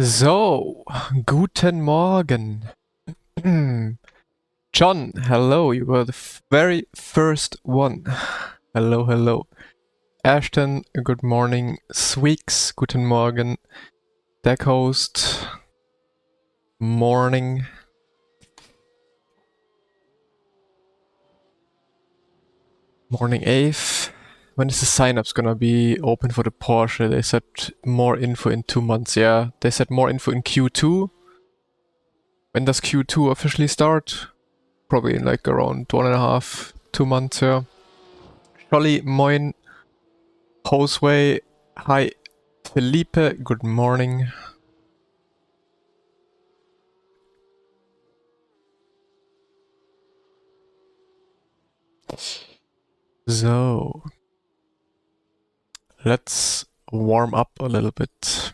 So, guten Morgen. John, hello, you were the very first one. Hello, hello. Ashton, good morning. Sweeks, guten Morgen. Deck host, morning. Morning, Ave. When is the sign-ups gonna be open for the Porsche? They said more info in 2 months. Yeah, they said more info in Q2. When does Q2 officially start? Probably in like around 1.5, 2 months, yeah. Jolly, moin. Josue, hi. Felipe, good morning. So, let's warm up a little bit.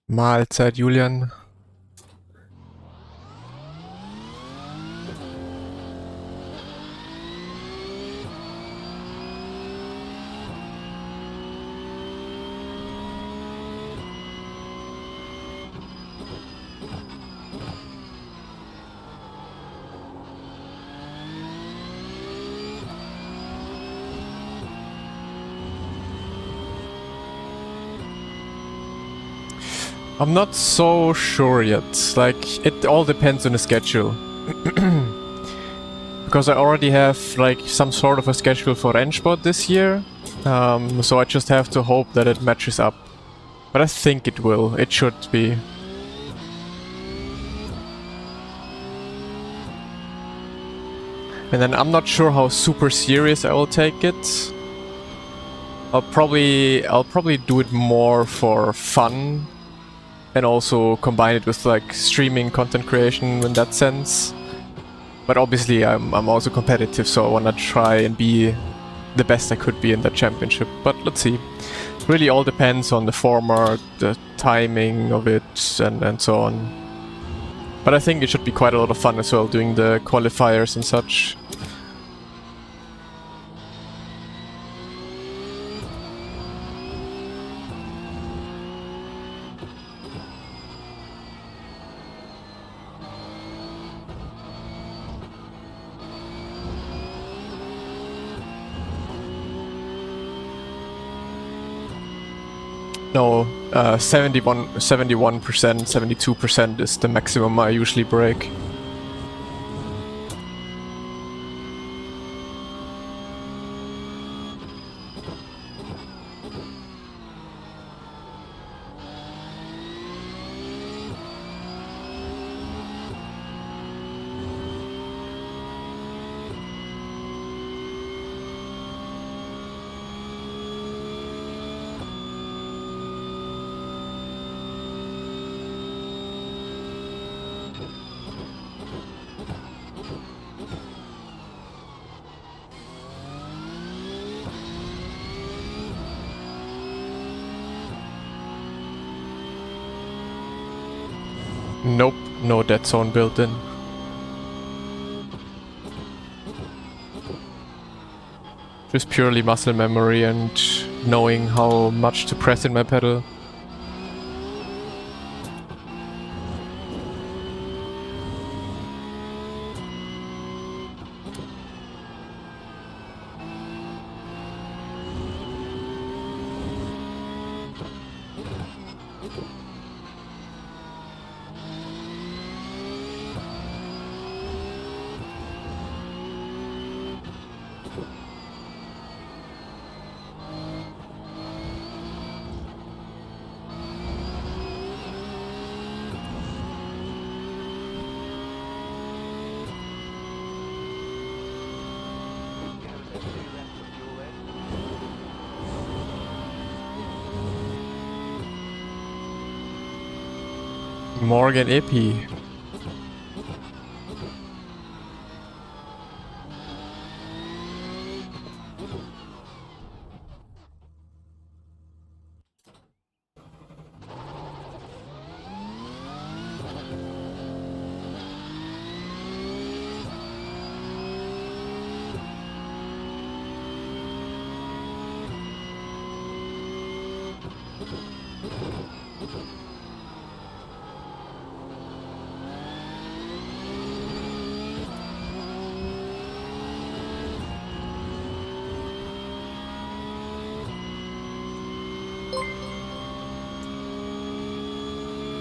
Mahlzeit, Julian. I'm not so sure yet. Like, it all depends on the schedule. Because I already have like some sort of a schedule for Rennsport this year. So I just have to hope that it matches up. But I think it will. It should be. And then I'm not sure how super serious I will take it. I'll probably do it more for fun and also combine it with like streaming content creation in that sense. But obviously I'm also competitive, so I wanna try and be the best I could be in that championship. But let's see. Really all depends on the format, the timing of it and so on. But I think it should be quite a lot of fun as well, doing the qualifiers and such. No, 71%, 72% is the maximum I usually break. Nope, no dead zone built in. Just purely muscle memory and knowing how much to press in my pedal. Morgan Epi.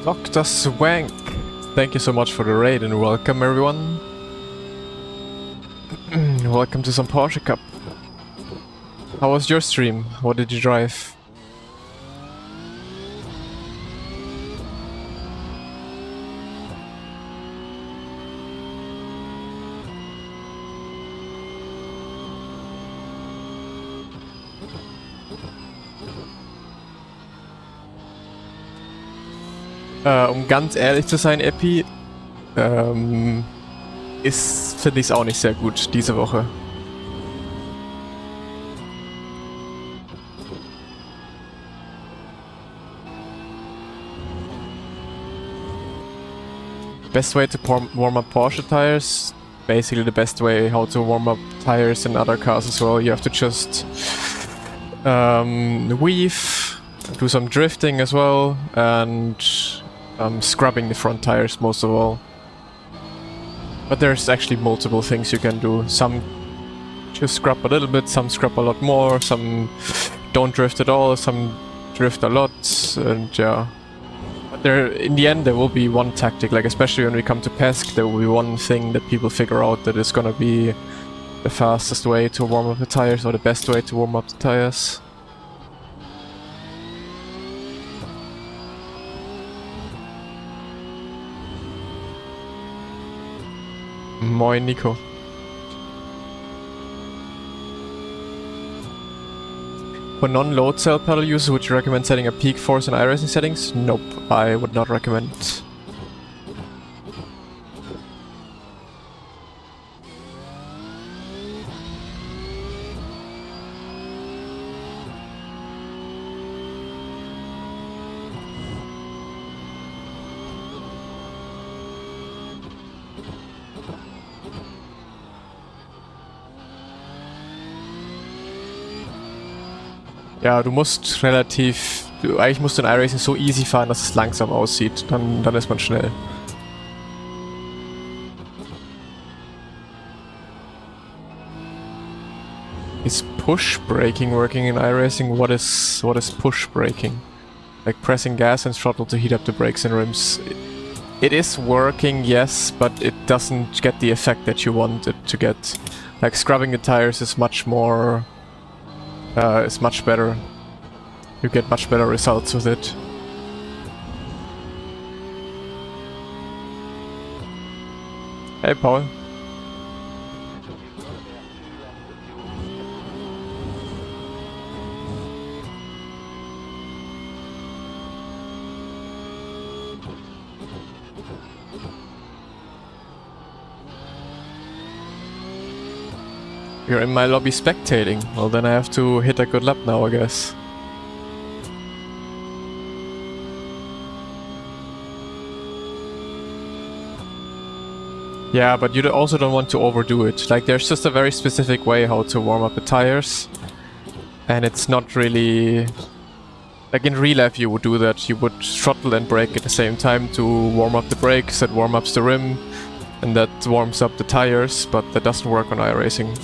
Dr. Swank, thank you so much for the raid and welcome everyone. Welcome to some Porsche Cup. How was your stream? What did you drive? Um ganz ehrlich zu sein, Epi, finde ich es auch nicht sehr gut diese Woche. Best way to warm up Porsche tires, basically the best way how to warm up tires in other cars as well. You have to just weave, do some drifting as well, and scrubbing the front tires most of all. But there's actually multiple things you can do. Some just scrub a little bit, some scrub a lot more, some don't drift at all, some drift a lot, and yeah. But there, in the end, there will be one tactic, like especially when we come to PESC, there will be one thing that people figure out that is gonna be the fastest way to warm up the tires, or the best way to warm up the tires. Moin, Nico. For non-load cell pedal users, would you recommend setting a peak force in iRacing settings? Nope, I would not recommend. Ja, eigentlich musst du in iRacing so easy fahren, dass es langsam aussieht. Dann ist man schnell. Is push braking working in iRacing? What is push braking? Like pressing gas and throttle to heat up the brakes and rims. It is working, yes, but it doesn't get the effect that you want it to get. Like scrubbing the tires is much more... is much better. You get much better results with it. Hey, Paul. You're in my lobby spectating. Well, then I have to hit a good lap now, I guess. Yeah, but you also don't want to overdo it. Like, there's just a very specific way how to warm up the tires. And it's not really... Like, in real life you would do that. You would throttle and brake at the same time to warm up the brakes, that warm ups the rim, and that warms up the tires, but that doesn't work on iRacing.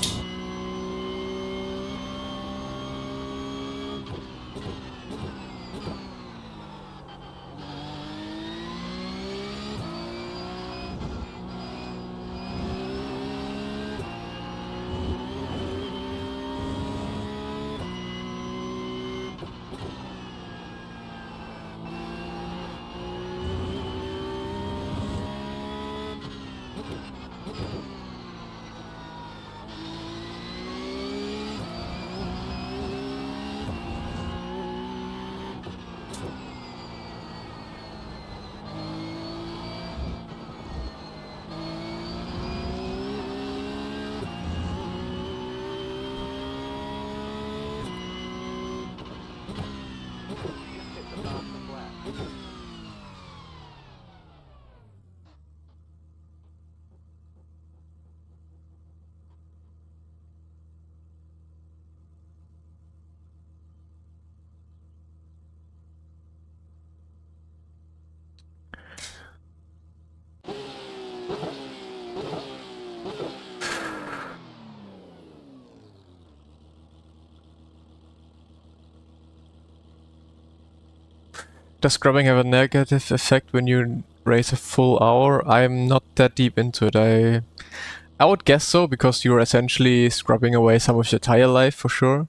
Does scrubbing have a negative effect when you race a full hour? I'm not that deep into it. I would guess so, because you're essentially scrubbing away some of your tire life for sure.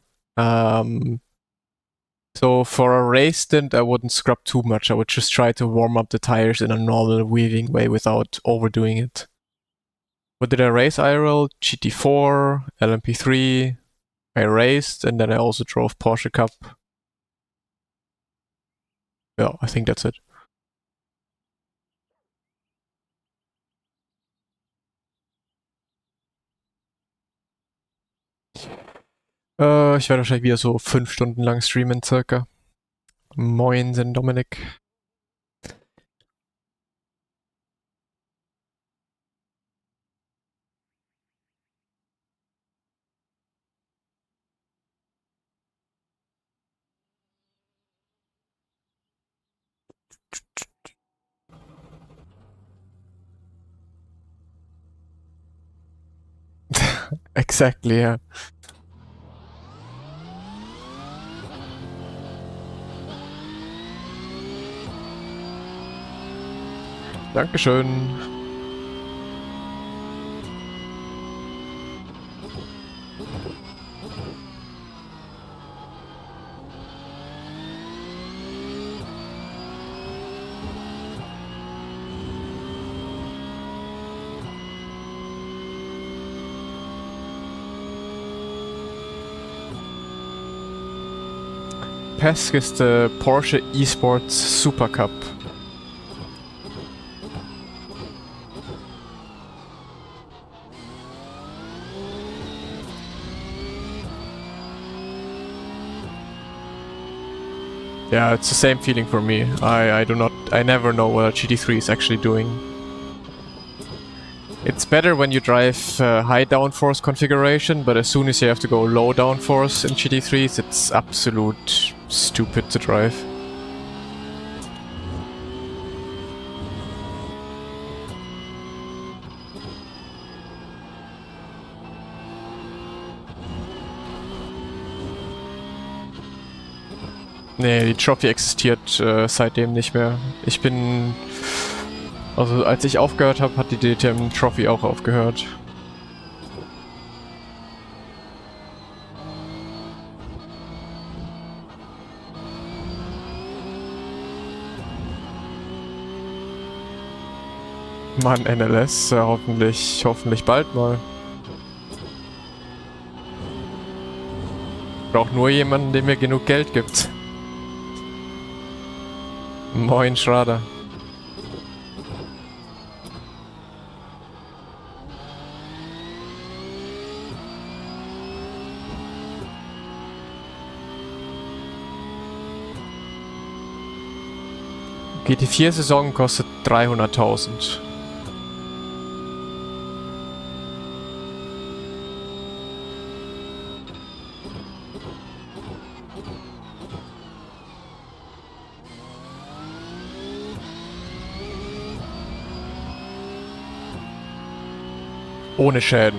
So for a race stint, I wouldn't scrub too much. I would just try to warm up the tires in a normal weaving way without overdoing it. What did I race? IRL, GT4, LMP3. I raced, and then I also drove Porsche Cup. Yeah, I think that's it. Ich werde wahrscheinlich wieder so 5 Stunden lang streamen circa. Moinsen, Dominik. Exactly, ja. Dankeschön. PESC is the Porsche Esports Super Cup. Yeah, it's the same feeling for me. I never know what a GT3 is actually doing. It's better when you drive high downforce configuration, but as soon as you have to go low downforce in GT3s, it's absolute stupid to drive. Nee, die Trophy existiert seitdem nicht mehr. Also als ich aufgehört habe, hat die DTM Trophy auch aufgehört. Mann, NLS, hoffentlich bald mal. Ich brauche nur jemanden, der mir genug Geld gibt. Moin, Schrader. GT4-Saison kostet 300.000. Ohne Schäden.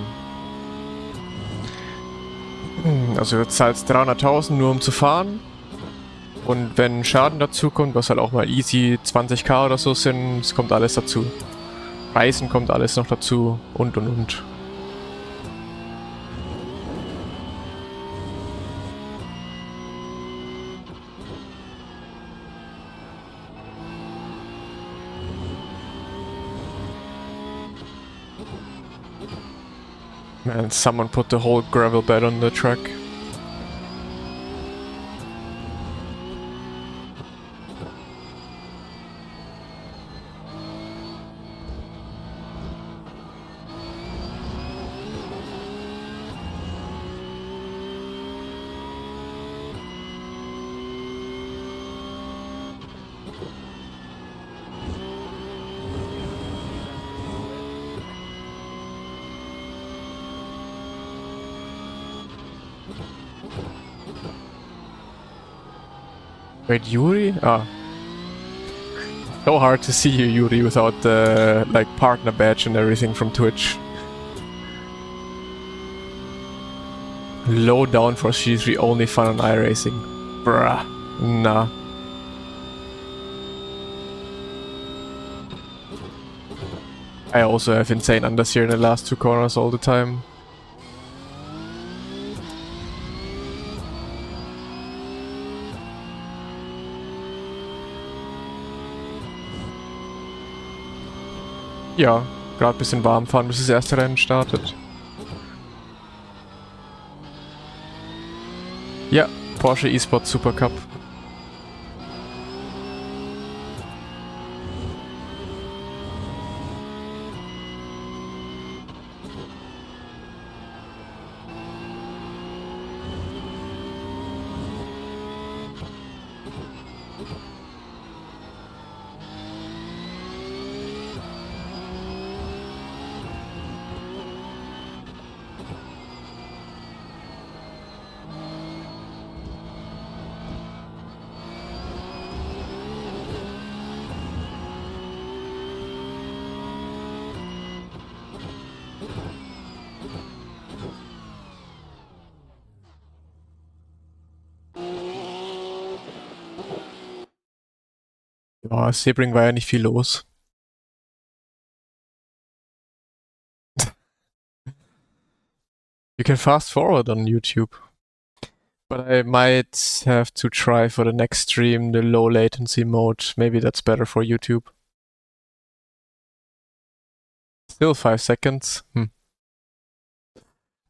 Also du zahlst 300.000 nur um zu fahren. Und wenn Schaden dazu kommt, was halt auch mal easy 20.000 oder so sind, es kommt alles dazu. Reisen kommt alles noch dazu und. Man, someone put the whole gravel bed on the track. Wait, Yuri? Ah. So hard to see you, Yuri, without the like partner badge and everything from Twitch. Low down for GT3, only fun on iRacing. Bruh. Nah. I also have insane understeer in the last 2 corners all the time. Ja, gerade ein bisschen warm fahren, bis das erste Rennen startet. Ja, Porsche eSport Supercup. Ja, Sebring war ja nicht viel los. You can fast forward on YouTube. But I might have to try for the next stream the low latency mode. Maybe that's better for YouTube. Still 5 seconds.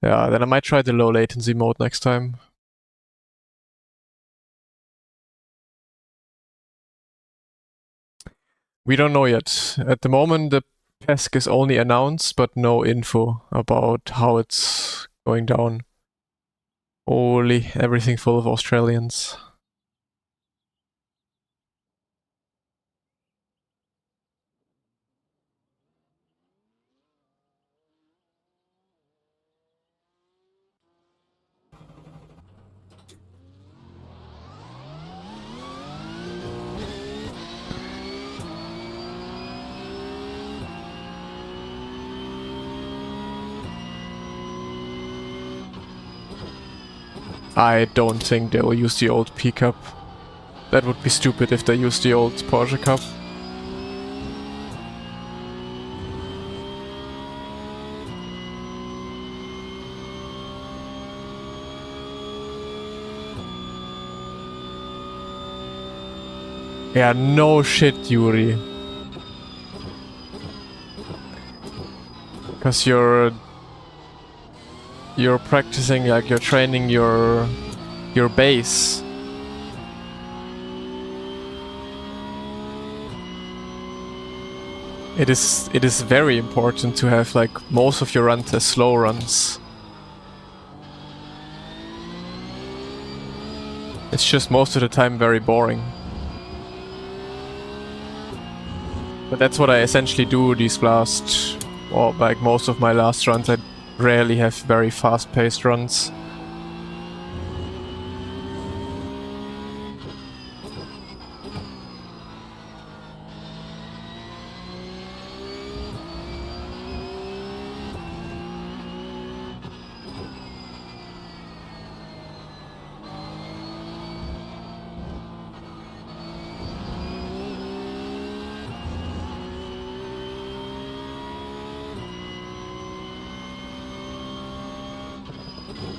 Yeah, then I might try the low latency mode next time. We don't know yet. At the moment, the PESC is only announced, but no info about how it's going down. Holy, everything full of Australians. I don't think they will use the old P Cup. That would be stupid if they use the old Porsche Cup. Yeah, no shit, Yuri. Because you're practicing, like you're training your base. It is very important to have like most of your runs as slow runs. It's just most of the time very boring. But that's what I essentially do these last, or like most of my last runs. I rarely have very fast-paced runs.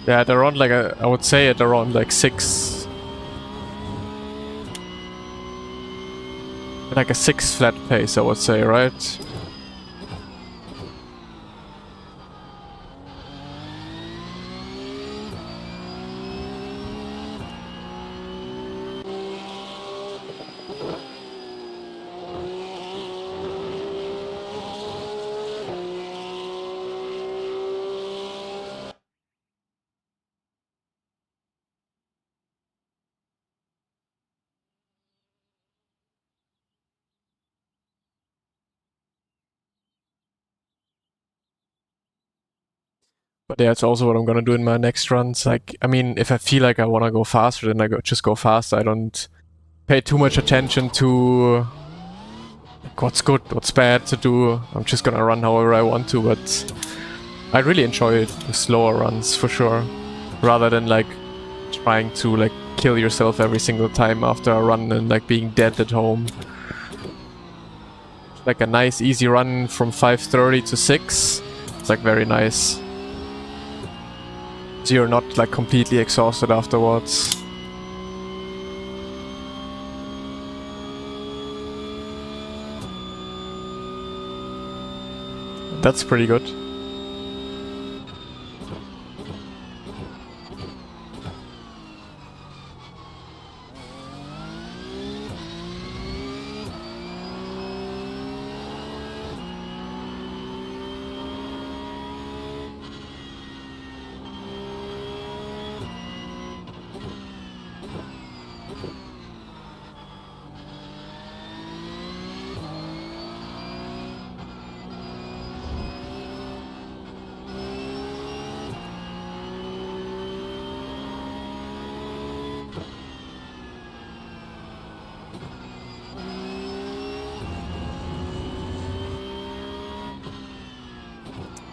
Yeah, at around like I would say at around like 6. Like a 6 flat pace, I would say, right? But yeah, it's also what I'm gonna do in my next runs. Like, I mean, if I feel like I wanna go faster, then I just go faster. I don't pay too much attention to like, what's good, what's bad to do. I'm just gonna run however I want to, but I really enjoy the slower runs for sure. Rather than like trying to like kill yourself every single time after a run and like being dead at home. like a nice easy run from 5:30 to 6. It's like very nice. So you're not like completely exhausted afterwards. That's pretty good.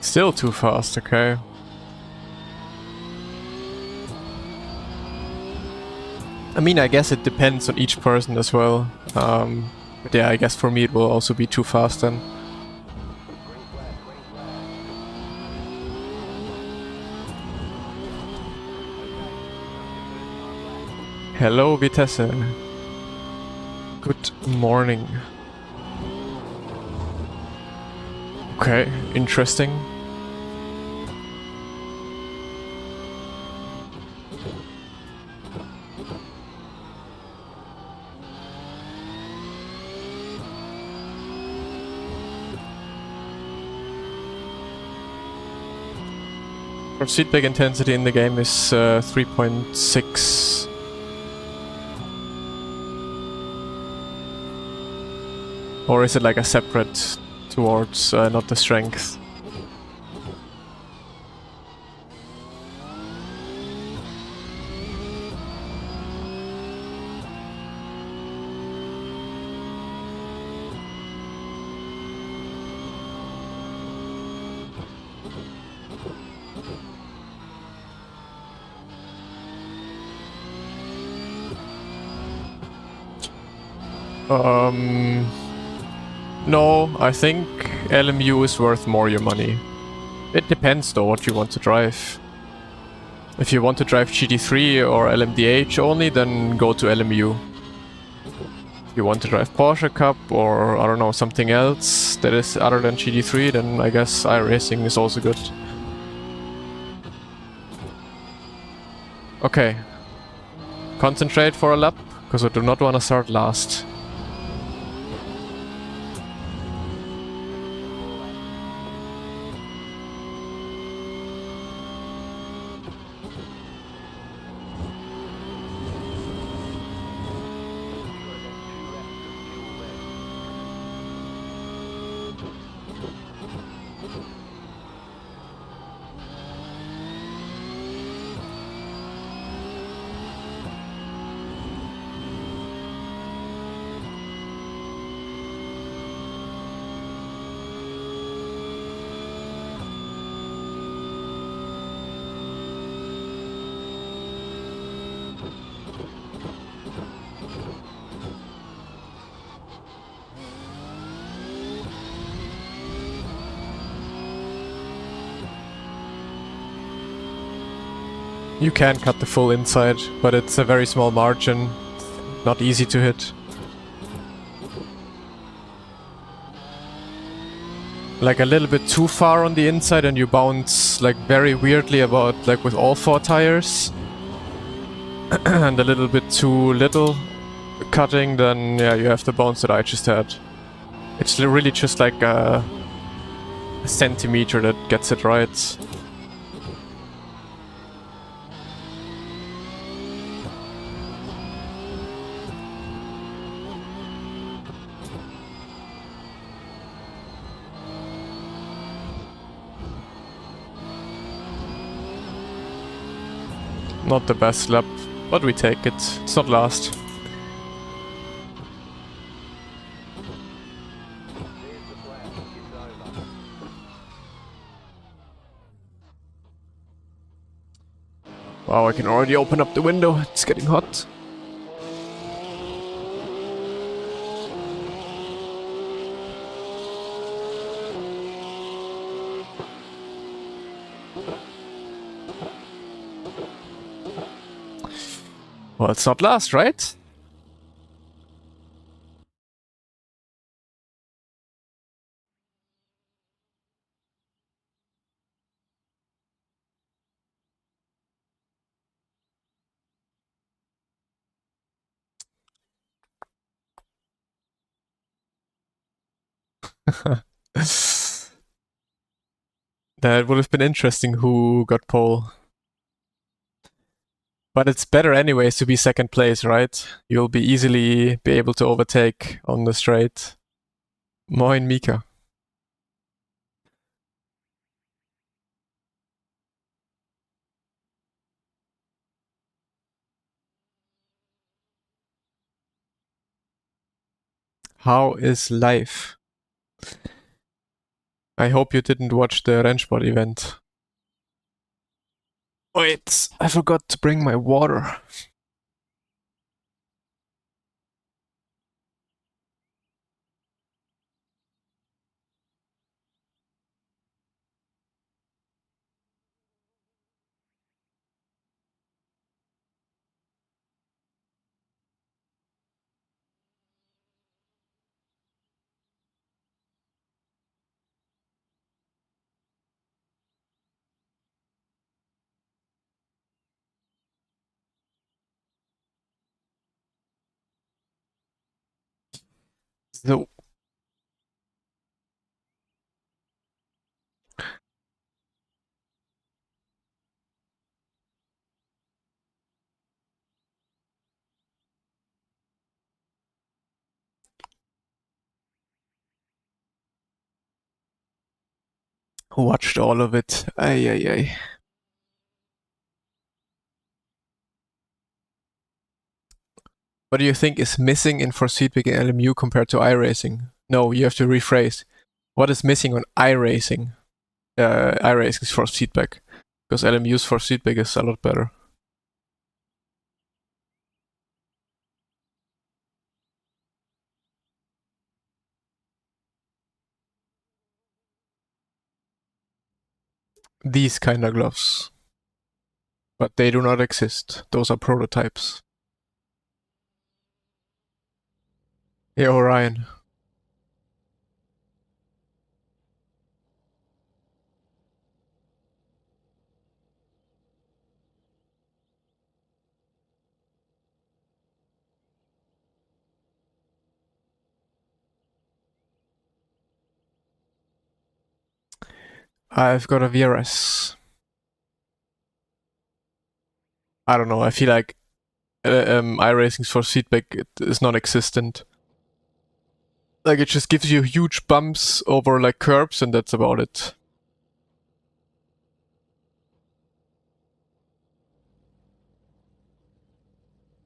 Still too fast, okay. I mean, I guess it depends on each person as well. But yeah, I guess for me it will also be too fast then. Hello, Vitesse. Good morning. Okay, interesting. Our feedback intensity in the game is 3.6. Or is it like a separate towards not the strength? No, I think LMU is worth more your money. It depends though what you want to drive. If you want to drive GT3 or LMDH only, then go to LMU. If you want to drive Porsche Cup or, I don't know, something else that is other than GT3, then I guess iRacing is also good. Okay. Concentrate for a lap, because I do not want to start last. You can cut the full inside, but it's a very small margin, not easy to hit. Like a little bit too far on the inside and you bounce like very weirdly about like with all 4 tires. And a little bit too little cutting, then yeah, you have the bounce that I just had. It's really just like a centimeter that gets it right. Not the best lap, but we take it. It's not last. Wow, I can already open up the window. It's getting hot. Well, it's not last, right? That would have been interesting who got pole. But it's better anyways to be second place, right? You'll be easily be able to overtake on the straight. Moin Mika. How is life? I hope you didn't watch the Rennsport event. Wait, I forgot to bring my water. So, watched all of it. Ay, ay, ay. What do you think is missing in Force Feedback and LMU compared to iRacing? No, you have to rephrase. What is missing on iRacing? iRacing's Force Feedback. Because LMU's Force Feedback is a lot better. These kind of gloves. But they do not exist. Those are prototypes. Hey, Orion. I've got a VRS. I don't know. I feel like iRacing's Force Feedback is non-existent. Like it just gives you huge bumps over like curbs, and that's about it.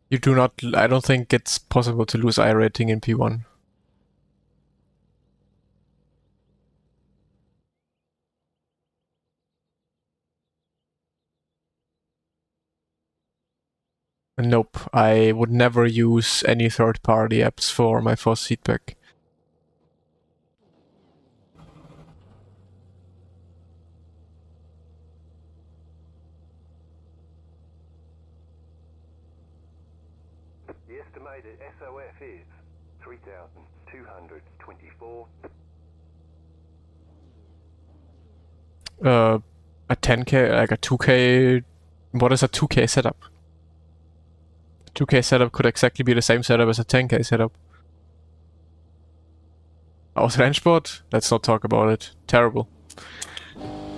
You do not. I don't think it's possible to lose iRating in P1. Nope. I would never use any third-party apps for my Force Feedback. The estimated SOF is 3,224. A 10k, like a 2k. What is a 2k setup? 2k setup could exactly be the same setup as a 10k setup. Aus Rennsport? Let's not talk about it. Terrible.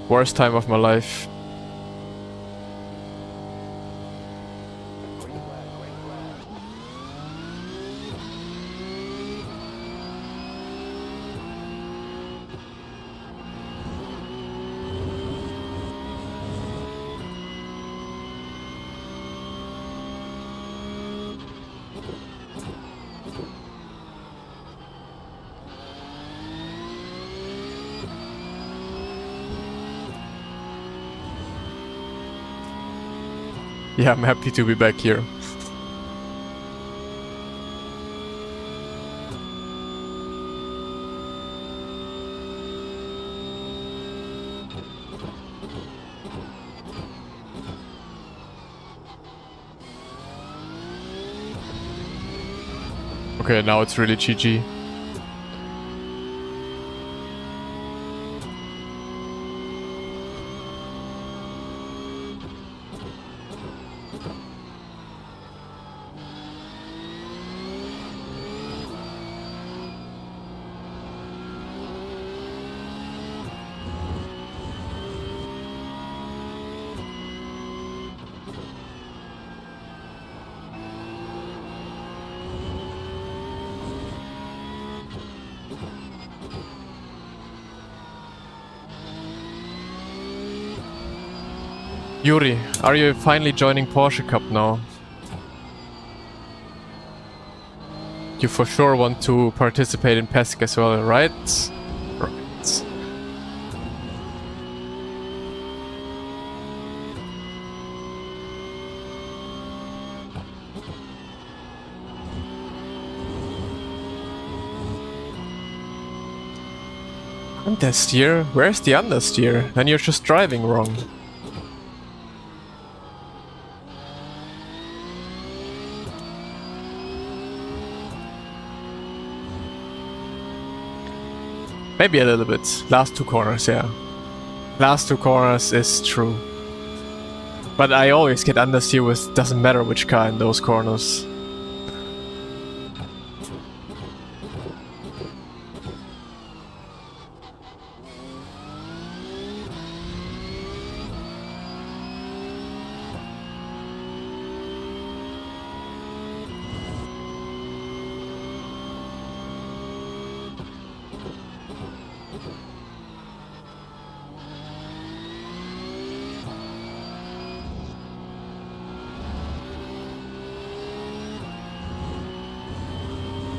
Worst time of my life. Yeah, I'm happy to be back here. Okay, now it's really GG. Yuri, are you finally joining Porsche Cup now? You for sure want to participate in PESC as well, right? Right. Understeer? Where's the understeer? Then you're just driving wrong. Maybe a little bit. Last two corners, yeah. Last two corners is true. But I always get understeer with doesn't matter which car in those corners.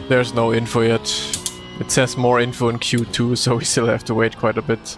There's no info yet. It says more info in Q2, so we still have to wait quite a bit.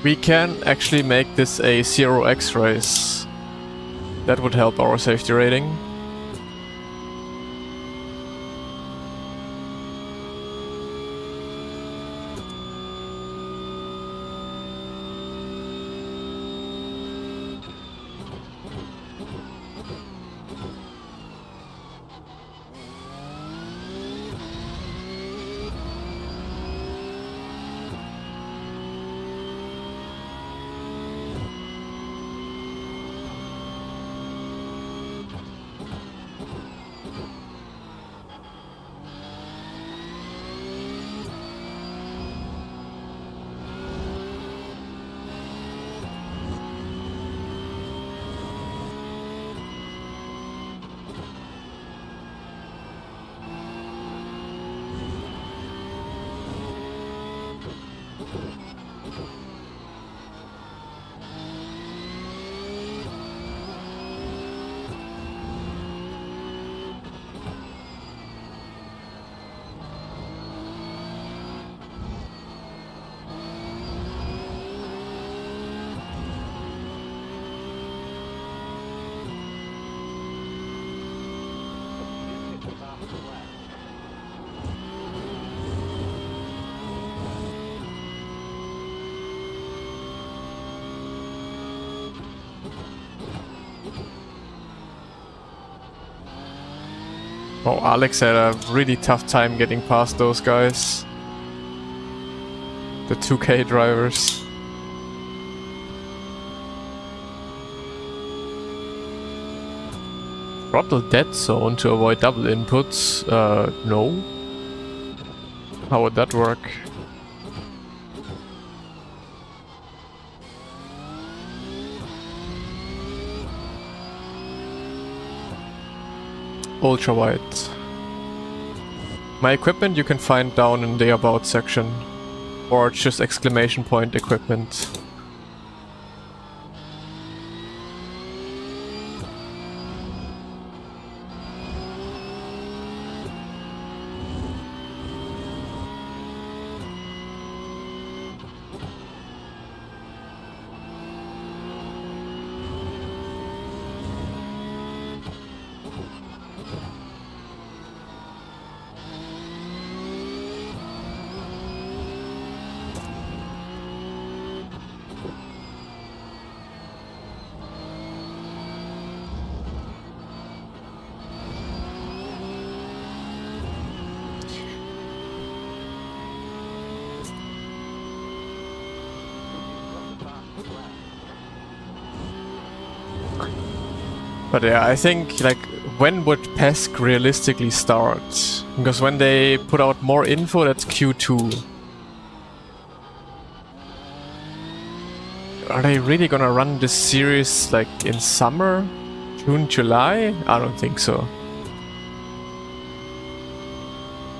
We can actually make this a 0x race. That would help our safety rating. Oh, Alex had a really tough time getting past those guys. The 2K drivers. Throttle dead zone to avoid double inputs? No. How would that work? Ultra wide. My equipment you can find down in the about section. Or just exclamation point equipment. But yeah, I think, like, when would PESC realistically start? Because when they put out more info, that's Q2. Are they really gonna run this series, like, in summer? June, July? I don't think so.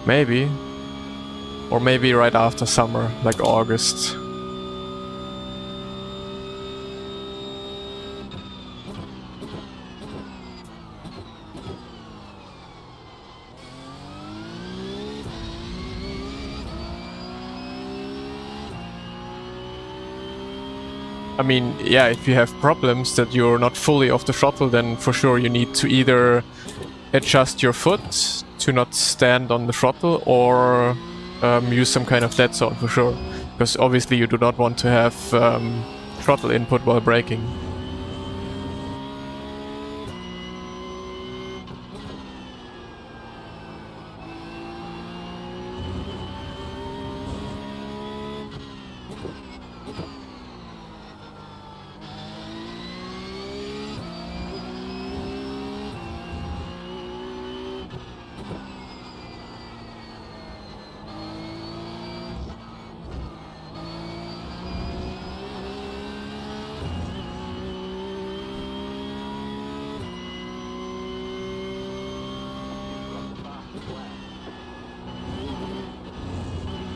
Maybe. Or maybe right after summer, like August. I mean, yeah, if you have problems that you're not fully off the throttle, then for sure you need to either adjust your foot to not stand on the throttle or use some kind of dead zone for sure. Because obviously you do not want to have throttle input while braking.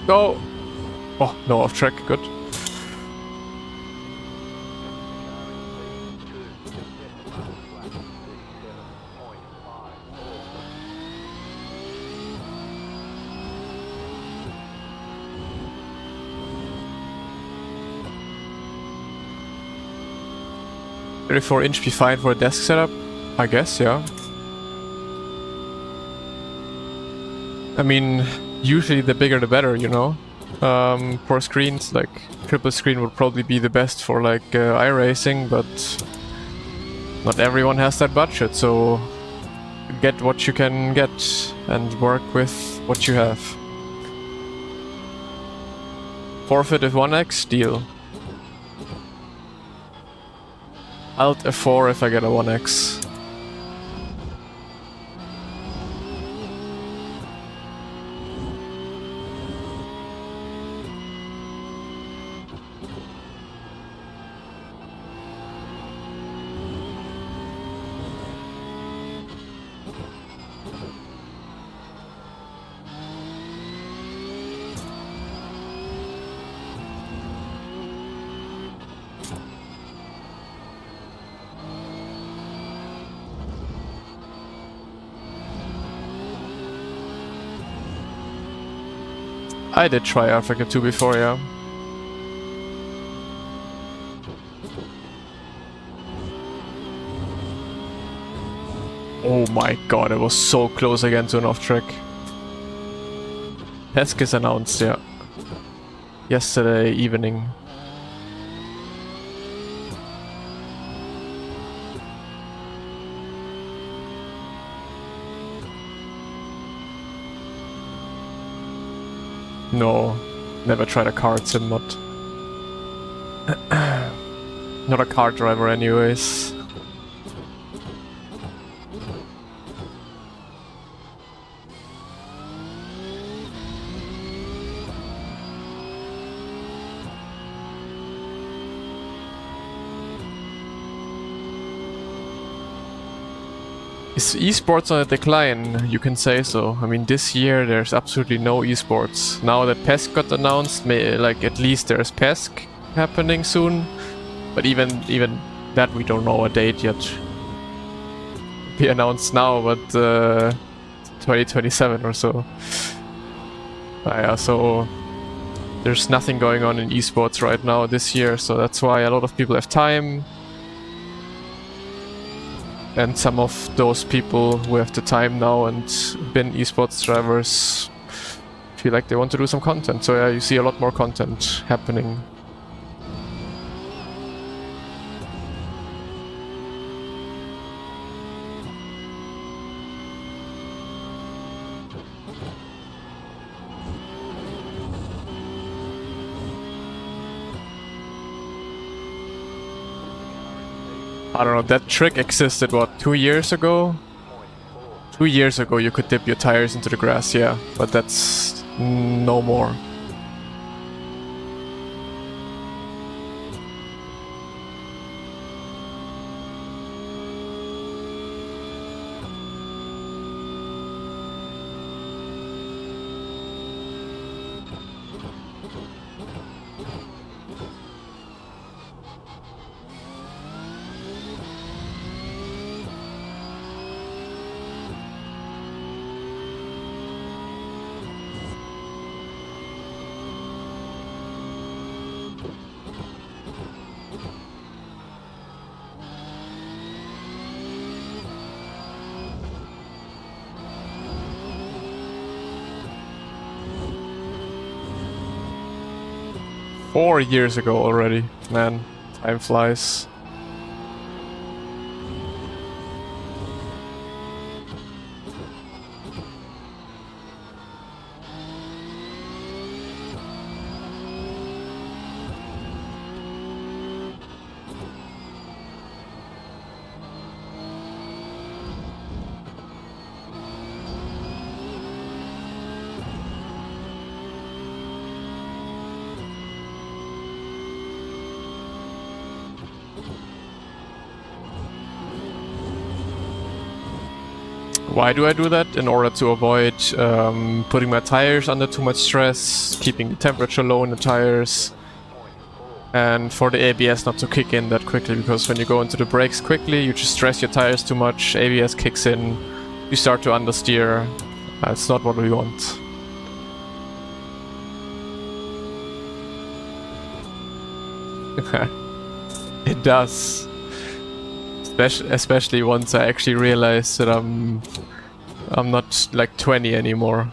Go! Oh, no, off track, good. .34" be fine for a desk setup? I guess, yeah. I mean, usually the bigger the better, you know? For screens, like, triple screen would probably be the best for, like, iRacing, but not everyone has that budget, so get what you can get and work with what you have. Forfeit if 1x, deal. Alt F4 if I get a 1x. I did try Africa 2 before, yeah. Oh my god, it was so close again to an off-track. PESC is announced, yeah. Yesterday evening. No, never tried a kart sim mod. Not a car driver anyways. Is esports on a decline? You can say so. I mean, this year there's absolutely no esports. Now that PESC got announced, like at least there's PESC happening soon. But even that we don't know a date yet. Be announced now, but 2027 or so. Yeah, so there's nothing going on in esports right now this year, so that's why a lot of people have time. And some of those people who have the time now and been esports drivers feel like they want to do some content. So yeah, you see a lot more content happening. I don't know, that trick existed, what, 2 years ago? 2 years ago you could dip your tires into the grass, yeah, but that's no more. Four years ago already, man, time flies. Why do I do that? In order to avoid putting my tires under too much stress, keeping the temperature low in the tires, and for the ABS not to kick in that quickly, because when you go into the brakes quickly, you just stress your tires too much, ABS kicks in, you start to understeer. That's not what we want. It does. Especially once I actually realize that I'm not like 20 anymore.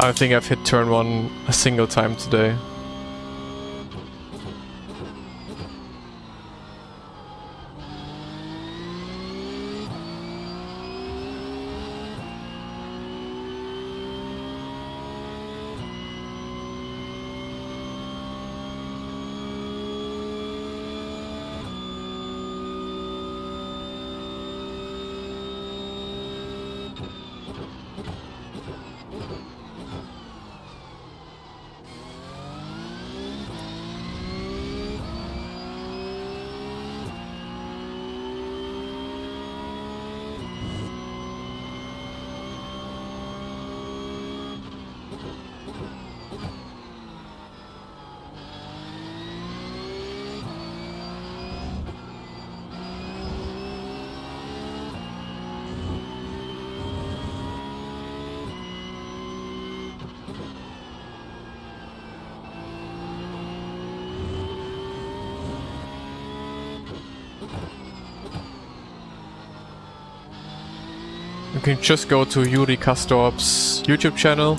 I think I've hit turn 1 a single time today. You can just go to Yuri Kastorp's YouTube channel.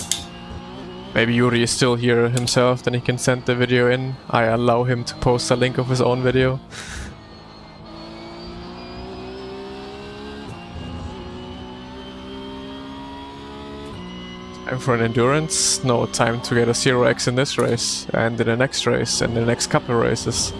Maybe Yuri is still here himself, then he can send the video in. I allow him to post a link of his own video. Time for an endurance? No, time to get a 0x in this race, and in the next race, and the next couple races.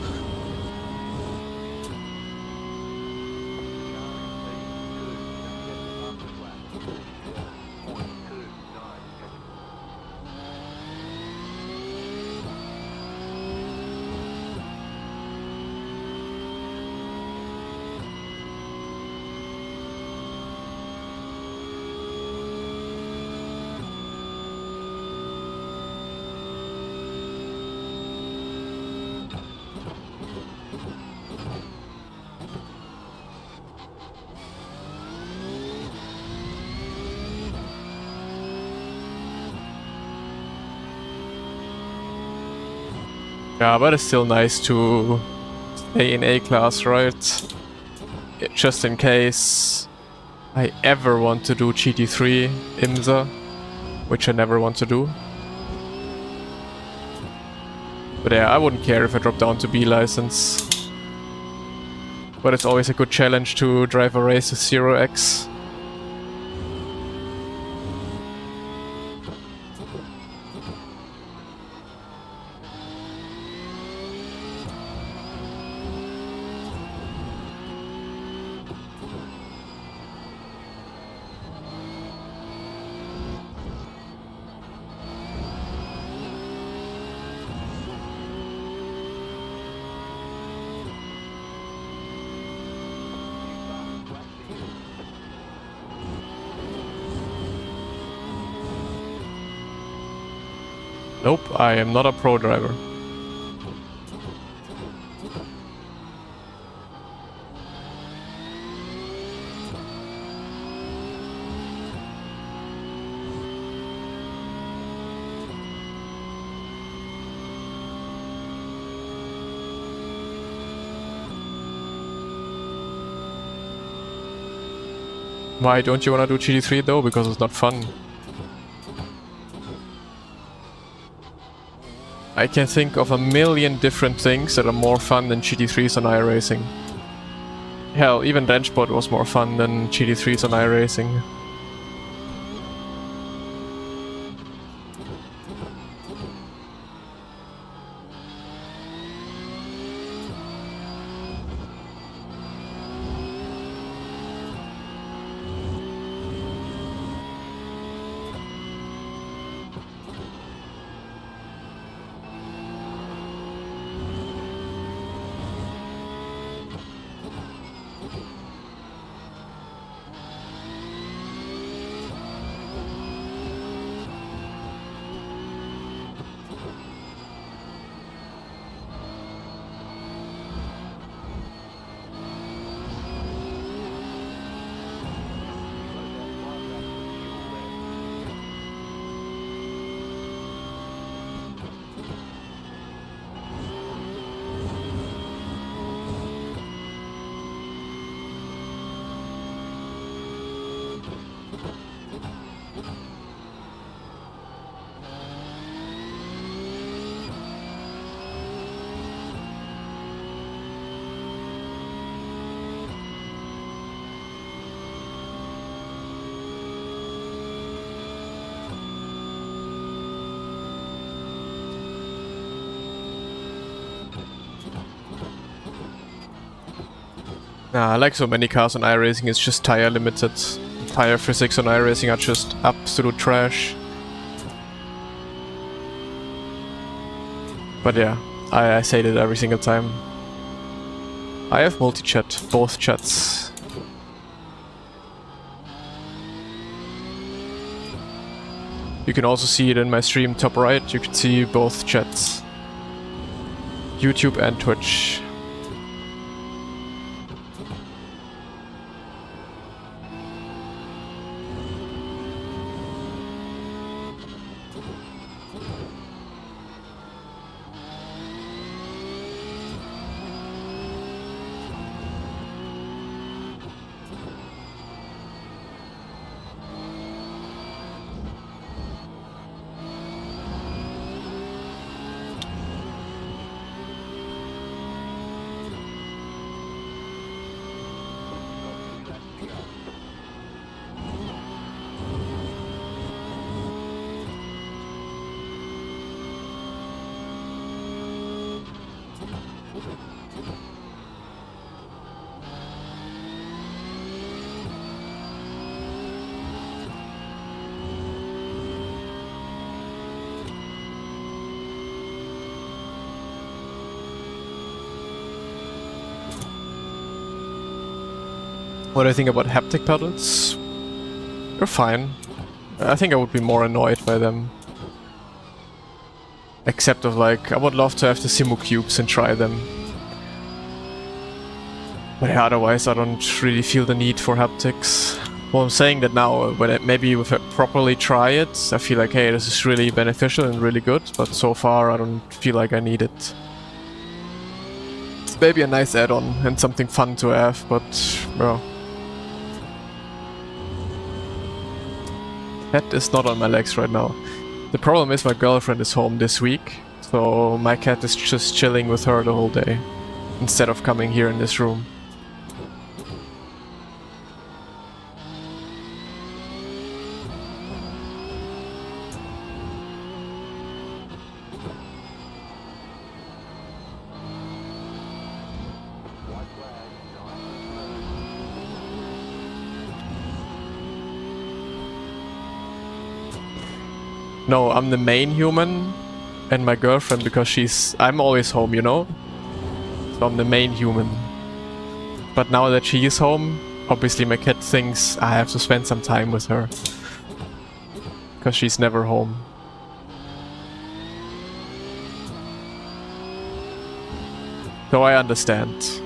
Yeah, but it's still nice to stay in A-class, right? Just in case I ever want to do GT3 IMSA, which I never want to do. But yeah, I wouldn't care if I drop down to B license. But it's always a good challenge to drive a race with 0x. Nope, I am not a pro driver. Why don't you want to do GT3 though? Because it's not fun. I can think of a million different things that are more fun than GT3s on iRacing. Hell, even Dashboard was more fun than GT3s on iRacing. Nah, like so many cars on iRacing, it's just tire limited. Tire physics on iRacing are just absolute trash. But yeah, I say that every single time. I have multi-chat, both chats. You can also see it in my stream top right, you can see both chats. YouTube and Twitch. What do I think about haptic pedals? They're fine. I think I would be more annoyed by them. Except of like, I would love to have the Simu cubes and try them. But yeah, otherwise I don't really feel the need for haptics. Well, I'm saying that now, when maybe if I properly try it, I feel like, hey, this is really beneficial and really good, but so far I don't feel like I need it. It's maybe a nice add-on and something fun to have, but, well. Cat is not on my legs right now. The problem is my girlfriend is home this week, so my cat is just chilling with her the whole day, instead of coming here in this room. No, I'm the main human, and my girlfriend, because I'm always home, you know? So I'm the main human. But now that she is home, obviously my cat thinks I have to spend some time with her. Because she's never home. So I understand.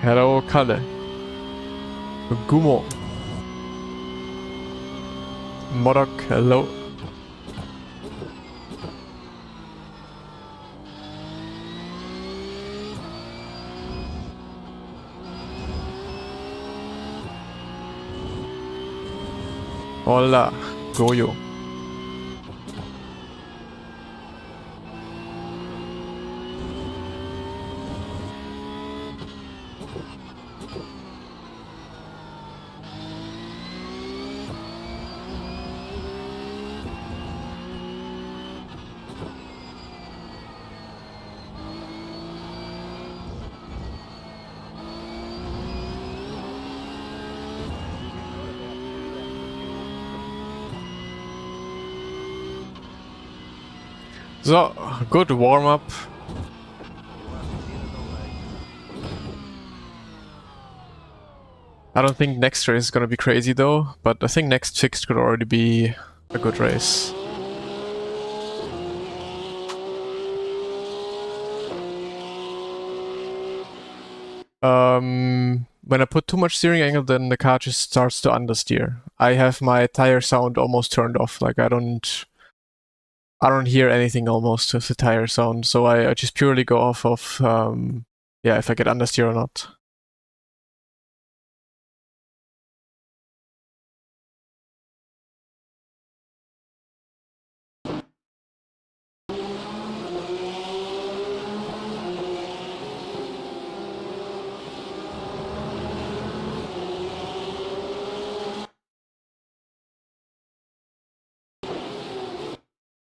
Hello, Kalle. Gumo. Modok, hello. Hola, Goyo. So, good warm-up. I don't think next race is gonna be crazy though, but I think next fixed could already be a good race. When I put too much steering angle, then the car just starts to understeer. I have my tire sound almost turned off, like I don't hear anything almost with the tire sound, so I just purely go off of, yeah, if I get understeer or not.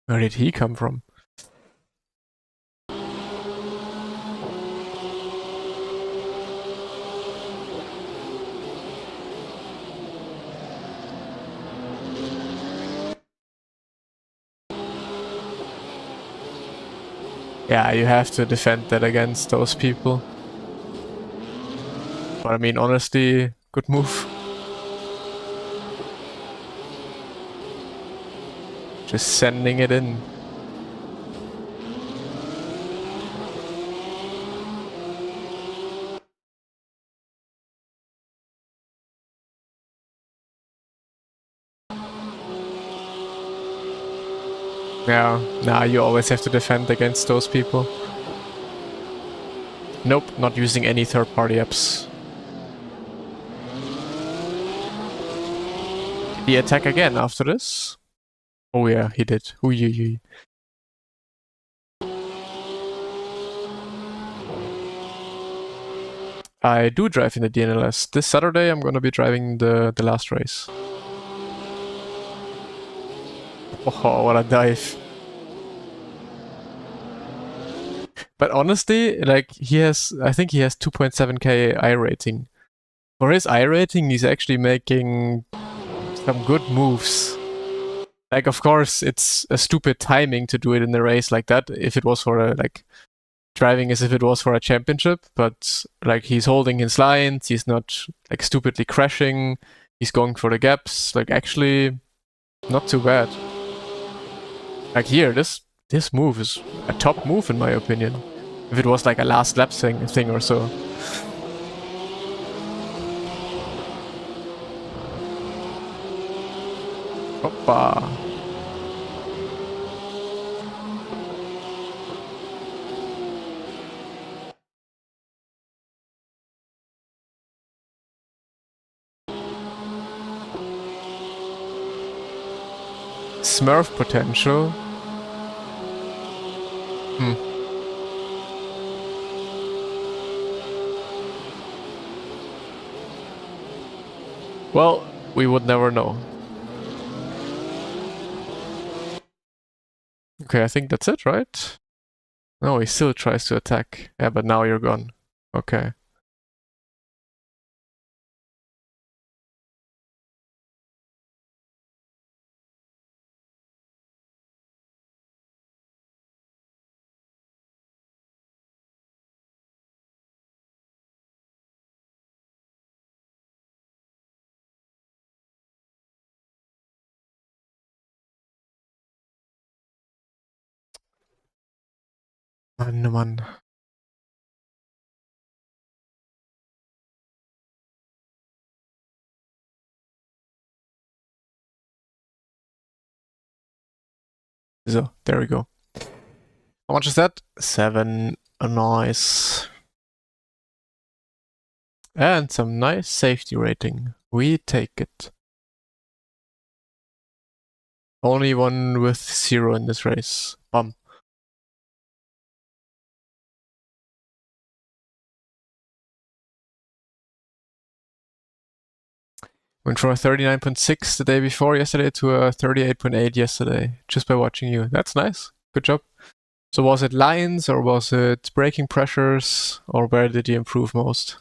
Where did he come from? Yeah, you have to defend that against those people. But I mean, honestly, good move. Just sending it in. Yeah, nah, you always have to defend against those people. Nope, not using any third-party apps. Did he attack again after this? Oh yeah, he did. Ooh. I do drive in the DNLS. This Saturday I'm gonna be driving the last race. Oh, what a dive. But honestly, like I think he has 2.7k I rating. For his I rating, he's actually making some good moves. Like, of course, it's a stupid timing to do it in a race like that. If it was for a driving as if it was for a championship, but like he's holding his lines, he's not like stupidly crashing, he's going for the gaps. Like actually, not too bad. Like here, this move is a top move in my opinion. If it was like a last lap thing or so. Hoppa. Smurf potential. Well, we would never know. Okay, I think that's it, right? No, he still tries to attack. Yeah, but now you're gone. Okay. Mann, oh Mann. So, there we go. How much is that? 7. Nice. And some nice safety rating. We take it. Only one with 0 in this race. Bum. Went from a 39.6 the day before yesterday to a 38.8 yesterday, just by watching you. That's nice. Good job. So was it lines or was it braking pressures or where did you improve most?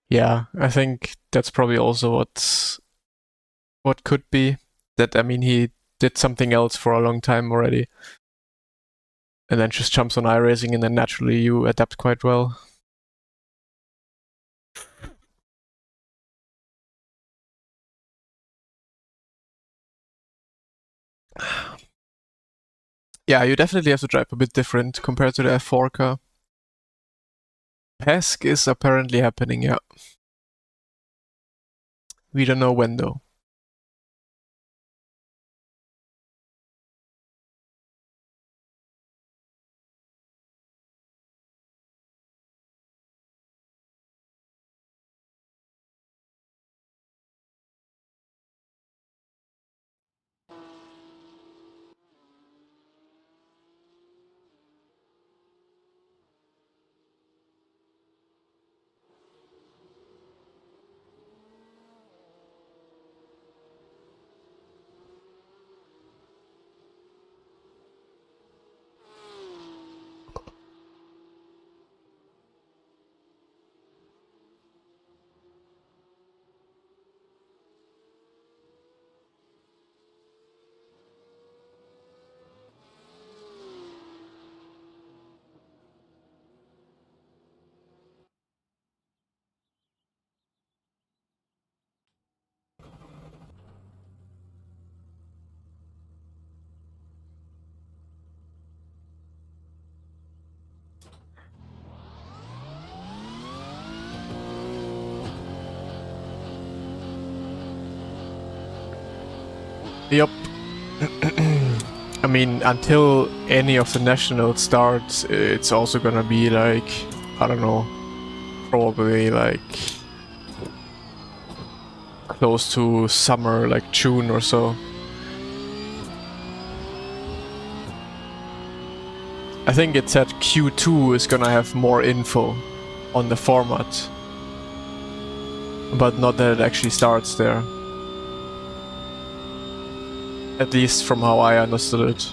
Yeah, I think that's probably also what could be. That, I mean, he did something else for a long time already. And then just jumps on iRacing and then naturally you adapt quite well. Yeah, you definitely have to drive a bit different compared to the F4 car. PESC is apparently happening, yeah. We don't know when though. Yup. I mean, until any of the nationals starts, it's also gonna be like, I don't know, probably like close to summer, like June or so. I think it said Q2 is gonna have more info on the format, but not that it actually starts there. At least from how I understood it.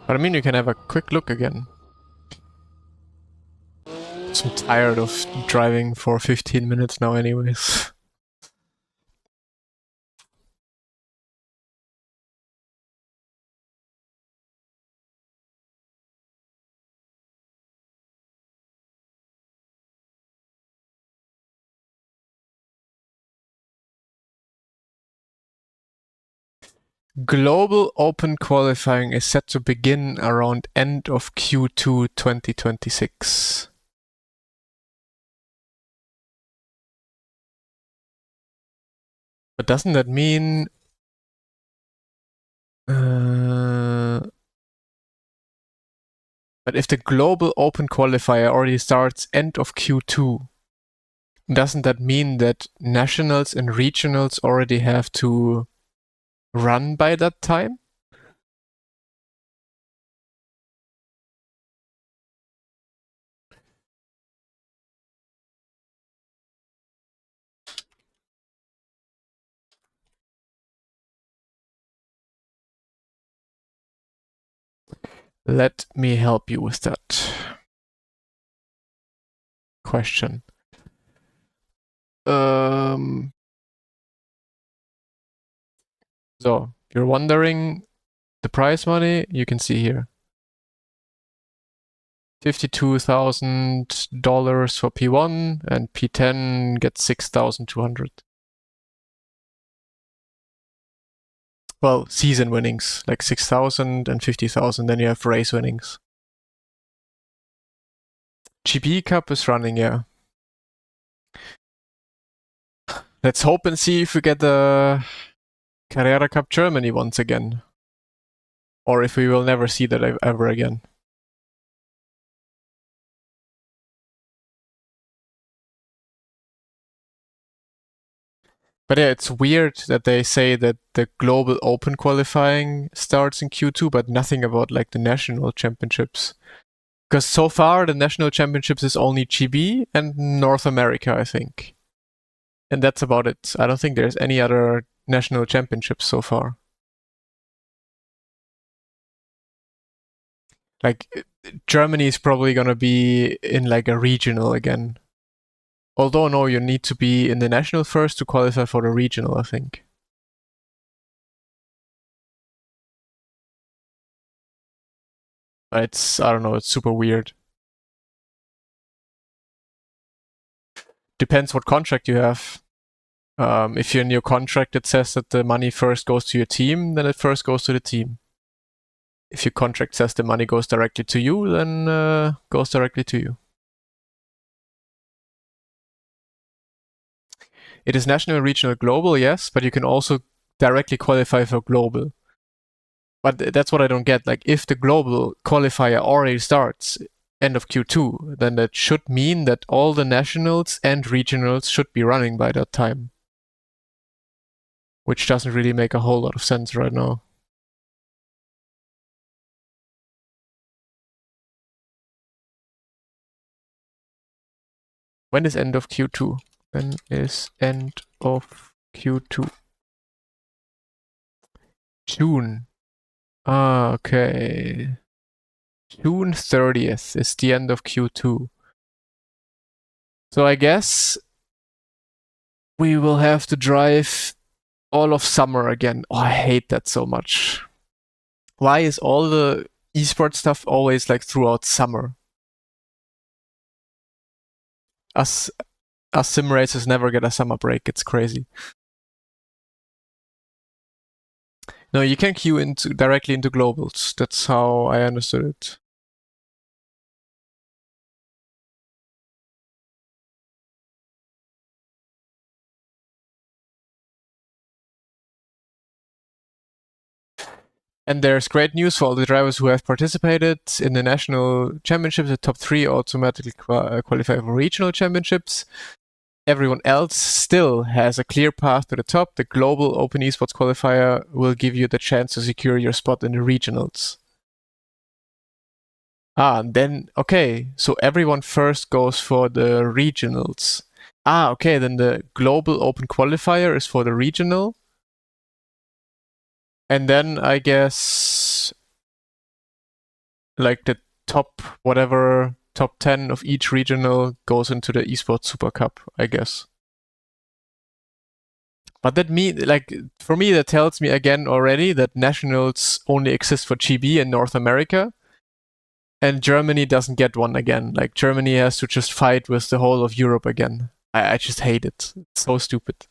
But I mean, you can have a quick look again. I'm tired of driving for 15 minutes now anyways. Global Open qualifying is set to begin around end of Q2 2026. But doesn't that mean... but if the Global Open qualifier already starts end of Q2, doesn't that mean that nationals and regionals already have to run by that time? Let me help you with that question. So, if you're wondering the prize money, you can see here. $52,000 for P1 and P10 gets 6,200. Well, season winnings, like 6,000 and 50,000, then you have race winnings. GB Cup is running, yeah. Let's hope and see if we get the Carrera Cup Germany once again. Or if we will never see that ever again. But yeah, it's weird that they say that the global open qualifying starts in Q2, but nothing about like the national championships. Because so far the national championships is only GB and North America, I think. And that's about it. I don't think there's any other national championships so far. Like Germany is probably gonna be in like a regional again. Although no, you need to be in the national first to qualify for the regional, I think. It's, I don't know, it's super weird. Depends what contract you have. If you're in your contract, it says that the money first goes to your team, then it first goes to the team. If your contract says the money goes directly to you, then goes directly to you. It is national, regional, global, yes, but you can also directly qualify for global. But that's what I don't get. Like, if the global qualifier already starts end of Q2, then that should mean that all the nationals and regionals should be running by that time. Which doesn't really make a whole lot of sense right now. When is end of Q2? When is end of Q2? June. Ah, okay. June 30th is the end of Q2. So I guess we will have to drive all of summer again. Oh, I hate that so much. Why is all the esports stuff always like throughout summer? Us sim racers never get a summer break. It's crazy. No, you can queue directly into globals. That's how I understood it. And there's great news for all the drivers who have participated in the national championships. The top 3 automatically qualify for regional championships. Everyone else still has a clear path to the top. The global open esports qualifier will give you the chance to secure your spot in the regionals. And then, okay, so everyone first goes for the regionals. Okay, then the global open qualifier is for the regional. And then I guess like the top, whatever, top 10 of each regional goes into the esports super cup, I guess. But that for me, that tells me again already that nationals only exist for GB in North America. And Germany doesn't get one again. Like Germany has to just fight with the whole of Europe again. I just hate it. It's so stupid.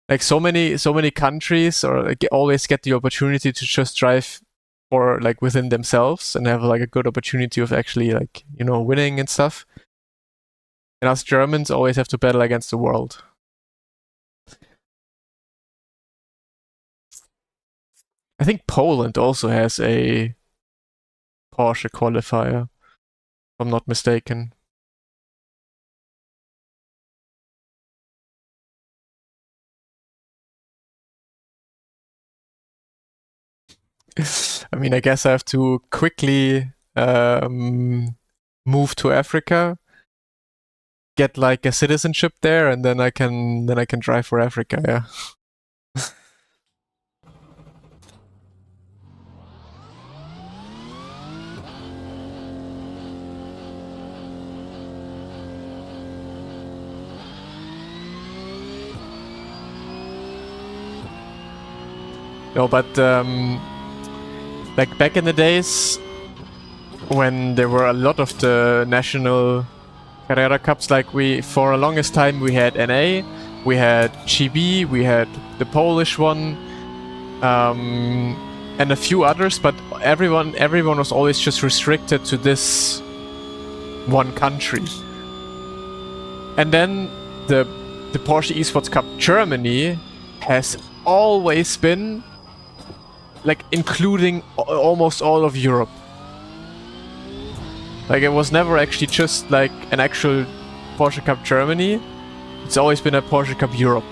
Like so many countries or like always get the opportunity to just drive for like within themselves and have like a good opportunity of actually like, you know, winning and stuff. And us Germans always have to battle against the world. I think Poland also has a Porsche qualifier, if I'm not mistaken. I mean, I guess I have to quickly move to Africa, get like a citizenship there, and then I can drive for Africa. Yeah. No, but like back in the days when there were a lot of the national Carrera Cups, like for a longest time we had NA, we had GB, we had the Polish one, and a few others, but everyone was always just restricted to this one country. And then the Porsche Esports Cup Germany has always been like including almost all of Europe. Like it was never actually just like an actual Porsche Cup Germany. It's always been a Porsche Cup Europe.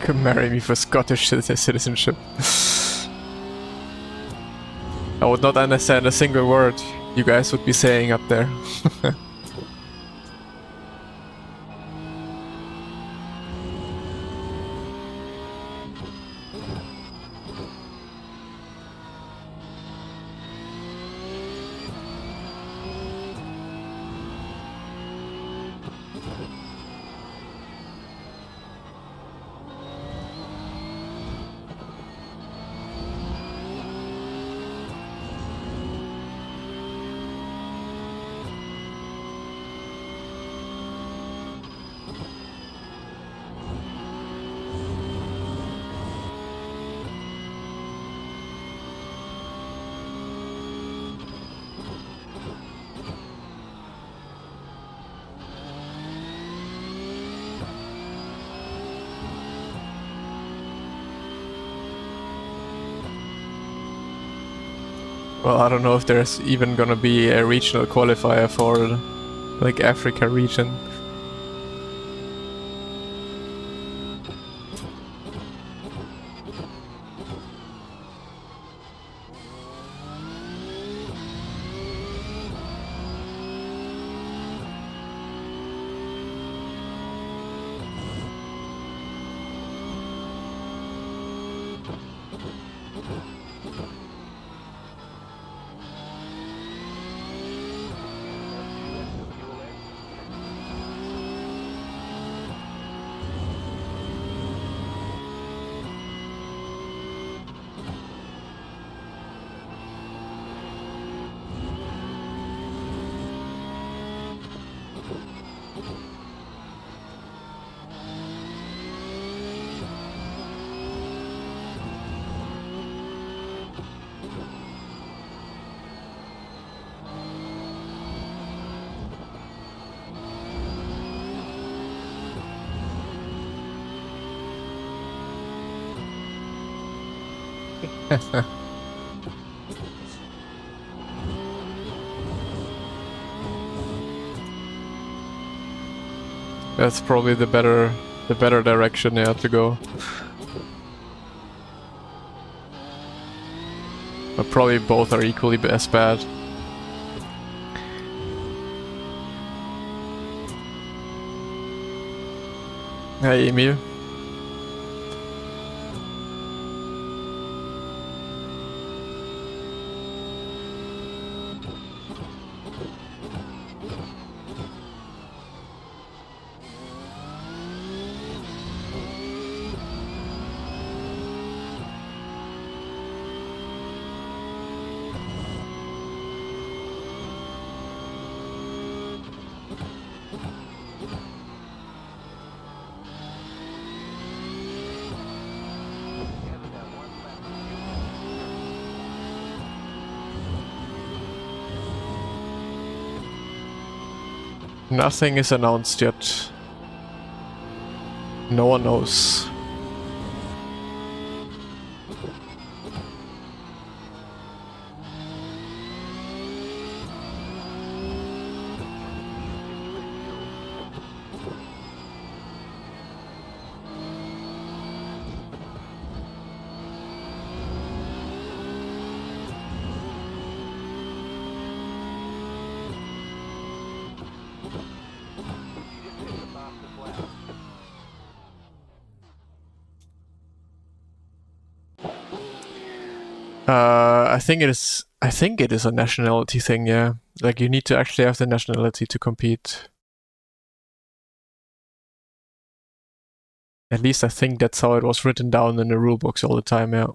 Could marry me for Scottish citizenship. I would not understand a single word you guys would be saying up there. Well, I don't know if there's even gonna be a regional qualifier for like Africa region. That's probably the better direction, yeah, to go. But probably both are equally as bad. Hey, Emil. Nothing is announced yet. No one knows. I think it is a nationality thing, yeah. Like you need to actually have the nationality to compete. At least I think that's how it was written down in the rulebooks all the time, yeah.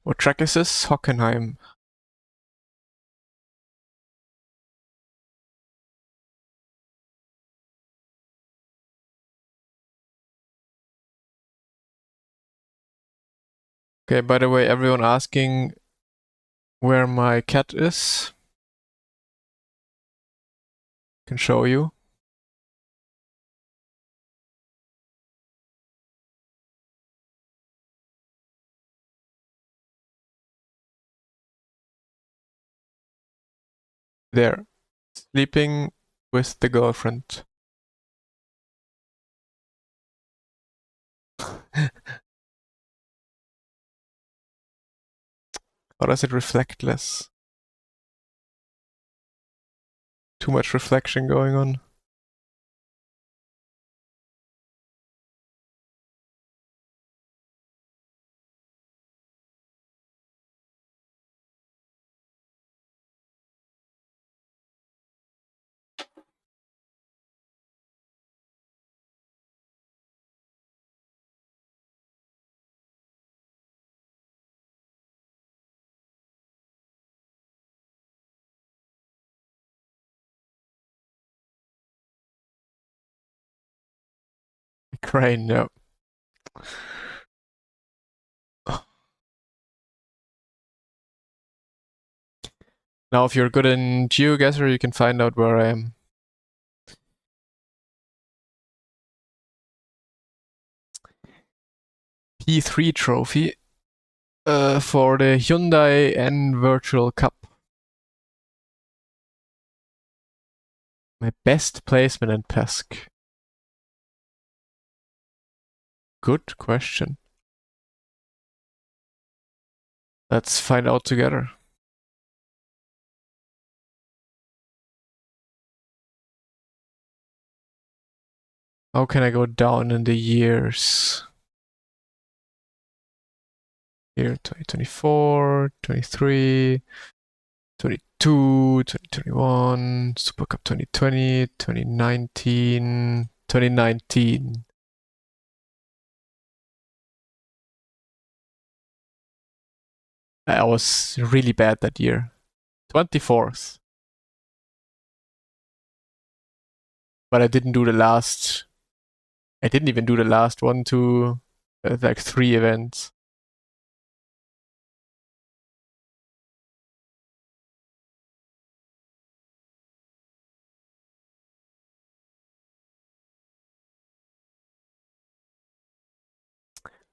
What track is this? Hockenheim. Okay, by the way, everyone asking where my cat is. Can show you. There. Sleeping with the girlfriend. Or does it reflect less? Too much reflection going on. Crane, yeah. Now, if you're good in GeoGuessr, you can find out where I am. P3 trophy for the Hyundai N Virtual Cup. My best placement in PESC. Good question. Let's find out together. How can I go down in the years? Here, 2024, 23, 22, 2021, Super Cup 2020, 2019, 2019. I was really bad that year. 24th. But I didn't do the last. I didn't even do the last one, 2, like 3 events.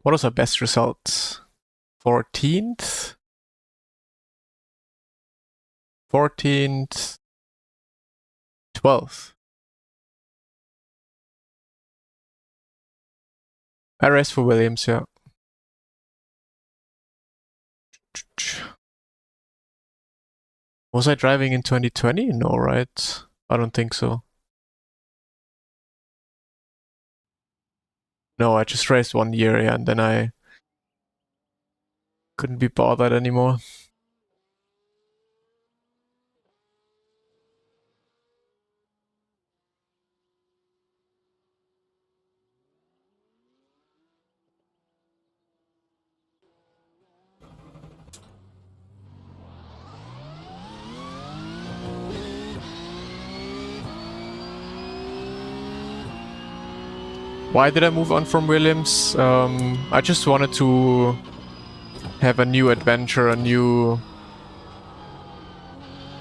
What was our best result? 14th? 14th? 12th? I raced for Williams, yeah. Was I driving in 2020? No, right? I don't think so. No, I just raced 1 year, yeah, and then I couldn't be bothered anymore. Why did I move on from Williams? I just wanted to have a new adventure, a new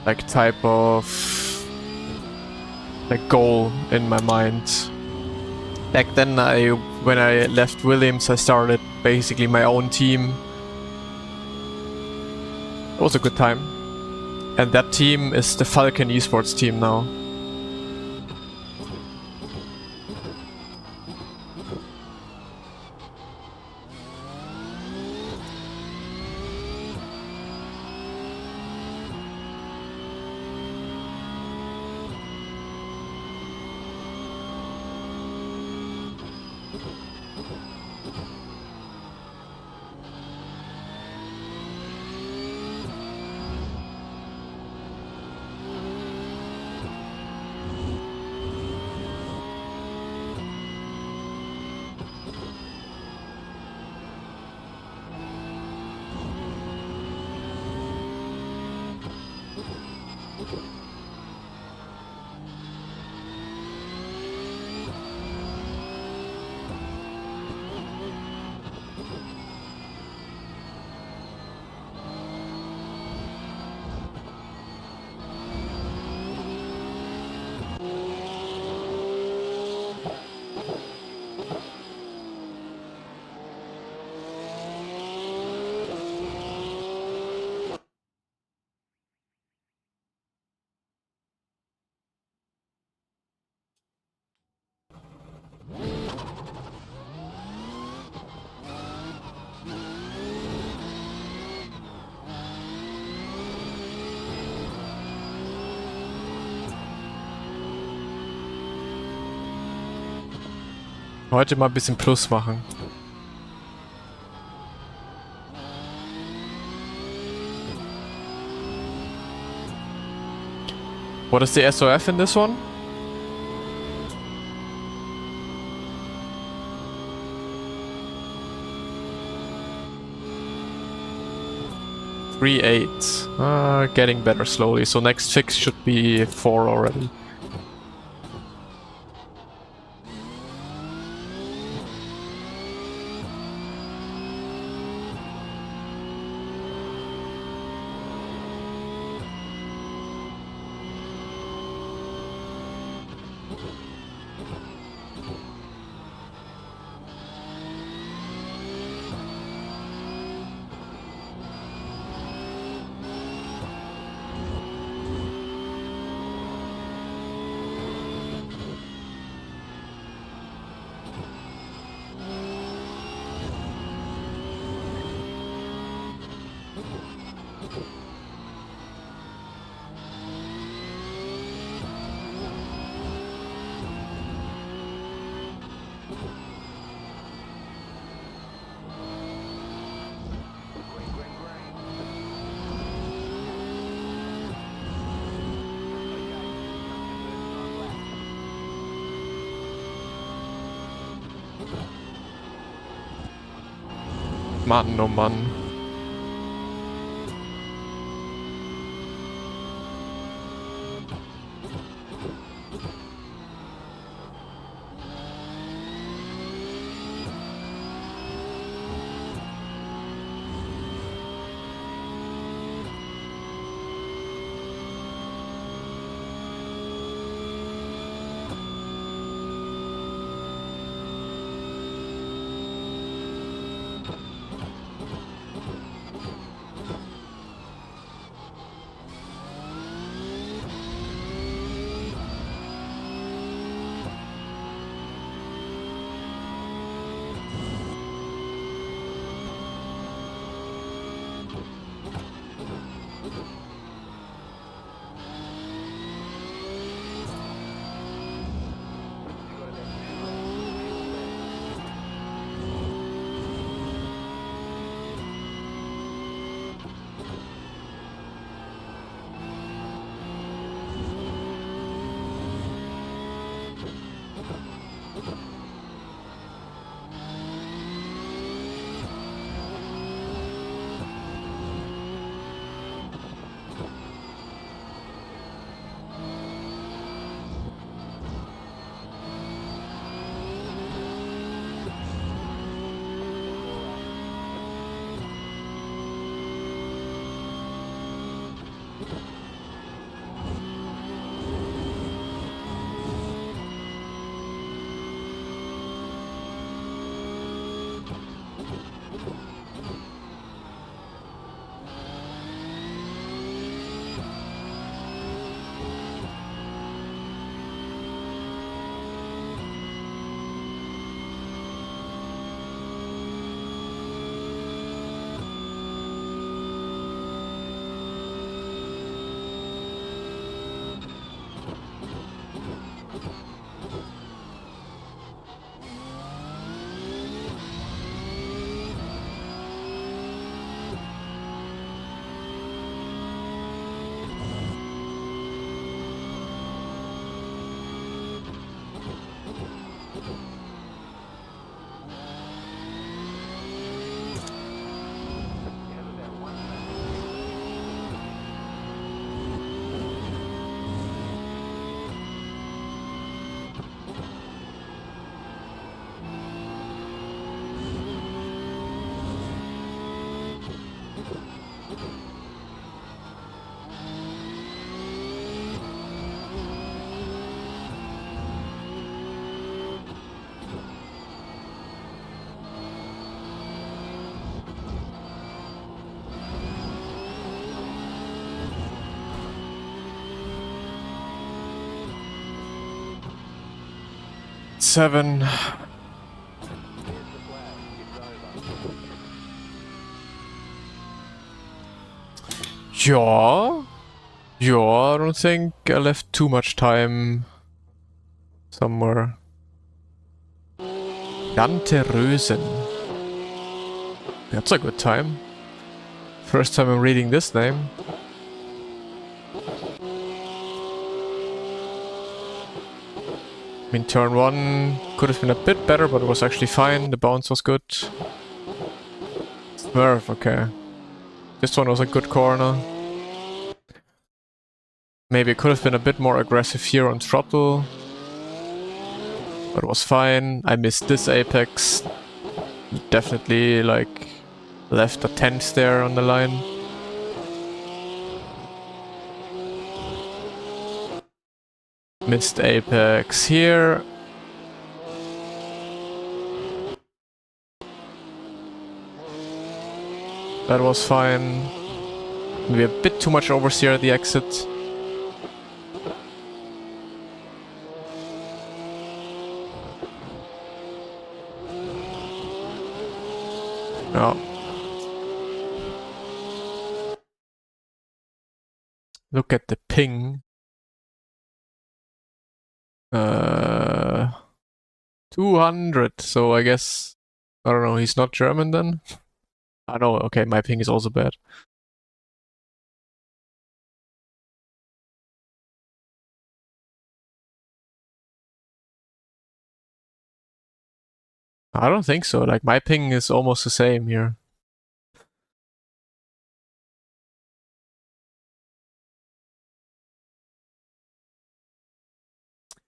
like type of like goal in my mind. Back then, when I left Williams, I started basically my own team. It was a good time, and that team is the Falcon Esports team now. Heute mal ein bisschen Plus machen. What is the SOF in this one? $3.8. Getting better slowly. So next fix should be 4 already. Mann, oh Mann. 7. Here's the flag. It's over. Yeah. Yeah, I don't think I left too much time somewhere. Dante Rösen. That's a good time. First time I'm reading this name. I mean, turn 1 could have been a bit better, but it was actually fine. The bounce was good. Smurf, okay. This one was a good corner. Maybe it could have been a bit more aggressive here on throttle. But it was fine. I missed this apex. Definitely, like, left a 10th there on the line. Missed apex here. That was fine. Maybe a bit too much oversteer at the exit. No. Look at the ping. 200. So I guess, I don't know, he's not German then? I know, okay, my ping is also bad. I don't think so. Like, my ping is almost the same here.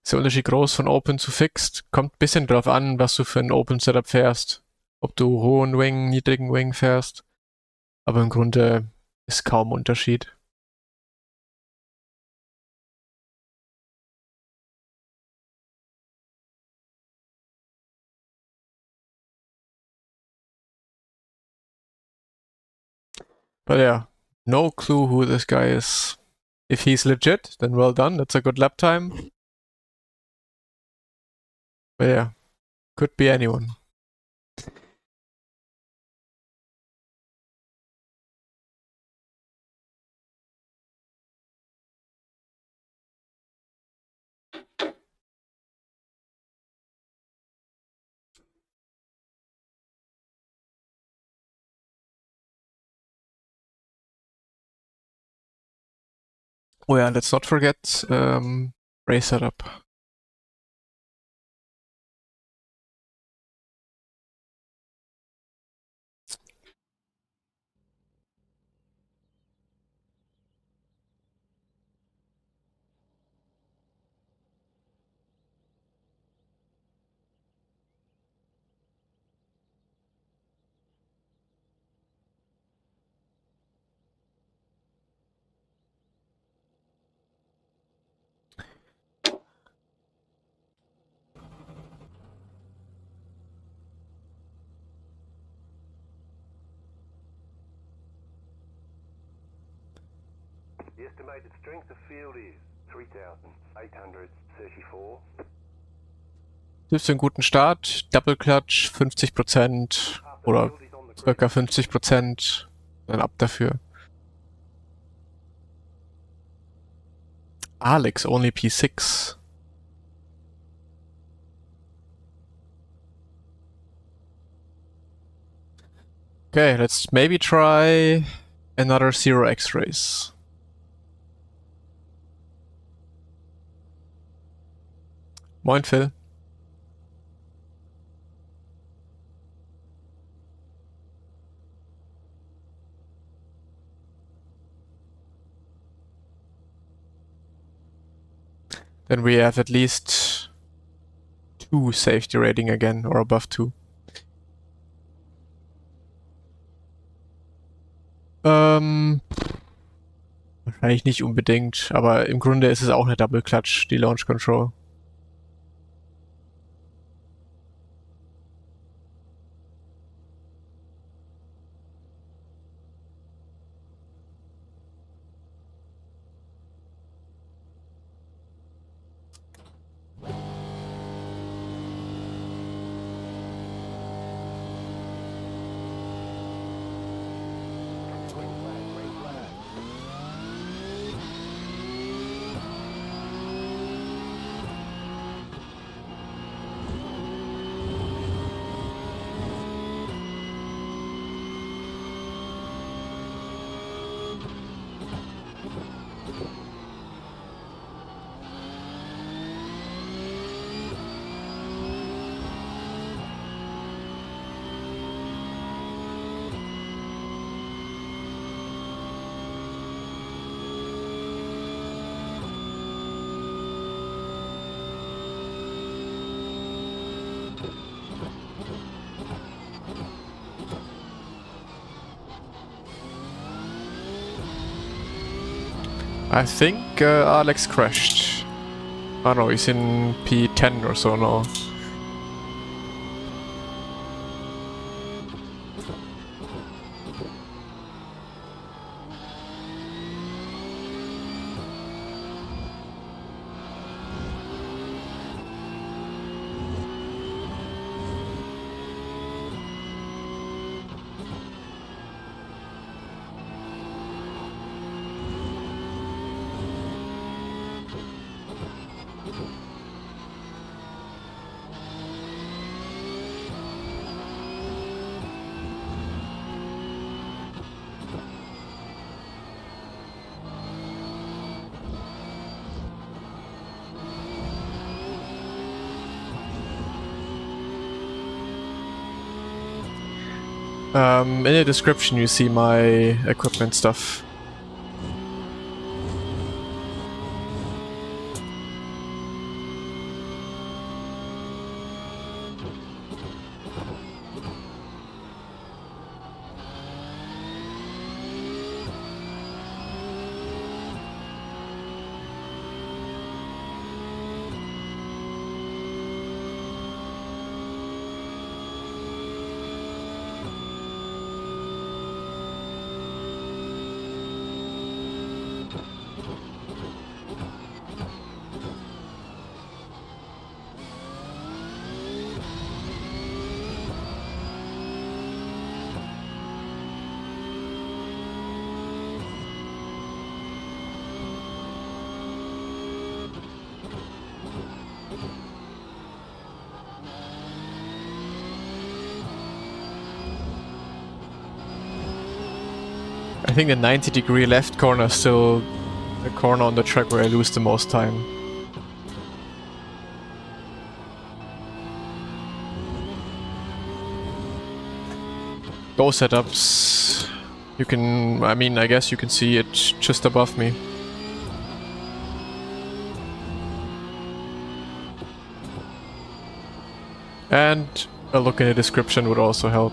Ist der Unterschied groß von Open zu Fixed? Kommt ein bisschen drauf an, was du für ein Open Setup fährst. Ob du hohen Wing, niedrigen Wing fährst. Aber im Grunde ist kaum Unterschied. But yeah, no clue who this guy is. If he's legit, then well done. That's a good lap time. But yeah, could be anyone. Oh yeah, let's not forget race setup. The estimated strength of field is 3,834. Gibt's einen guten Start, Double Clutch 50% Half the oder field is on the circa grid. 50%, dann ab dafür. Alex, only P6. Okay, let's maybe try another 0x race. Moin Phil. Then we have at least 2 safety rating again, or above 2. Wahrscheinlich nicht unbedingt, aber im Grunde ist es auch eine Double Clutch, die Launch Control. I think Alex crashed. I don't know, he's in P10 or so now. In the description you see my equipment stuff. I think the 90-degree left corner is still the corner on the track where I lose the most time. Those setups, you can, I mean, I guess you can see it just above me. And a look in the description would also help.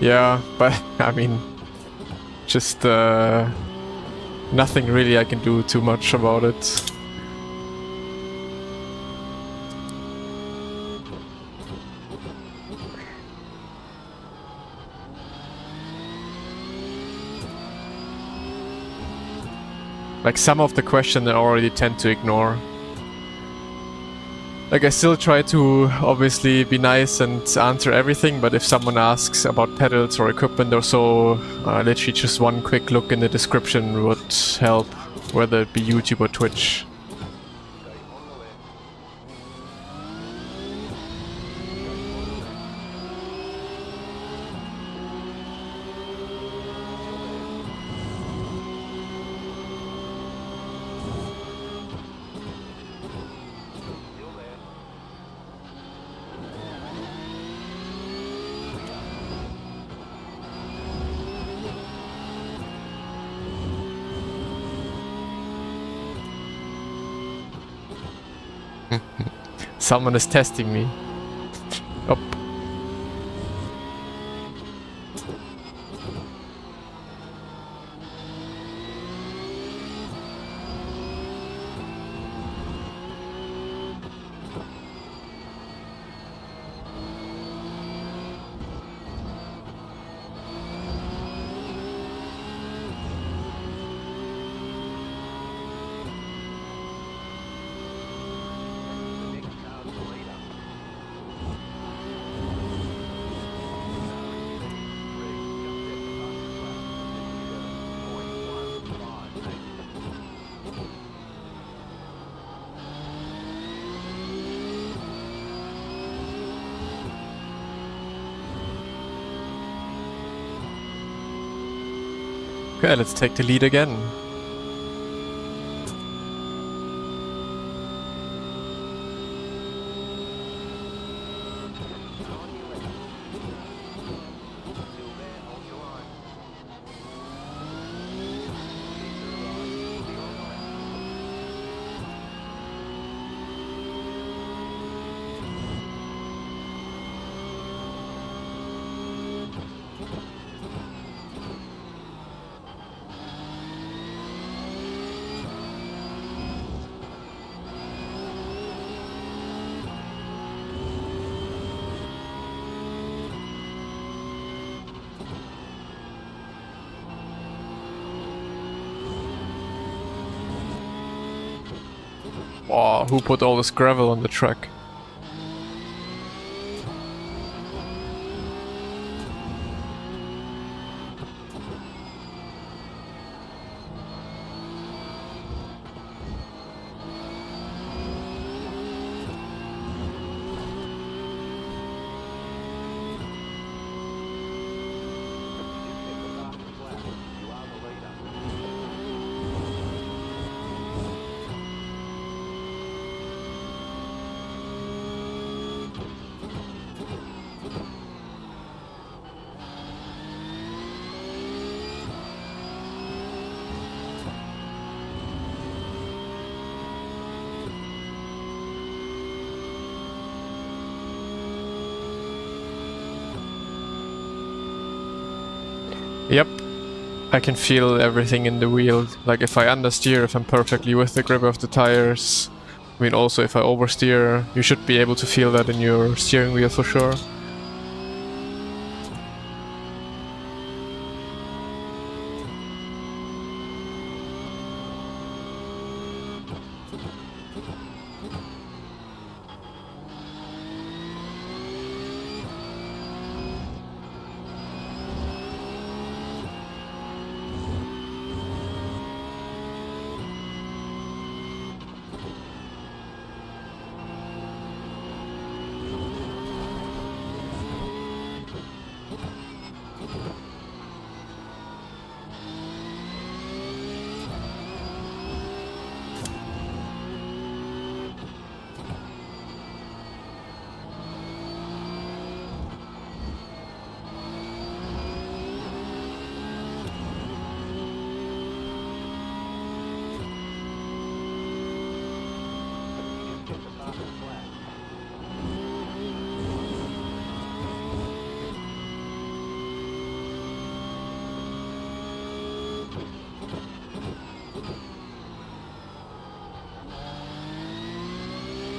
Yeah, but I mean, just nothing really I can do too much about it. Like some of the questions I already tend to ignore. Like I still try to obviously be nice and answer everything, but if someone asks about pedals or equipment or so, literally just one quick look in the description would help, whether it be YouTube or Twitch. Someone is testing me. Up. Okay, let's take the lead again. Oh, who put all this gravel on the track? Yep, I can feel everything in the wheel. Like if I understeer, if I'm perfectly with the grip of the tires. I mean, also if I oversteer, you should be able to feel that in your steering wheel for sure.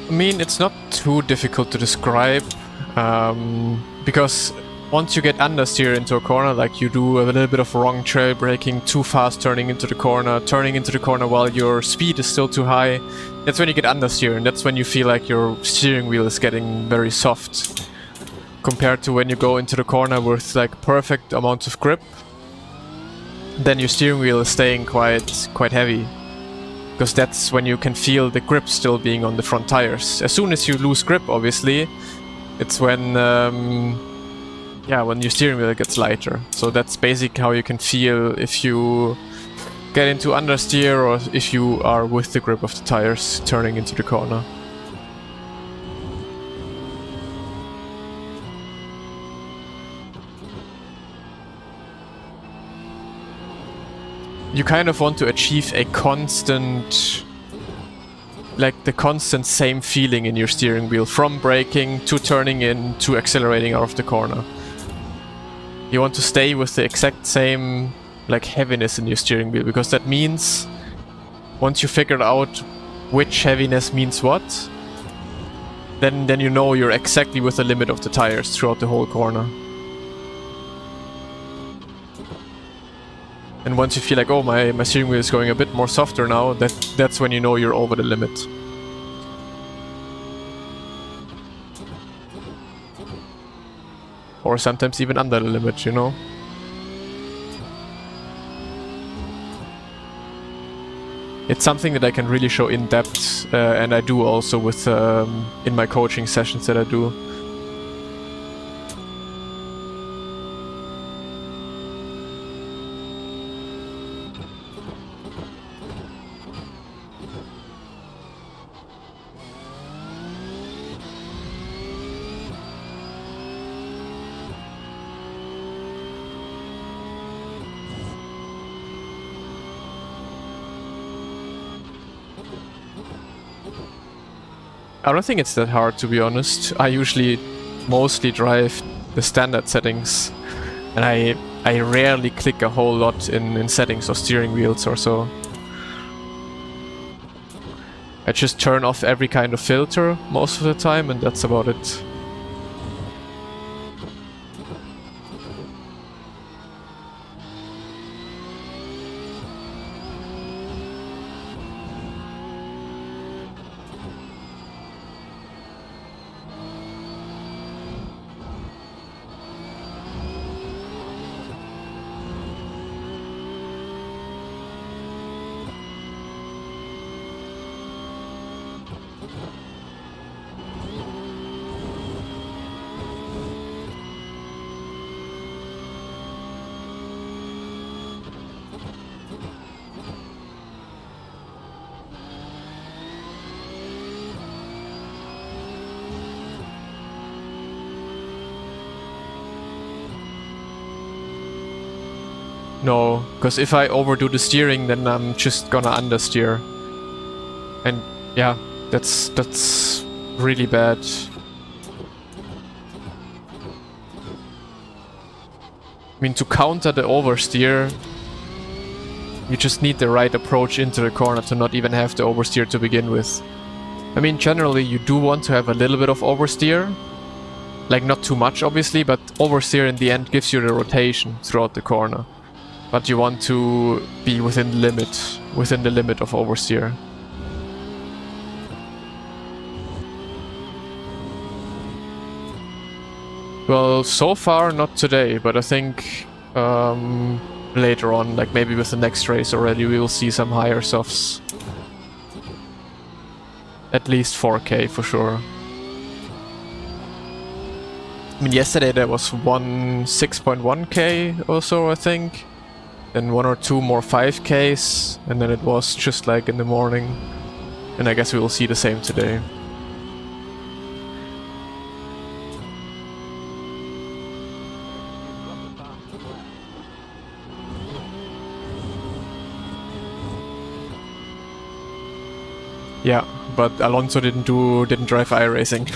I mean, it's not too difficult to describe, because once you get understeer into a corner, like you do a little bit of wrong trail braking, too fast turning into the corner while your speed is still too high, that's when you get understeer, and that's when you feel like your steering wheel is getting very soft. Compared to when you go into the corner with like perfect amounts of grip, then your steering wheel is staying quite heavy. Because that's when you can feel the grip still being on the front tires. As soon as you lose grip, obviously, it's when when your steering wheel gets lighter. So that's basically how you can feel if you get into understeer or if you are with the grip of the tires turning into the corner. You kind of want to achieve a constant, like the constant same feeling in your steering wheel, from braking to turning in to accelerating out of the corner. You want to stay with the exact same like heaviness in your steering wheel, because that means once you figured out which heaviness means what, then you know you're exactly with the limit of the tires throughout the whole corner. And once you feel like, oh, my steering wheel is going a bit more softer now, that's when you know you're over the limit. Or sometimes even under the limit, you know? It's something that I can really show in depth, and I do also with in my coaching sessions that I do. I don't think it's that hard, to be honest. I usually mostly drive the standard settings, and I rarely click a whole lot in settings or steering wheels or so. I just turn off every kind of filter most of the time, and that's about it. No, because if I overdo the steering, then I'm just gonna understeer. And yeah, that's really bad. I mean, to counter the oversteer, you just need the right approach into the corner to not even have to oversteer to begin with. I mean, generally you do want to have a little bit of oversteer. Like, not too much, obviously, but oversteer in the end gives you the rotation throughout the corner. But you want to be within the limit of oversteer. Well, so far not today, but I think later on, like maybe with the next race already, we will see some higher softs. At least 4K for sure. I mean, yesterday there was one 6.1K or so, I think. Then 1 or 2 more 5Ks, and then it was just like in the morning. And I guess we will see the same today. Yeah, but Alonso didn't drive iRacing.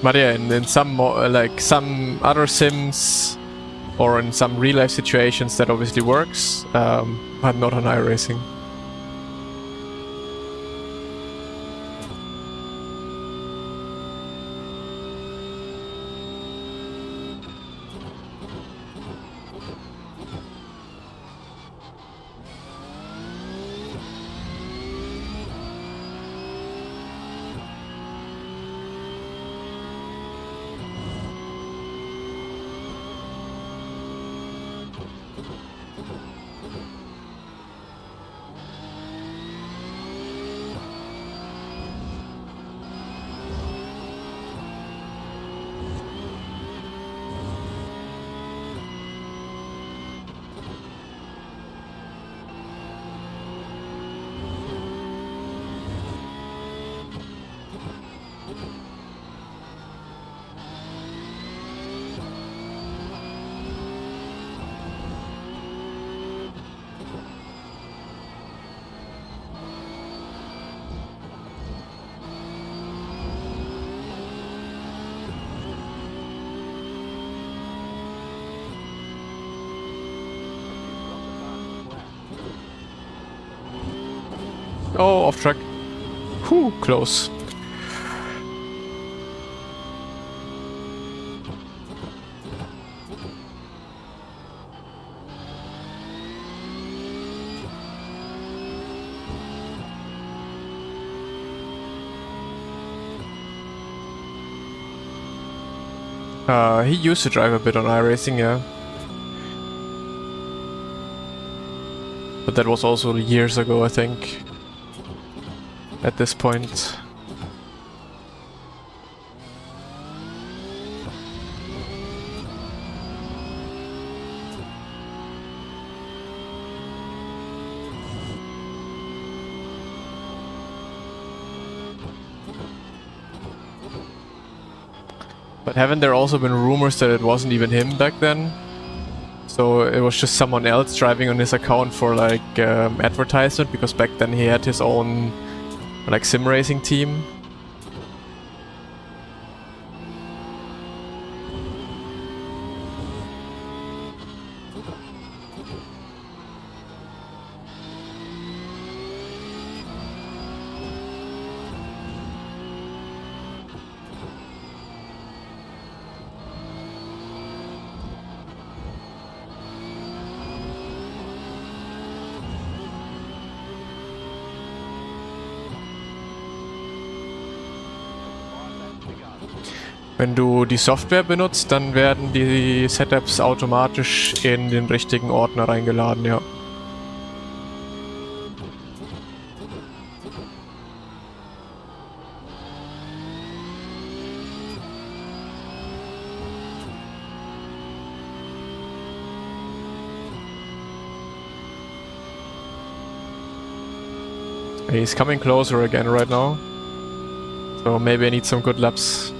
But yeah, in some like some other sims or in some real life situations that obviously works, but not on iRacing. Oh, off track. Whew, close. He used to drive a bit on iRacing, yeah. But that was also years ago, I think. At this point. But haven't there also been rumors that it wasn't even him back then? So it was just someone else driving on his account for like advertisement, because back then he had his own like sim racing team. Wenn du die Software benutzt, dann werden die Setups automatisch in den richtigen Ordner reingeladen, ja. He's coming closer again right now. So maybe I need some good laps.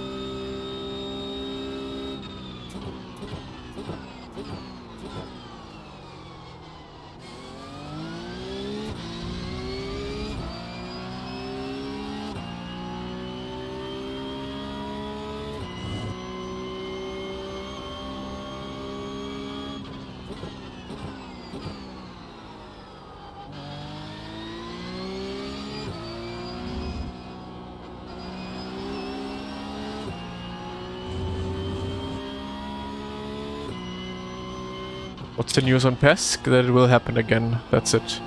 What's the news on PESC? That it will happen again. That's it.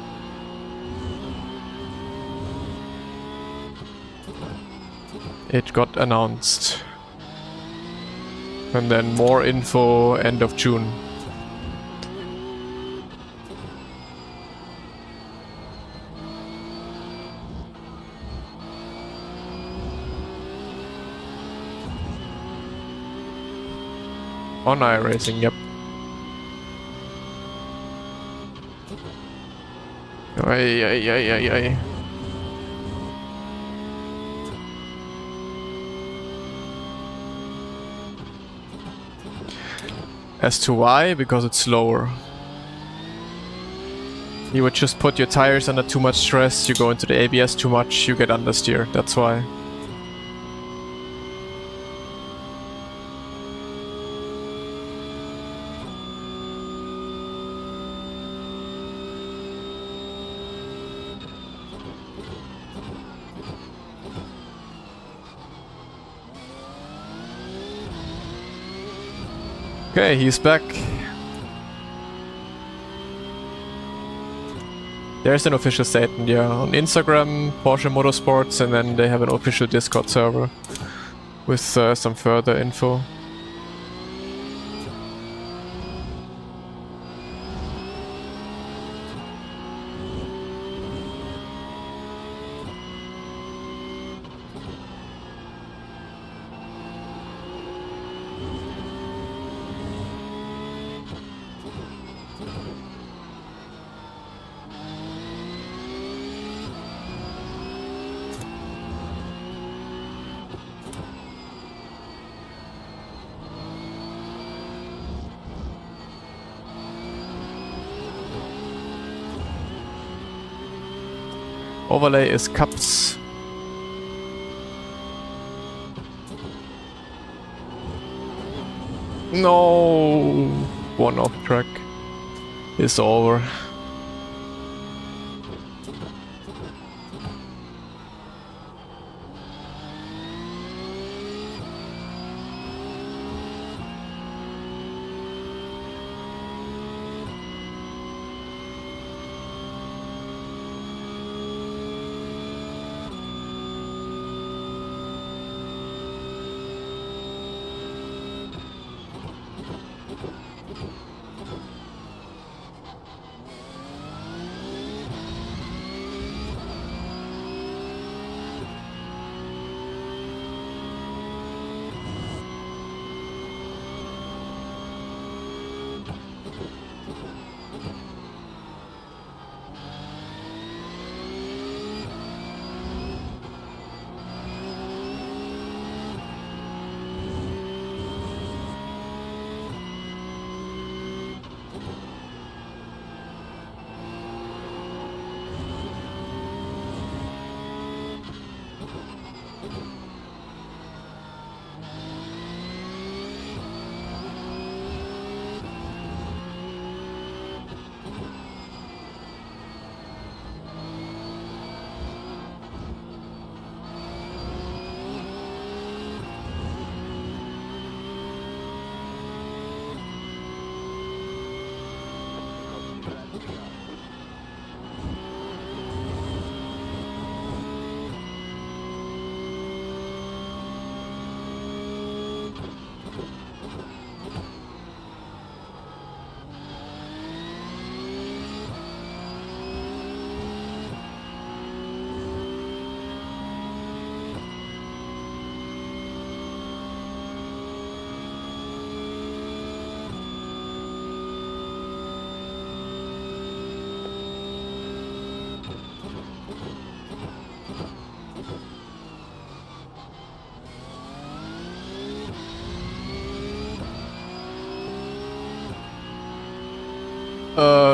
It got announced. And then more info end of June. On iRacing, yep. Ay. As to why? Because it's slower. You would just put your tires under too much stress, you go into the ABS too much, you get understeer, that's why. Okay, he's back. There's an official statement, yeah, on Instagram, Porsche Motorsports, and then they have an official Discord server with some further info. Overlay is cups. No, one off track is over.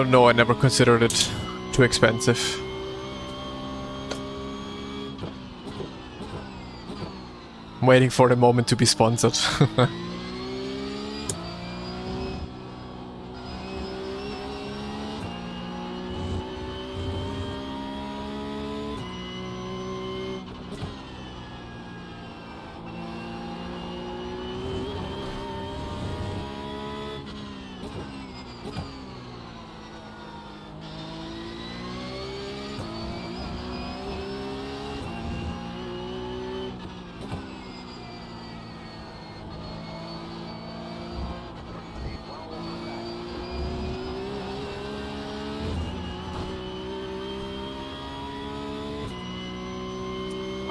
No, I never considered it. Too expensive. I'm waiting for the moment to be sponsored.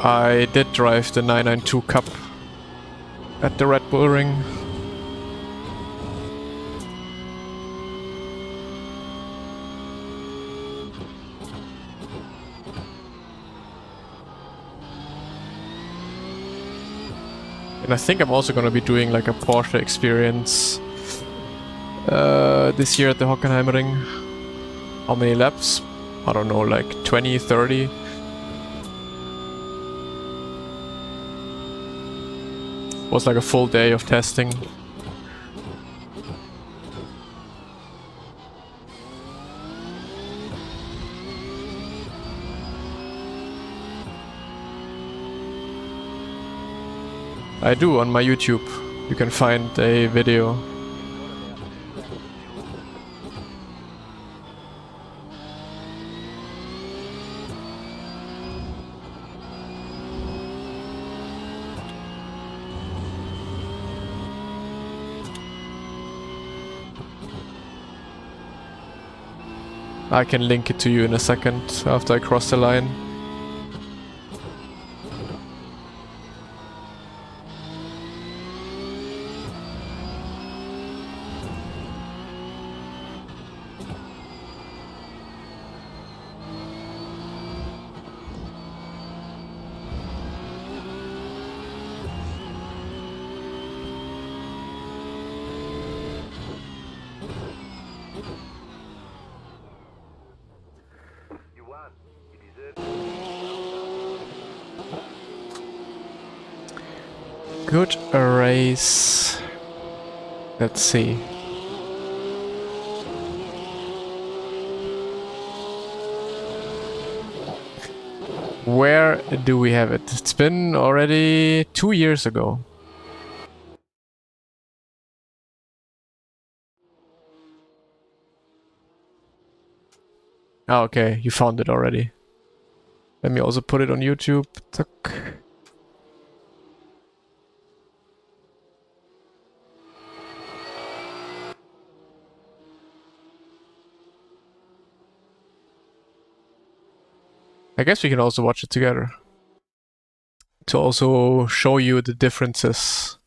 I did drive the 992 Cup at the Red Bull Ring. And I think I'm also gonna be doing like a Porsche experience this year at the Hockenheimring. How many laps? I don't know, like 20, 30. Was like a full day of testing. I do on my YouTube. You can find a video. I can link it to you in a second after I cross the line. You won. You deserve it. Good race. Let's see. Where do we have it? It's been already 2 years ago. Oh, okay, you found it already. Let me also put it on YouTube. Tuck. I guess we can also watch it together. To also show you the differences.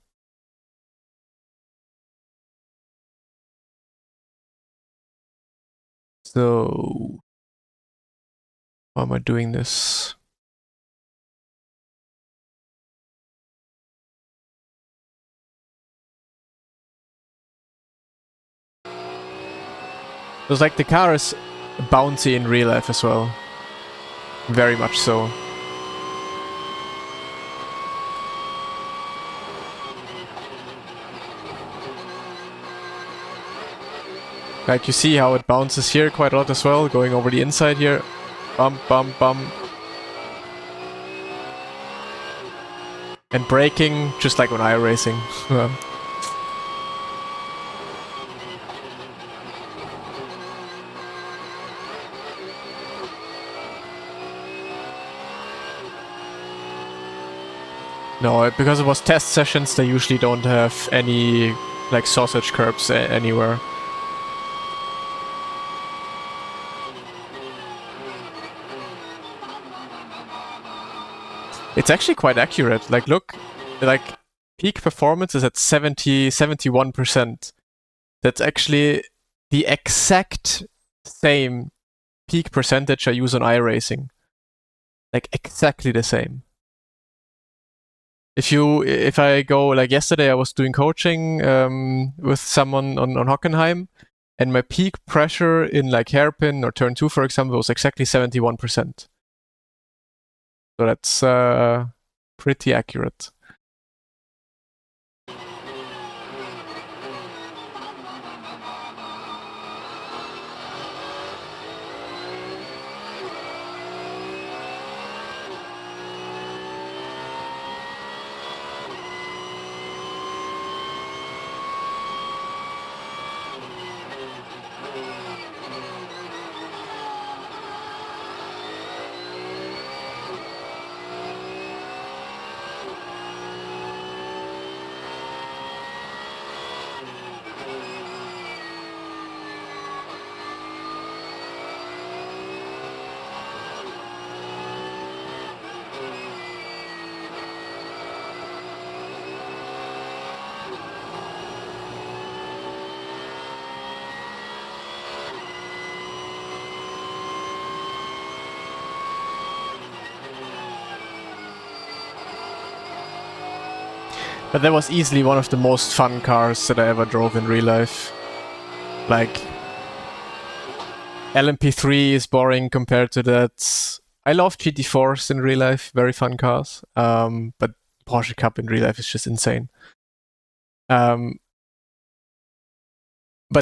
So, why am I doing this? It's like the car is bouncy in real life as well. Very much so. Like you see how it bounces here quite a lot as well, going over the inside here. Bump, bump, bump. And braking, just like on iRacing. No, because it was test sessions, they usually don't have any like sausage curbs anywhere. It's actually quite accurate. Like look, like peak performance is at 71%. That's actually the exact same peak percentage I use on iRacing. Like exactly the same. If I go, like yesterday I was doing coaching with someone on Hockenheim, and my peak pressure in like hairpin or turn 2 for example was exactly 71%. So that's pretty accurate. But that was easily one of the most fun cars that I ever drove in real life. Like, LMP3 is boring compared to that. I love GT4s in real life, very fun cars. But Porsche Cup in real life is just insane. But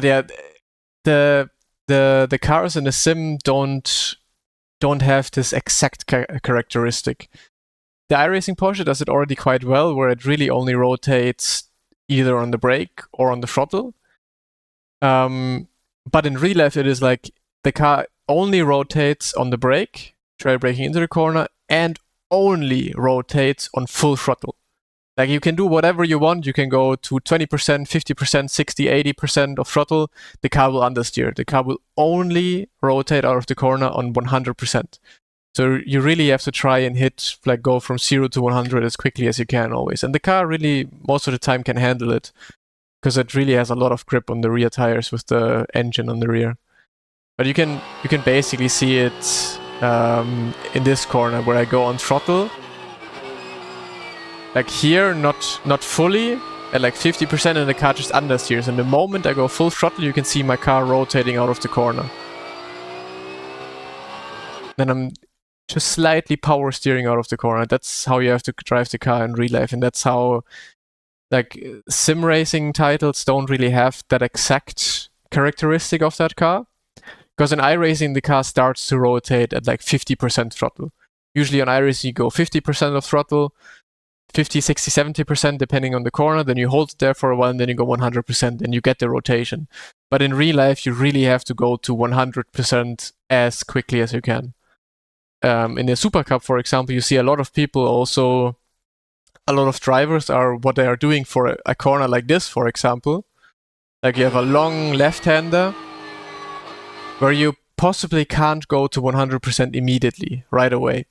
yeah, the cars in the sim don't have this exact characteristic. The iRacing Porsche does it already quite well, where it really only rotates either on the brake or on the throttle. But in real life, it is like the car only rotates on the brake, try braking into the corner, and only rotates on full throttle. Like, you can do whatever you want. You can go to 20%, 50%, 60, 80% of throttle. The car will understeer. The car will only rotate out of the corner on 100%. So you really have to try and hit, like, go from 0 to 100 as quickly as you can always. And the car really, most of the time, can handle it, because it really has a lot of grip on the rear tires with the engine on the rear. But you can basically see it in this corner where I go on throttle. Like here, not fully, at like 50%, and the car just understeers. And the moment I go full throttle, you can see my car rotating out of the corner. Then I'm just slightly power steering out of the corner. That's how you have to drive the car in real life, and that's how, like, sim racing titles don't really have that exact characteristic of that car. Because in iRacing, the car starts to rotate at like 50% throttle. Usually on iRacing, you go 50% of throttle, 50, 60, 70% depending on the corner, then you hold it there for a while, and then you go 100%, and you get the rotation. But in real life, you really have to go to 100% as quickly as you can. In the Super Cup, for example, you see a lot of people also, a lot of drivers are, what they are doing for a corner like this, for example. Like, you have a long left-hander where you possibly can't go to 100% immediately, right away.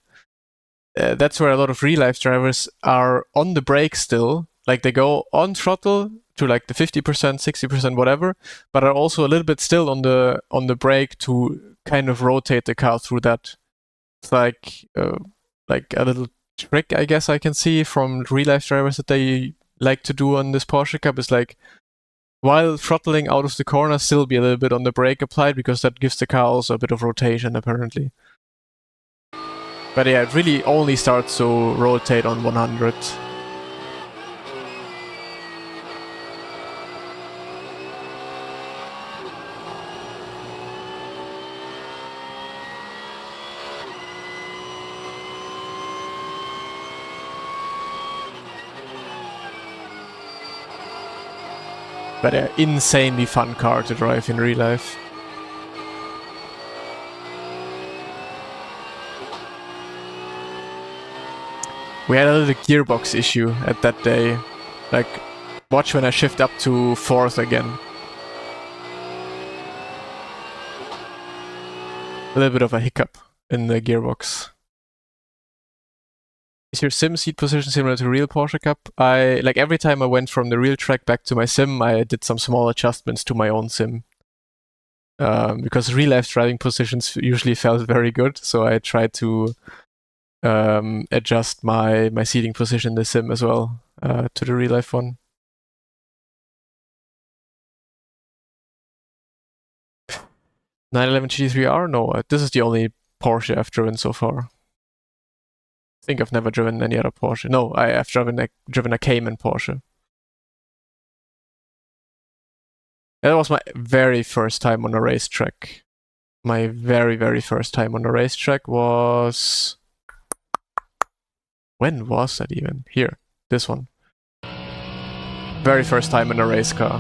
That's where a lot of real life drivers are on the brake still. Like, they go on throttle to like the 50%, 60%, whatever, but are also a little bit still on the brake to kind of rotate the car through that. It's like a little trick, I guess, I can see from real life drivers that they like to do on this Porsche Cup, is like, while throttling out of the corner, still be a little bit on the brake applied, because that gives the car also a bit of rotation, apparently. But yeah, it really only starts to rotate on 100. But an insanely fun car to drive in real life. We had a little gearbox issue at that day. Like, watch when I shift up to 4th again. A little bit of a hiccup in the gearbox. Is your sim seat position similar to real Porsche Cup? Like, every time I went from the real track back to my sim, I did some small adjustments to my own sim. Because real life driving positions usually felt very good, so I tried to adjust my seating position in the sim as well to the real life one. (911) GT3R? No, this is the only Porsche I've driven so far. I think I've never driven any other Porsche. No, I have driven a Cayman Porsche. That was my very first time on a racetrack. My very, very first time on a racetrack was... When was that even? Here, this one. Very first time in a race car.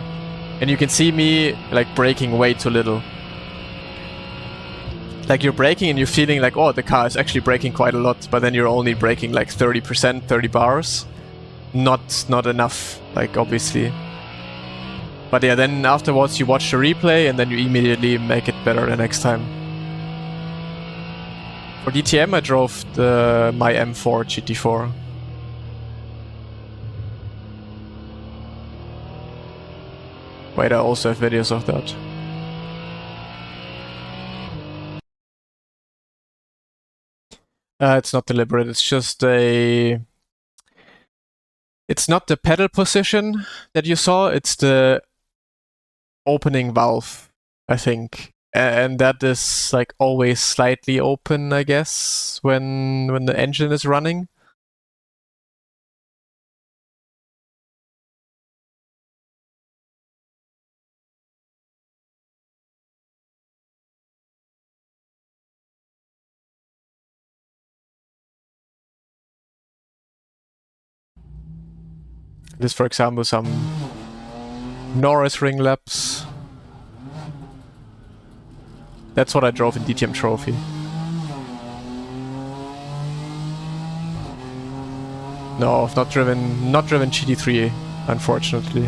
And you can see me, like, braking way too little. Like, you're braking and you're feeling like, oh, the car is actually braking quite a lot, but then you're only braking like 30%, 30 bars. Not enough, like, obviously. But yeah, then afterwards you watch the replay and then you immediately make it better the next time. For DTM, I drove my M4 GT4. Wait, I also have videos of that. It's not deliberate, it's just a... It's not the pedal position that you saw, it's the opening valve, I think. And that is like always slightly open, I guess, when the engine is running. This, for example, some Norris ring laps. That's what I drove in DTM Trophy. No, I've not driven GT3, unfortunately.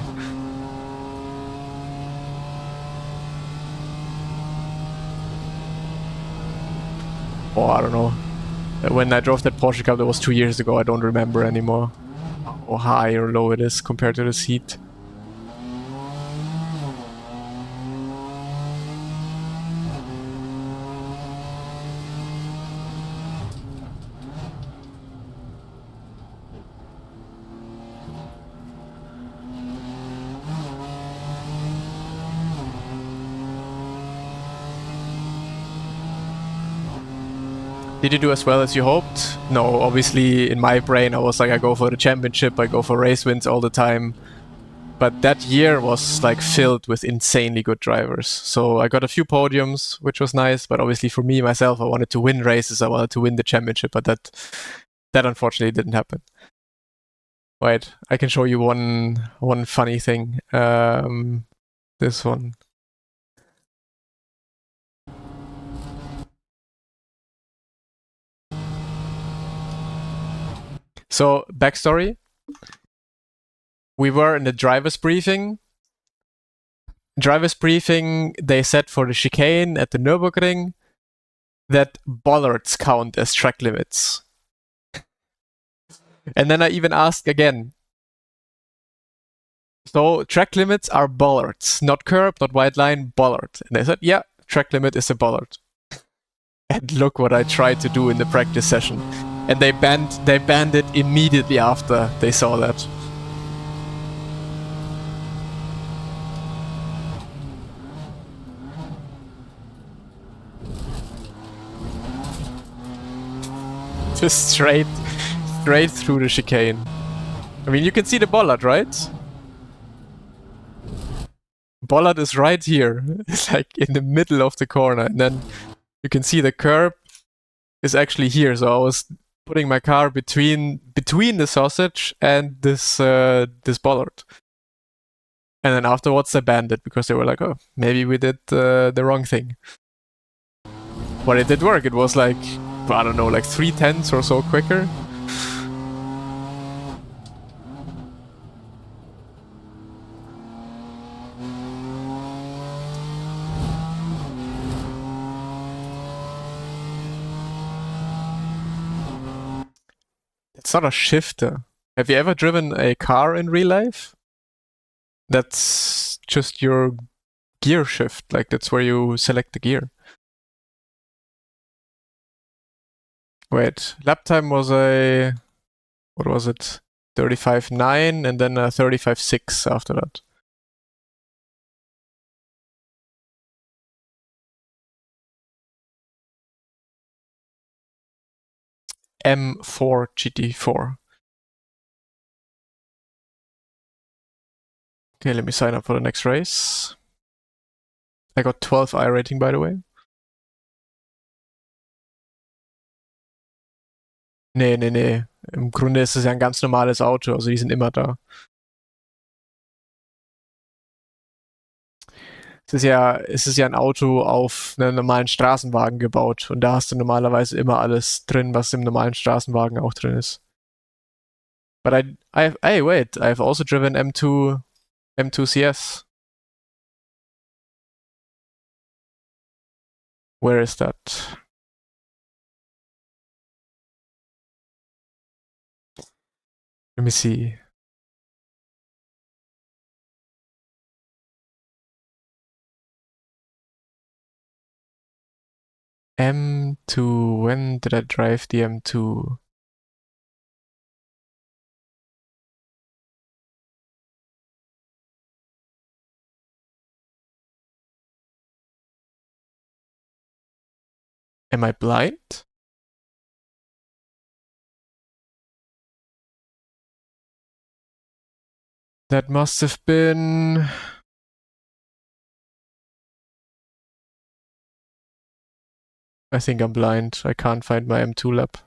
Oh, I don't know. When I drove that Porsche Cup, that was 2 years ago. I don't remember anymore how high or low it is compared to the seat. Did you do as well as you hoped? No, obviously in my brain I was like, I go for the championship, I go for race wins all the time. But that year was like filled with insanely good drivers. So I got a few podiums, which was nice, but obviously for me, myself, I wanted to win races, I wanted to win the championship, but that unfortunately didn't happen. Wait, I can show you one funny thing. This one. So, backstory. We were in the driver's briefing. They said for the chicane at the Nürburgring that bollards count as track limits. And then I even asked again. So, track limits are bollards, not curb, not white line, bollard. And they said, yeah, track limit is a bollard. And look what I tried to do in the practice session. And they banned it immediately after they saw that. Just straight through the chicane. I mean, you can see the bollard, right? Bollard is right here. It's like in the middle of the corner. And then you can see the curb is actually here. So I was putting my car between the sausage and this bollard. And then afterwards they banned it because they were like, oh, maybe we did the wrong thing. But it did work. It was like, I don't know, like 3/10 or so quicker. It's not a shifter. Have you ever driven a car in real life? That's just your gear shift. Like, that's where you select the gear. Wait, lap time was what was it? 35.9 and then a 35.6 after that. M4 GT4. Okay, let me sign up for the next race. I got 12 I rating, by the way. Nee. Im Grunde ist es ja ein ganz normales Auto, also die sind immer da. Es ist ja ein Auto auf einem normalen Straßenwagen gebaut und da hast du normalerweise immer alles drin, was im normalen Straßenwagen auch drin ist. But wait, I've also driven M2 CS. Where is that? Let me see. M2, when did I drive the M2? Am I blind? That must have been... I think I'm blind. I can't find my M2 lap.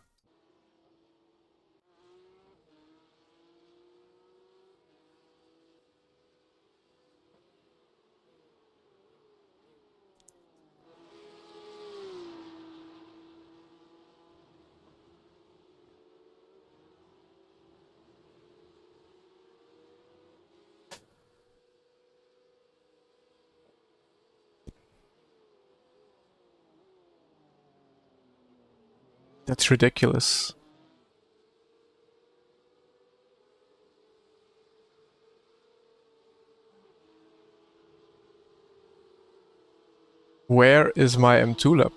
That's ridiculous. Where is my M2 lap?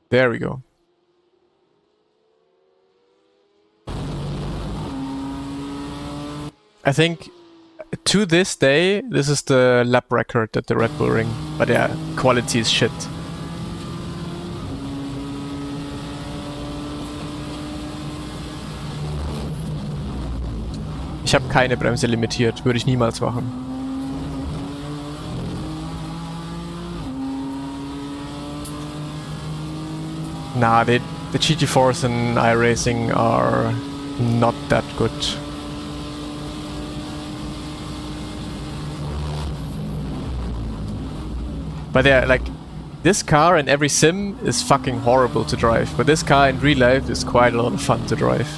There we go. I think to this day, this is the lap record at the Red Bull Ring. But yeah, quality is shit. Ich habe keine Bremse limitiert, würde ich niemals machen. Nah, the GT4s in iRacing are not that good. But yeah, like, this car in every sim is fucking horrible to drive, but this car in real life is quite a lot of fun to drive.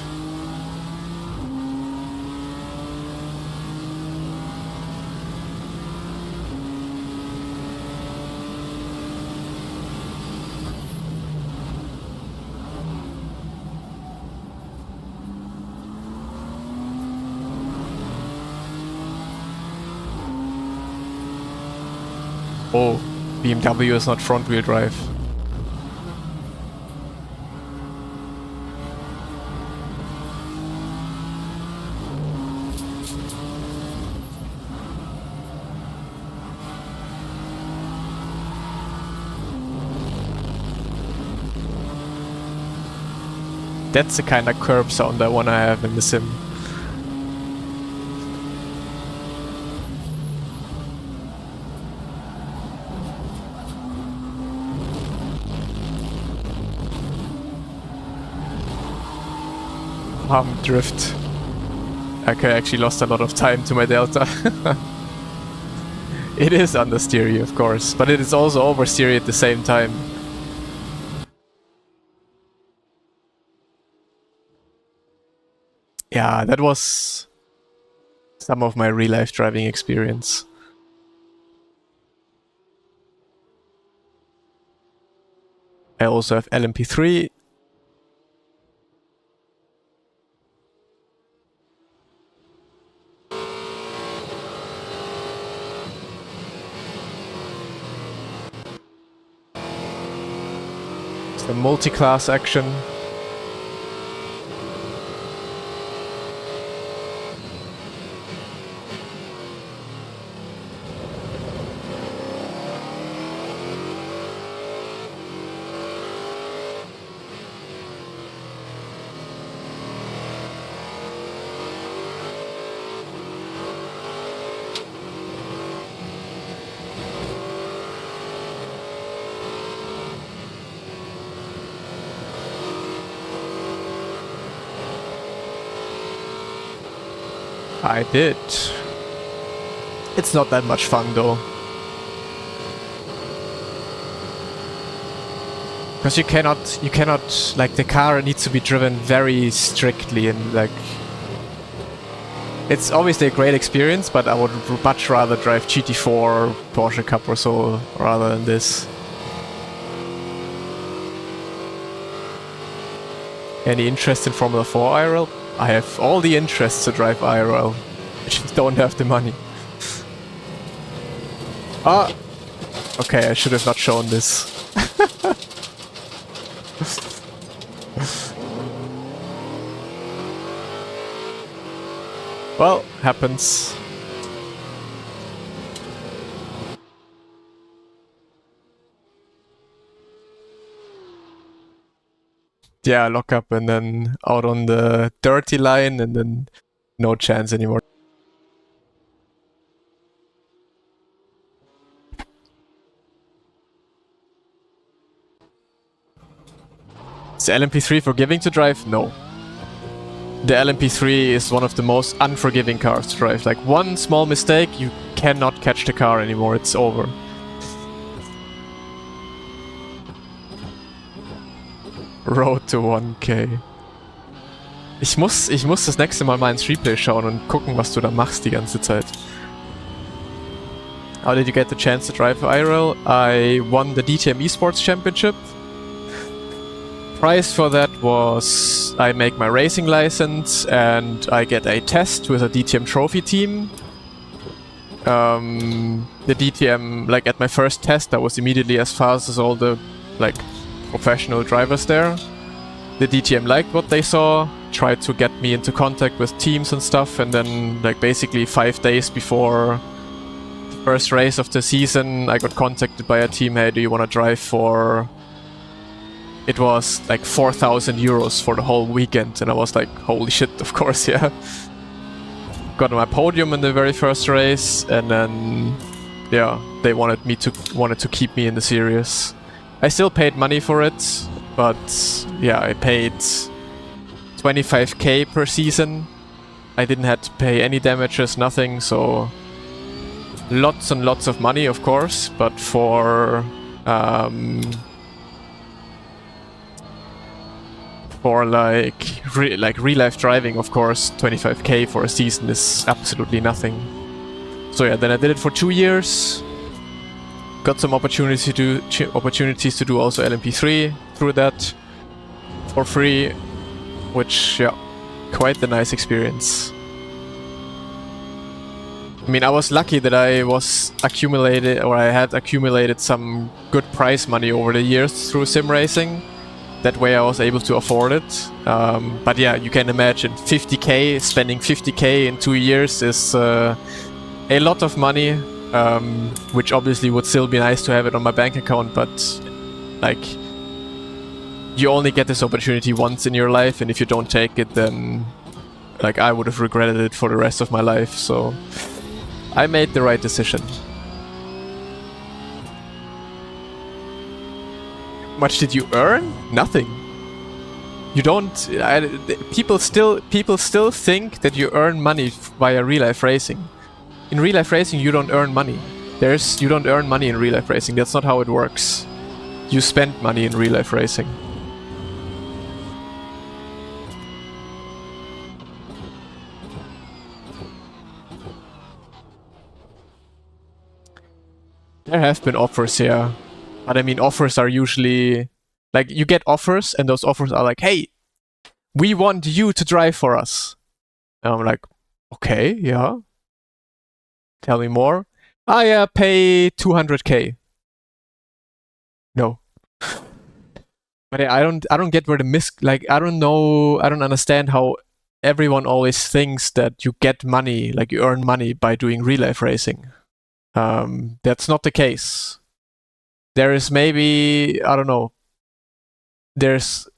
Oh, BMW is not front-wheel drive. That's the kind of curb sound I wanna have in the sim. Drift. Okay, I actually lost a lot of time to my Delta. It is understeery, of course, but it is also oversteery at the same time. Yeah, that was some of my real-life driving experience. I also have LMP3. The multi-class action. I did. It's not that much fun though. Because you cannot, like, the car needs to be driven very strictly and, like, it's obviously a great experience, but I would much rather drive GT4 or Porsche Cup or so rather than this. Any interest in Formula 4 IRL? I have all the interests to drive IRL. I just don't have the money. Ah! Okay, I should have not shown this. Well, happens. Yeah, lock up and then out on the dirty line and then no chance anymore. Is the LMP3 forgiving to drive? No. The LMP3 is one of the most unforgiving cars to drive. Like one small mistake, you cannot catch the car anymore, it's over. Road to 1K. Ich muss das nächste Mal ins Replay schauen und gucken, was du da machst die ganze Zeit. How did you get the chance to drive IRL? I won the DTM Esports Championship. Prize for that was I make my racing license and I get a test with a DTM trophy team. The DTM, like at my first test, I was immediately as fast as all the like professional drivers there. The DTM liked what they saw, tried to get me into contact with teams and stuff, and then like basically 5 days before the first race of the season, I got contacted by a team, hey, do you want to drive for... It was like 4,000 euros for the whole weekend, and I was like, holy shit, of course, yeah. Got on my podium in the very first race, and then, yeah, they wanted to keep me in the series. I still paid money for it, but yeah, I paid 25k per season. I didn't have to pay any damages, nothing, so lots and lots of money, of course, but for real life driving, of course, 25k for a season is absolutely nothing. So yeah, then I did it for 2 years. Got some opportunities to do also LMP3 through that for free, which, yeah, quite the nice experience. I mean, I was lucky that I had accumulated some good prize money over the years through sim racing. That way I was able to afford it. But yeah, you can imagine 50k, spending 50k in 2 years is a lot of money, which obviously would still be nice to have it on my bank account, but like, you only get this opportunity once in your life, and if you don't take it, then like I would have regretted it for the rest of my life, so I made the right decision. Much did you earn? Nothing. You don't... people still think that you earn money via real-life racing. In real-life racing, you don't earn money. You don't earn money in real-life racing. That's not how it works. You spend money in real-life racing. There have been offers, yeah. But I mean, offers are usually... Like, you get offers, and those offers are like, hey, we want you to drive for us. And I'm like, okay, yeah. Tell me more. I pay 200k. No. But I don't get where the I don't understand how everyone always thinks that you get money, like you earn money by doing real-life racing. That's not the case. There is maybe, I don't know, there's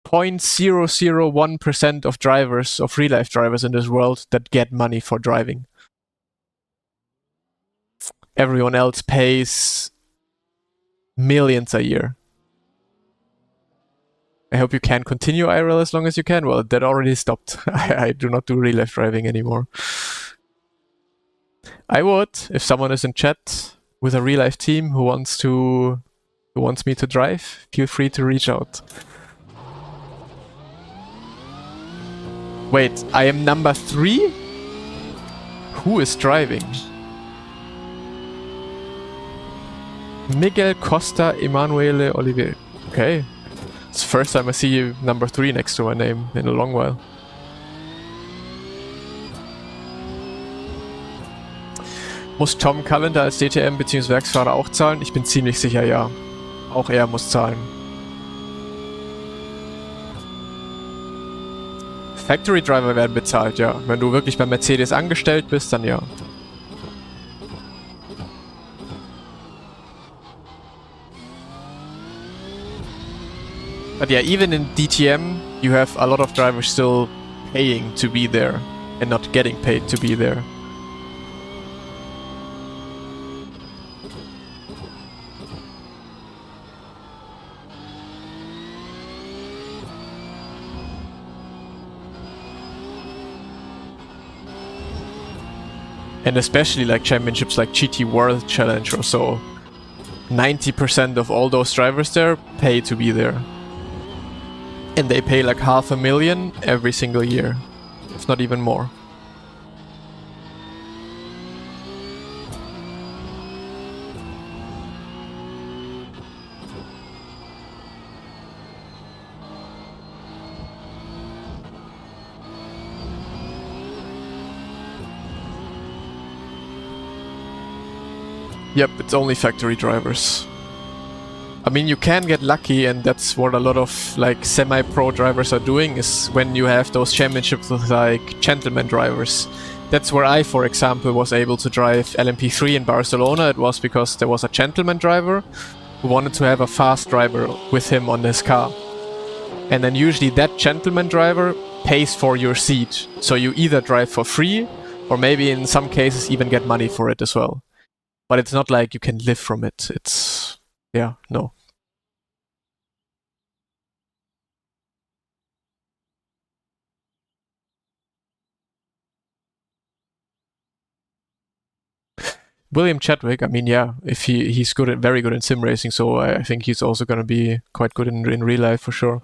0.001% of drivers, of real-life drivers in this world that get money for driving. Everyone else pays millions a year. I hope you can continue IRL as long as you can. Well, that already stopped. I do not do real-life driving anymore. I would, if someone is in chat with a real-life team who wants me to drive, feel free to reach out. Wait, I am number 3? Who is driving? Miguel Costa Emanuele Olivier. Okay. It's the first time I see number 3 next to my name in a long while. Muss Tom Callender als DTM bzw. Werksfahrer auch zahlen? Ich bin ziemlich sicher, ja. Auch er muss zahlen. Factory Driver werden bezahlt, ja. Wenn du wirklich bei Mercedes angestellt bist, dann ja. But yeah, even in DTM, you have a lot of drivers still paying to be there and not getting paid to be there. And especially like championships like GT World Challenge or so, 90% of all those drivers there pay to be there. And they pay like $500,000 every single year, if not even more. Yep, it's only factory drivers. I mean, you can get lucky, and that's what a lot of like semi-pro drivers are doing, is when you have those championships with like gentleman drivers. That's where I, for example, was able to drive LMP3 in Barcelona. It was because there was a gentleman driver who wanted to have a fast driver with him on his car. And then usually that gentleman driver pays for your seat. So you either drive for free, or maybe in some cases even get money for it as well. But it's not like you can live from it. It's... yeah, no. William Chadwick, I mean, yeah, if he's good at, very good in sim racing, so I think he's also going to be quite good in real life for sure.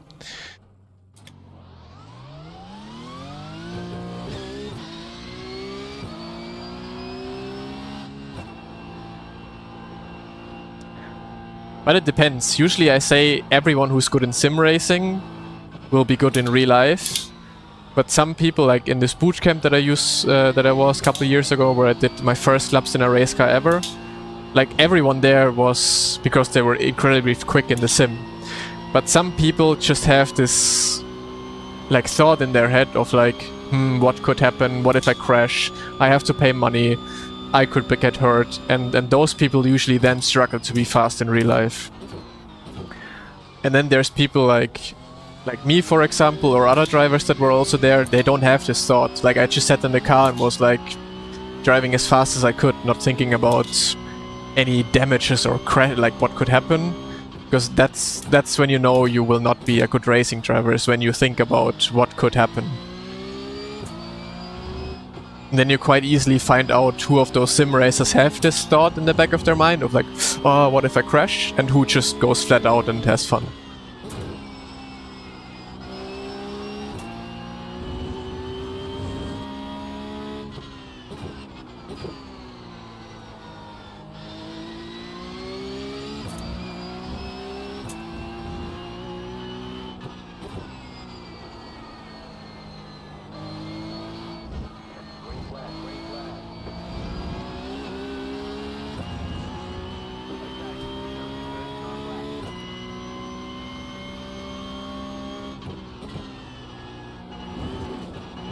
But it depends. Usually I say everyone who's good in sim racing will be good in real life. But some people, like in this boot camp that I was a couple of years ago, where I did my first laps in a race car ever, like everyone there was because they were incredibly quick in the sim. But some people just have this like thought in their head of like, what could happen? What if I crash? I have to pay money. I could get hurt. And those people usually then struggle to be fast in real life. And then there's people like me, for example, or other drivers that were also there. They don't have this thought. Like, I just sat in the car and was like driving as fast as I could, not thinking about any damages or like what could happen. Because that's when you know you will not be a good racing driver, is when you think about what could happen. And then you quite easily find out who of those sim racers have this thought in the back of their mind of like, oh, what if I crash? And who just goes flat out and has fun.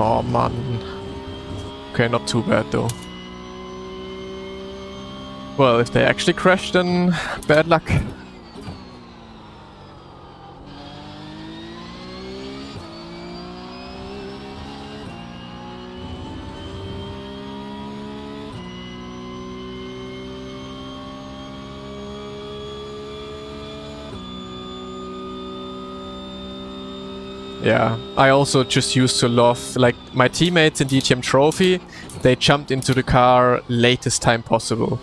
Oh man. Okay, not too bad though. Well, if they actually crash, then bad luck. Yeah, I also just used to love, like, my teammates in DTM Trophy, they jumped into the car latest time possible.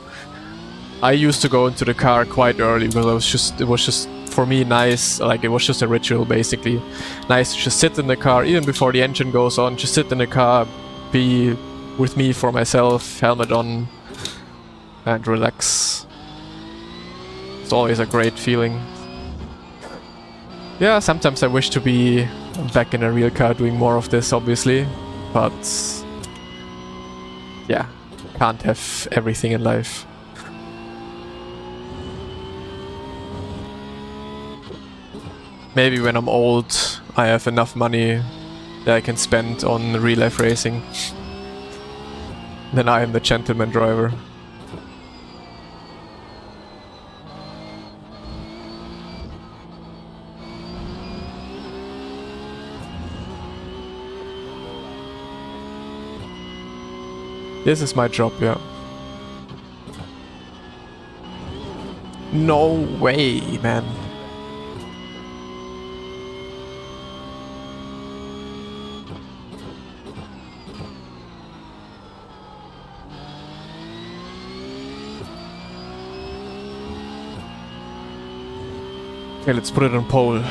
I used to go into the car quite early because it was just for me nice, like it was just a ritual basically. Nice to just sit in the car, even before the engine goes on, just sit in the car, be with me for myself, helmet on, and relax. It's always a great feeling. Yeah, sometimes I wish to be back in a real car doing more of this, obviously, but yeah, can't have everything in life. Maybe when I'm old, I have enough money that I can spend on real life racing. Then I am the gentleman driver. This is my job, yeah. No way, man. Okay, let's put it on pole.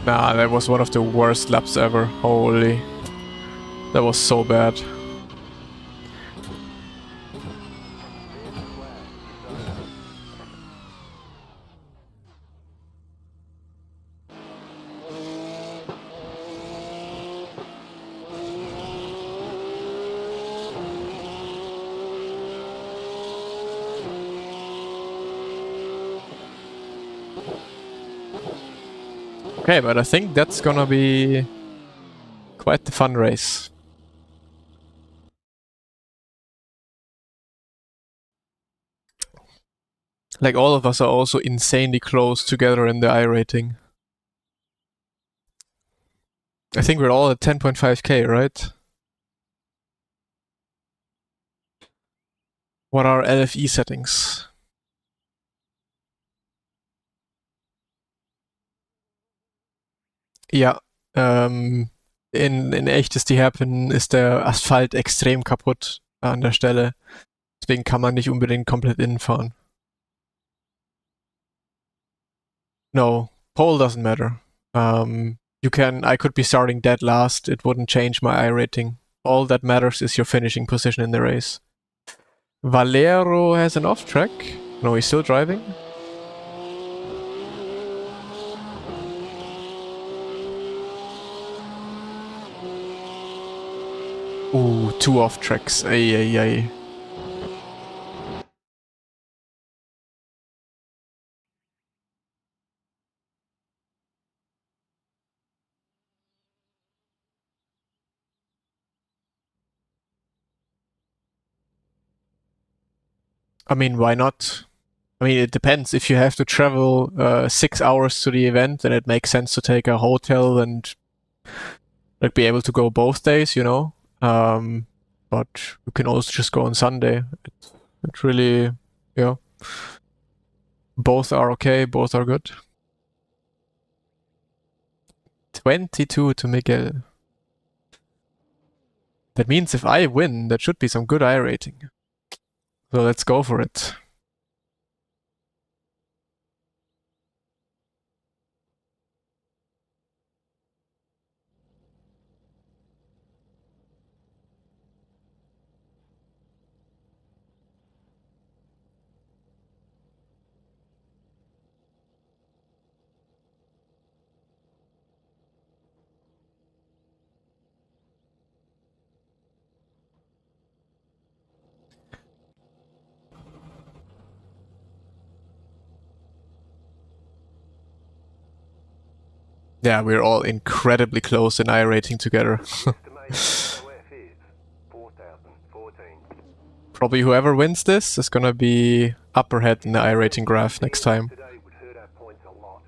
Nah, that was one of the worst laps ever. Holy. That was so bad. Okay, but I think that's gonna be quite the fun race. Like, all of us are also insanely close together in the I rating. I think we're all at 10.5k, right? What are LFE settings? Ja, in echt ist ist der Asphalt extrem kaputt an der Stelle. Deswegen kann man nicht unbedingt komplett innen fahren. No, pole doesn't matter. I could be starting dead last, it wouldn't change my I rating. All that matters is your finishing position in the race. Valero has an off track. No, he's still driving. Ooh, 2 off tracks. Ay, ay, ay. I mean, why not? I mean, it depends. If you have to travel 6 hours to the event, then it makes sense to take a hotel and like be able to go both days, you know. But you can also just go on Sunday. It really, yeah. Both are okay. Both are good. 22 to Miguel. That means if I win, that should be some good I rating. So let's go for it. Yeah, we're all incredibly close in I rating together. Estimated OF is 4014. Probably whoever wins this is gonna be upper head in the iRating graph next time. Today would hurt our points a lot.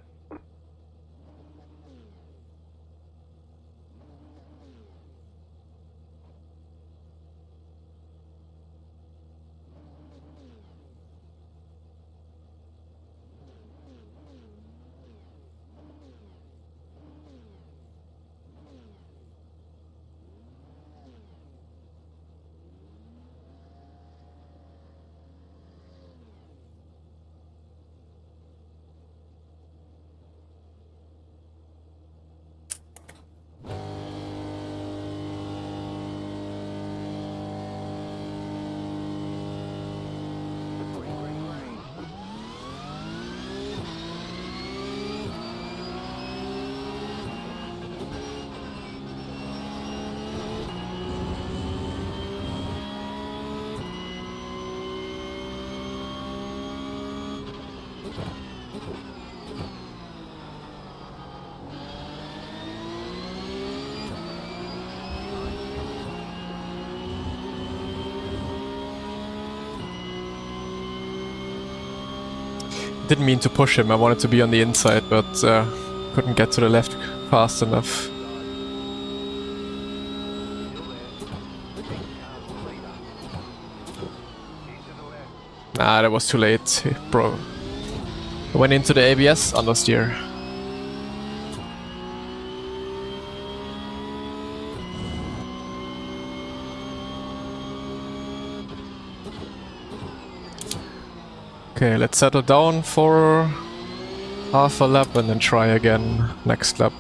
Didn't mean to push him, I wanted to be on the inside, but couldn't get to the left fast enough. Nah, that was too late, bro. I went into the ABS understeer. Okay, let's settle down for half a lap and then try again next lap.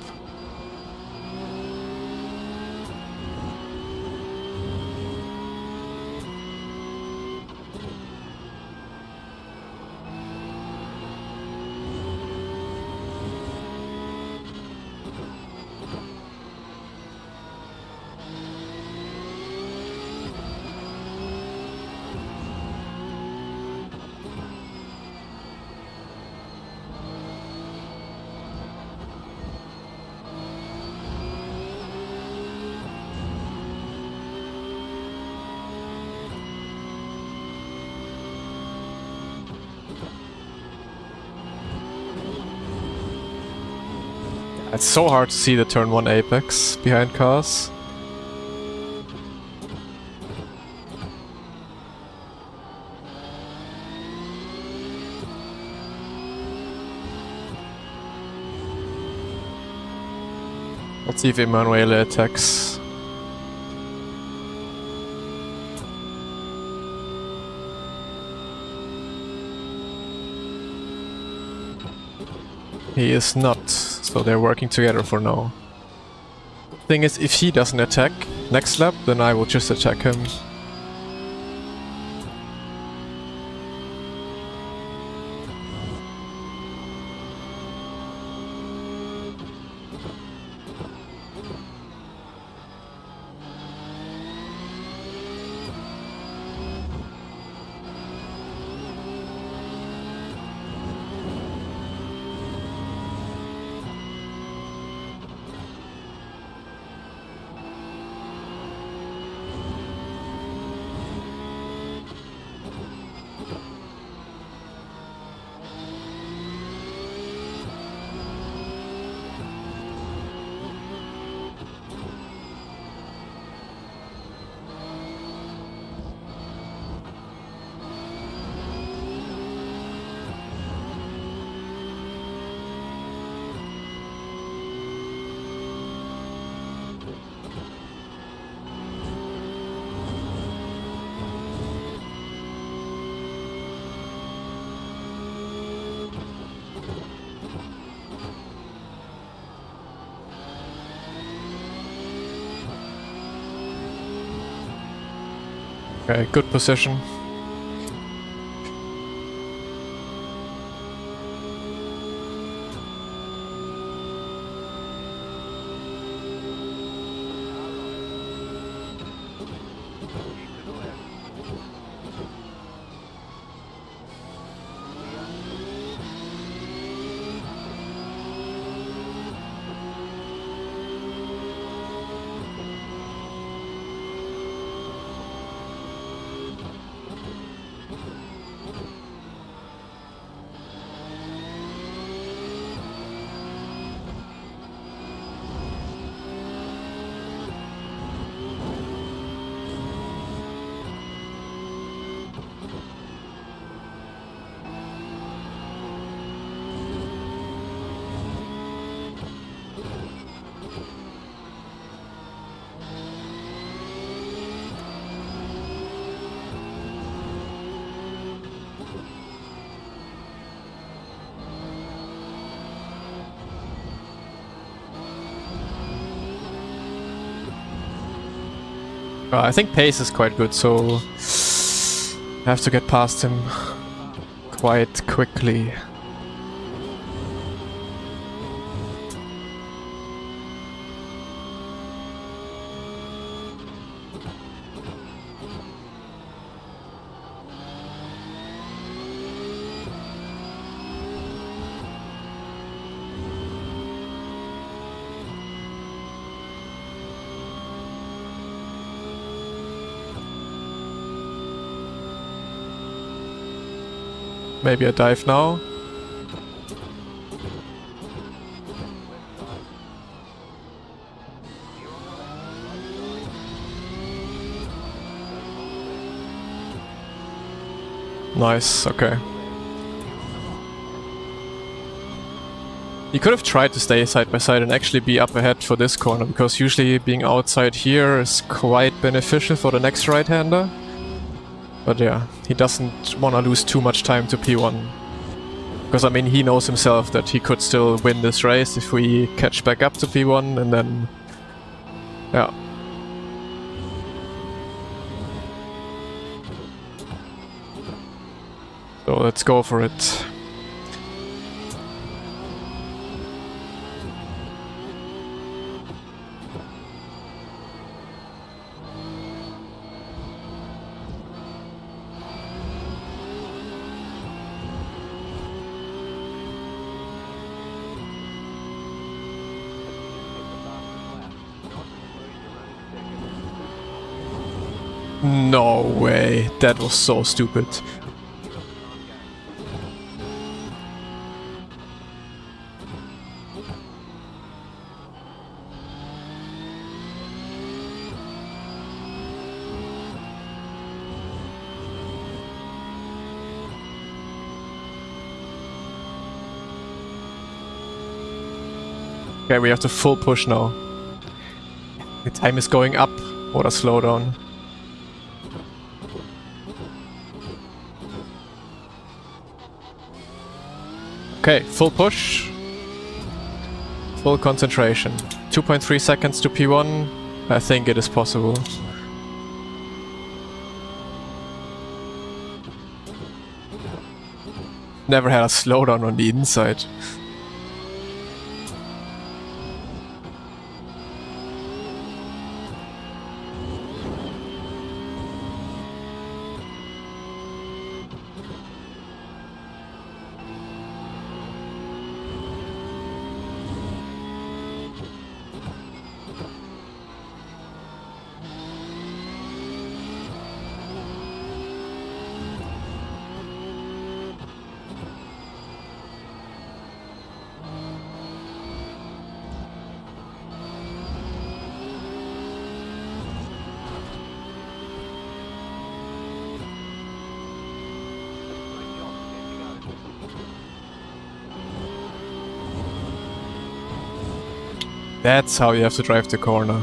It's so hard to see the turn 1 apex behind cars. Let's see if Emanuele attacks. He is not, so they're working together for now. Thing is, if he doesn't attack next lap, then I will just attack him. Okay, good position. I think pace is quite good, so I have to get past him quite quickly. Maybe I dive now. Nice, okay. You could have tried to stay side by side and actually be up ahead for this corner, because usually being outside here is quite beneficial for the next right-hander. But yeah, he doesn't want to lose too much time to P1. Because I mean, he knows himself that he could still win this race if we catch back up to P1 and then... yeah. So let's go for it. No way, that was so stupid. Okay, we have to full push now. The time is going up. What a slowdown. Okay, full push. Full concentration. 2.3 seconds to P1. I think it is possible. Never had a slowdown on the inside. That's how you have to drive the corner.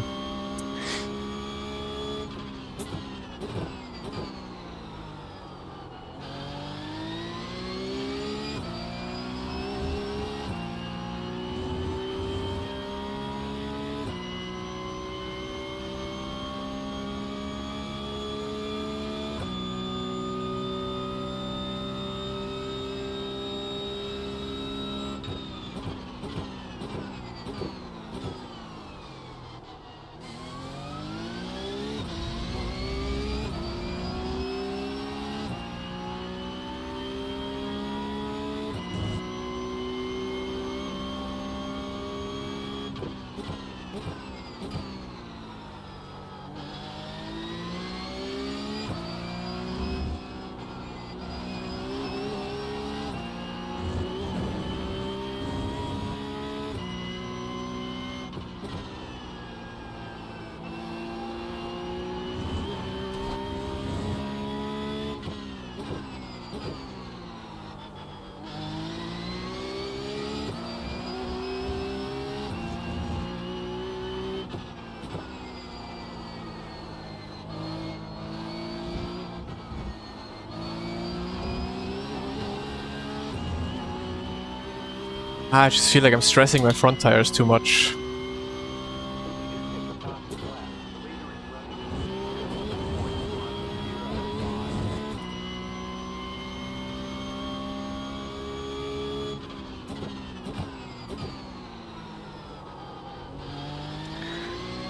I just feel like I'm stressing my front tires too much.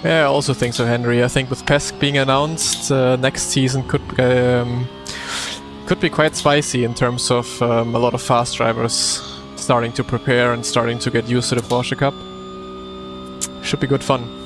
Yeah, I also think so, Henry. I think with PESC being announced, next season could be quite spicy in terms of a lot of fast drivers starting to prepare and starting to get used to the Porsche Cup. Should be good fun.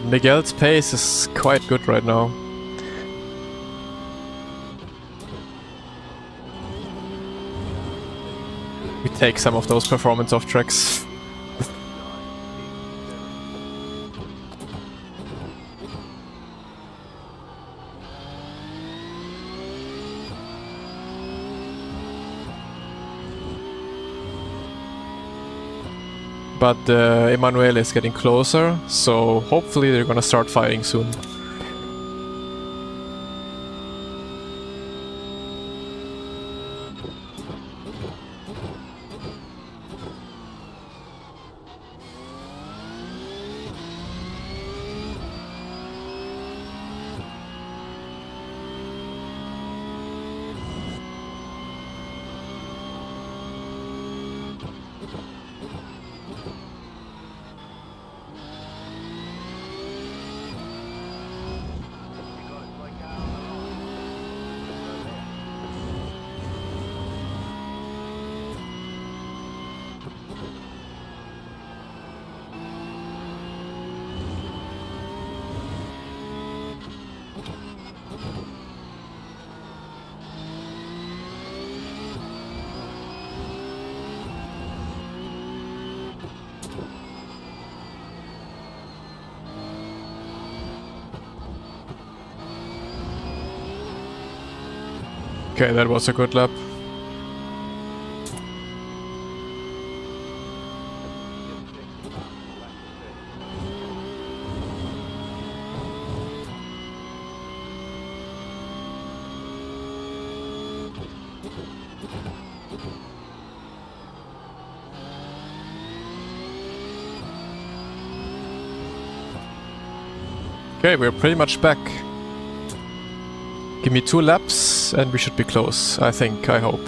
But Miguel's pace is quite good right now. We take some of those performance off tracks. But Emanuele is getting closer, so hopefully they're gonna start fighting soon. Okay, that was a good lap. Okay, we're pretty much back. Give me 2 laps and we should be close, I think, I hope.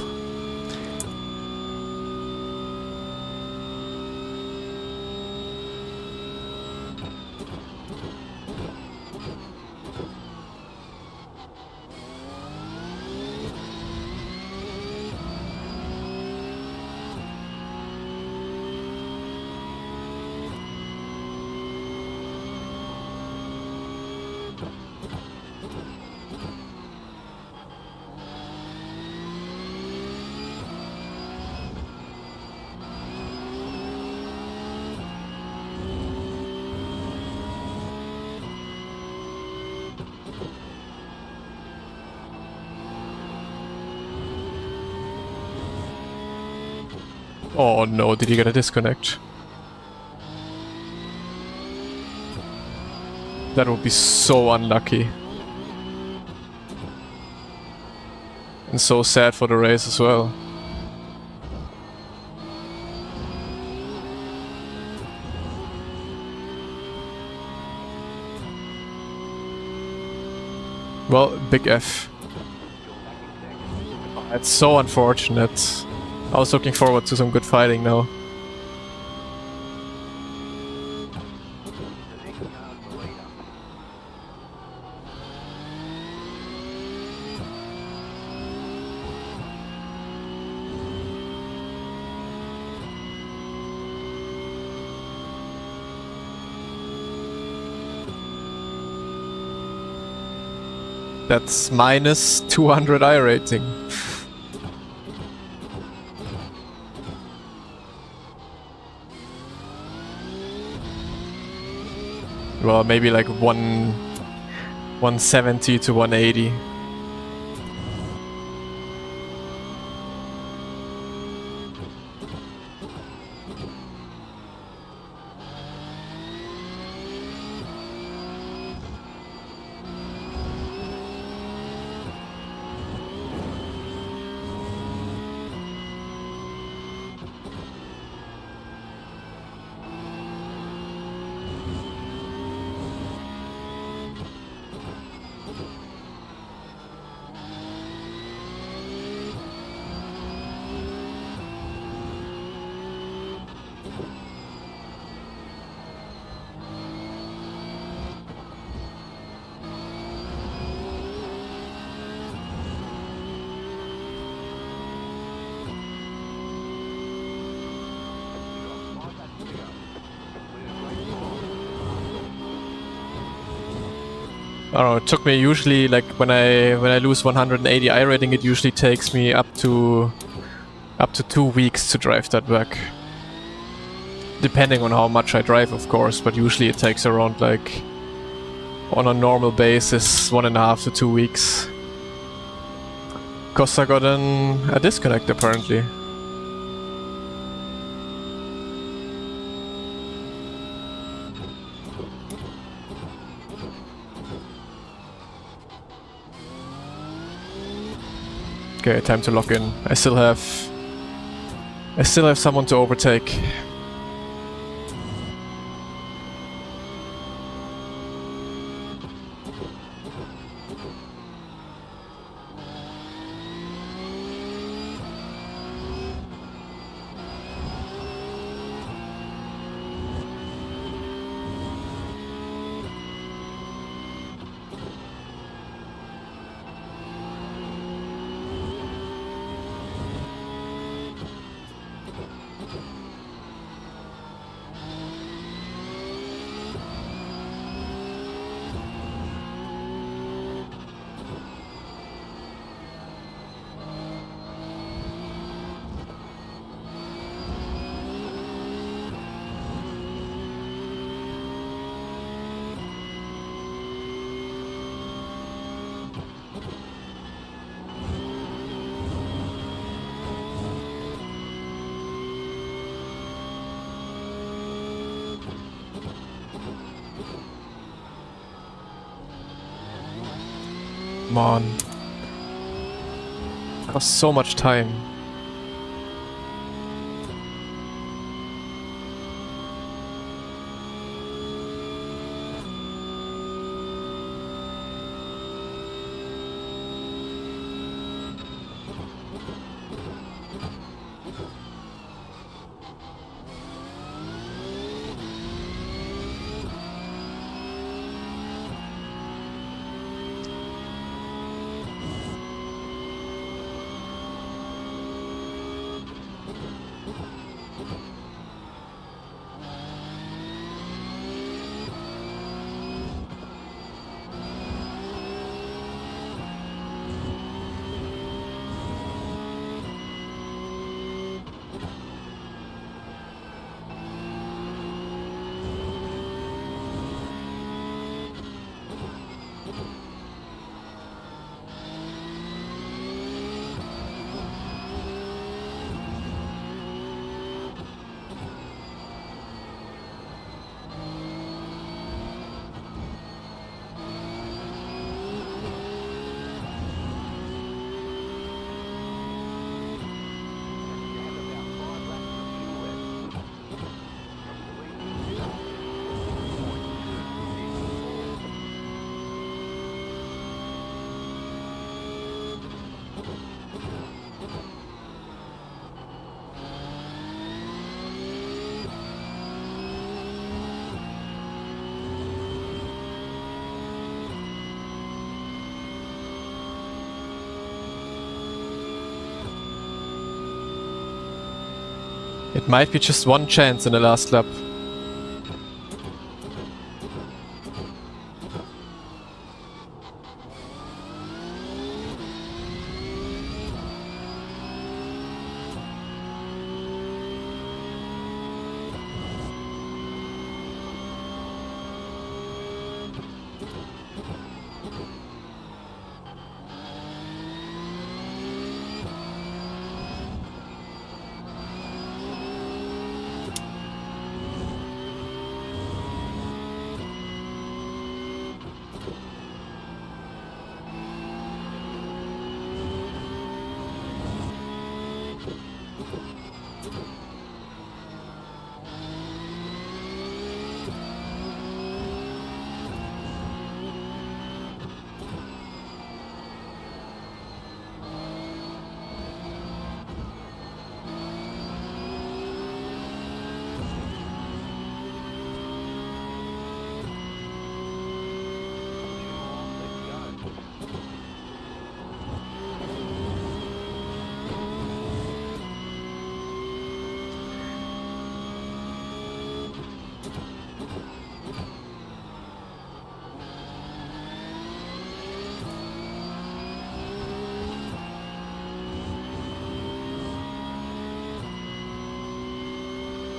Oh no, did he get a disconnect? That would be so unlucky. And so sad for the race as well. Well, big F. It's so unfortunate. I was looking forward to some good fighting now. That's minus 200 I rating. Well, maybe like 170 to 180. I don't know, it took me usually, like, when I lose 180 I rating, it usually takes me up to 2 weeks to drive that back. Depending on how much I drive, of course, but usually it takes around, like, on a normal basis, 1.5 to 2 weeks. Cause I got a disconnect, apparently. Okay, time to lock in. I still have someone to overtake. Come on. Costs so much time. It might be just one chance in the last lap.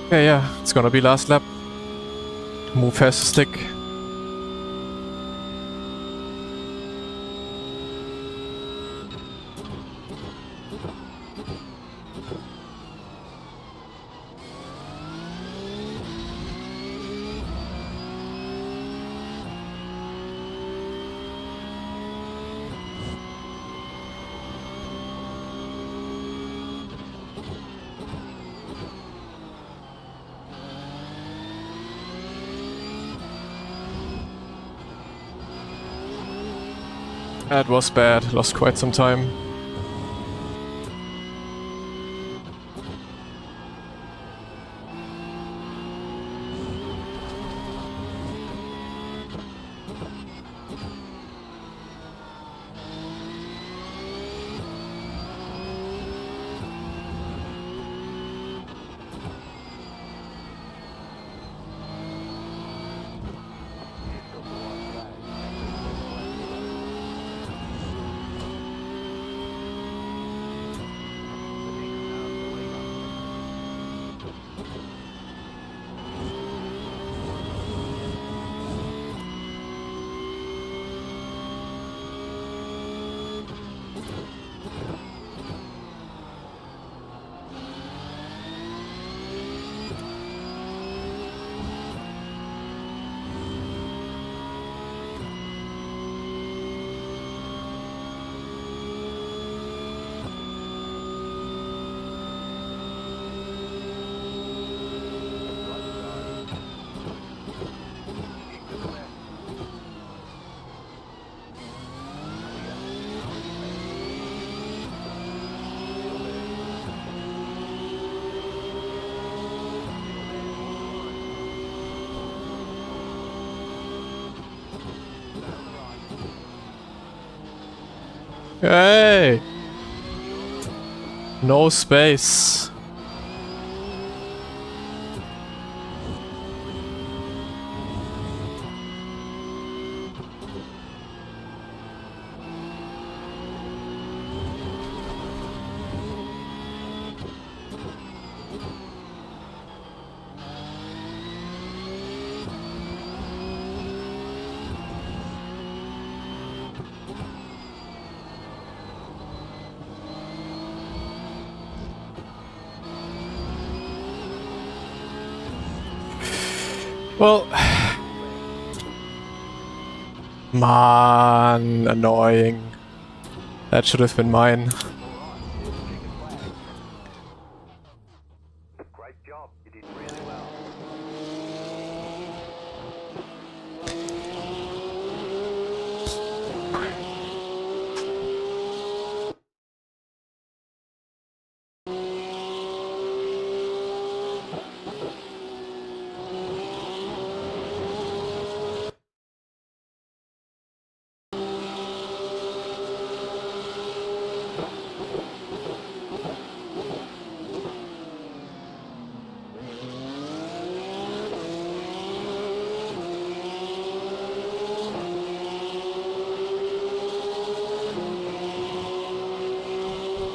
Okay, yeah, it's gonna be last lap. Move fast stick. That was bad, lost quite some time. Hey! No space. Well, man, annoying. That should have been mine. Great job. You did really well.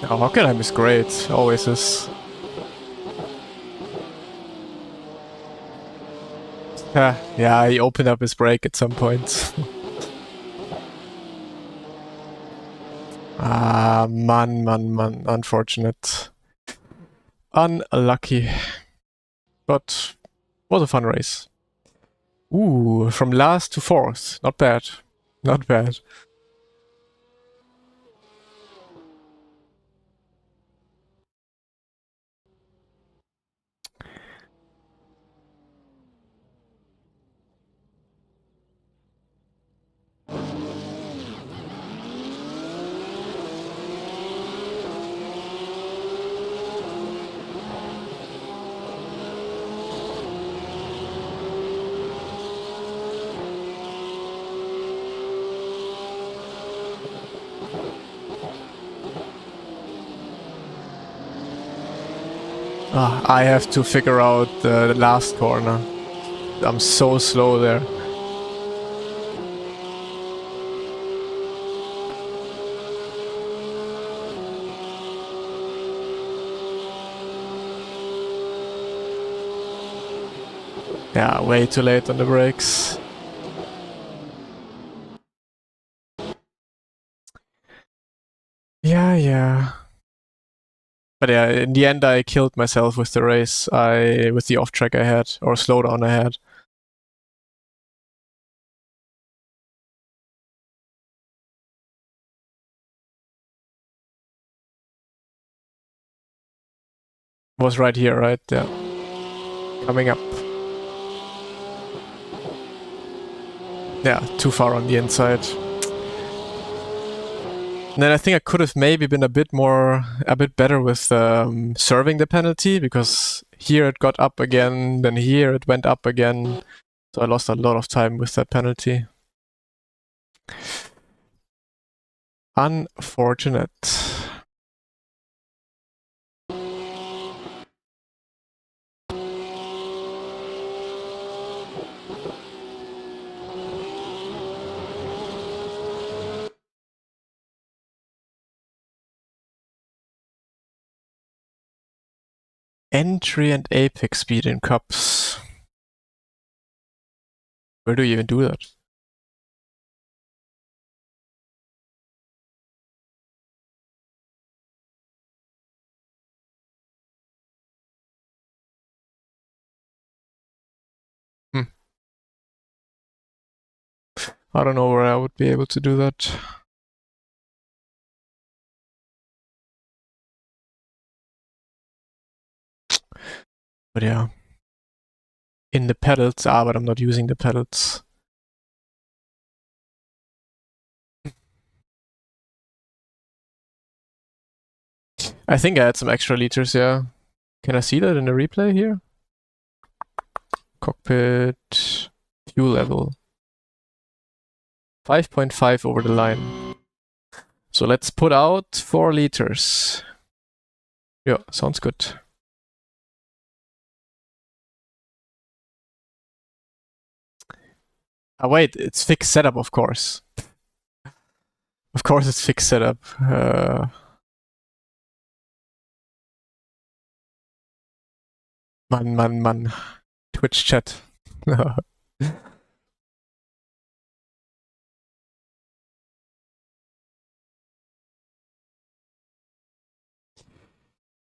Oh, Hockenheim is great. Always is. Yeah, he opened up his brake at some point. Ah, man. Unfortunate. Unlucky. But was a fun race. Ooh, from last to fourth. Not bad. Not bad. I have to figure out the last corner. I'm so slow there. Yeah, way too late on the brakes. Yeah. But yeah, in the end I killed myself with the race. With the off track I had, or slowdown I had. Was right here, right? Yeah. Coming up. Yeah, too far on the inside. And then I think I could have maybe been a bit better with serving the penalty, because here it got up again, then here it went up again. So I lost a lot of time with that penalty. Unfortunate. Entry and apex speed in cups. Where do you even do that? I don't know where I would be able to do that. But yeah. In the pedals, but I'm not using the pedals. I think I had some extra liters, yeah. Can I see that in the replay here? Cockpit, fuel level. 5.5 over the line. So let's put out 4 liters. Yeah, sounds good. Oh wait, it's fixed setup, of course. Of course it's fixed setup. Man. Twitch chat.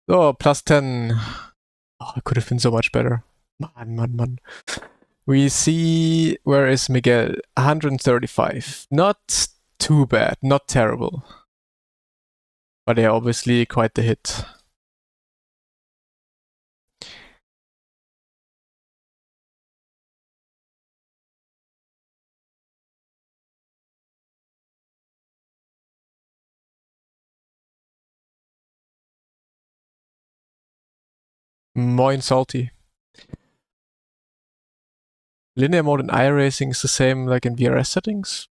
Oh, plus 10. Oh, it could have been so much better. Man. We see, where is Miguel? 135. Not too bad, not terrible. But yeah, obviously quite the hit. Moin salty. Linear mode in iRacing is the same like in VRS settings?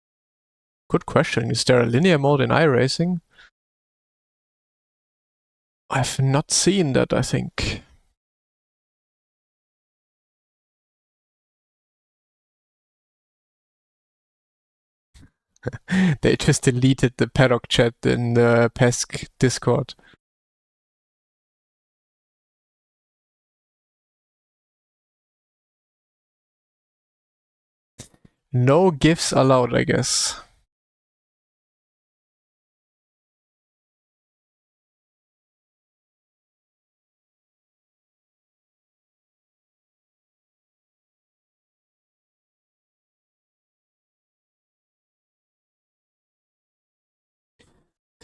Good question. Is there a linear mode in iRacing? I've not seen that, I think. They just deleted the paddock chat in the PESC Discord. No GIFs allowed, I guess.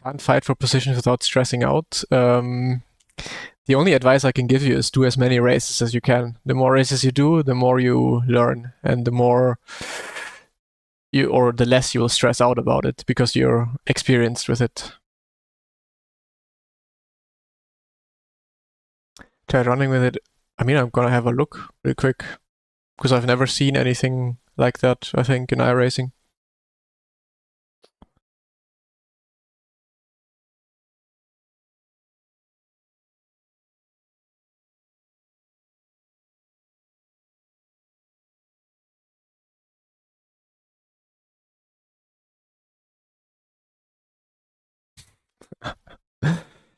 Can't fight for positions without stressing out. The only advice I can give you is do as many races as you can. The more races you do, the more you learn, and the less you will stress out about it because you're experienced with it. Try running with it. I mean, I'm gonna have a look real quick because I've never seen anything like that, I think, in iRacing.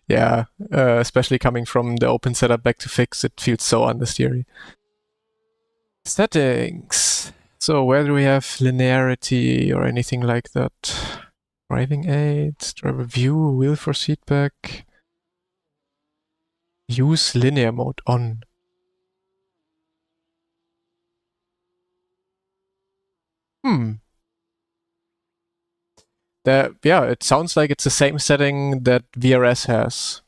Yeah, especially coming from the open setup back to fixed, it feels so understeery. Settings. So where do we have linearity or anything like that? Driving aids, driver view, wheel force feedback. Use linear mode on. Hmm. Yeah, it sounds like it's the same setting that VRS has.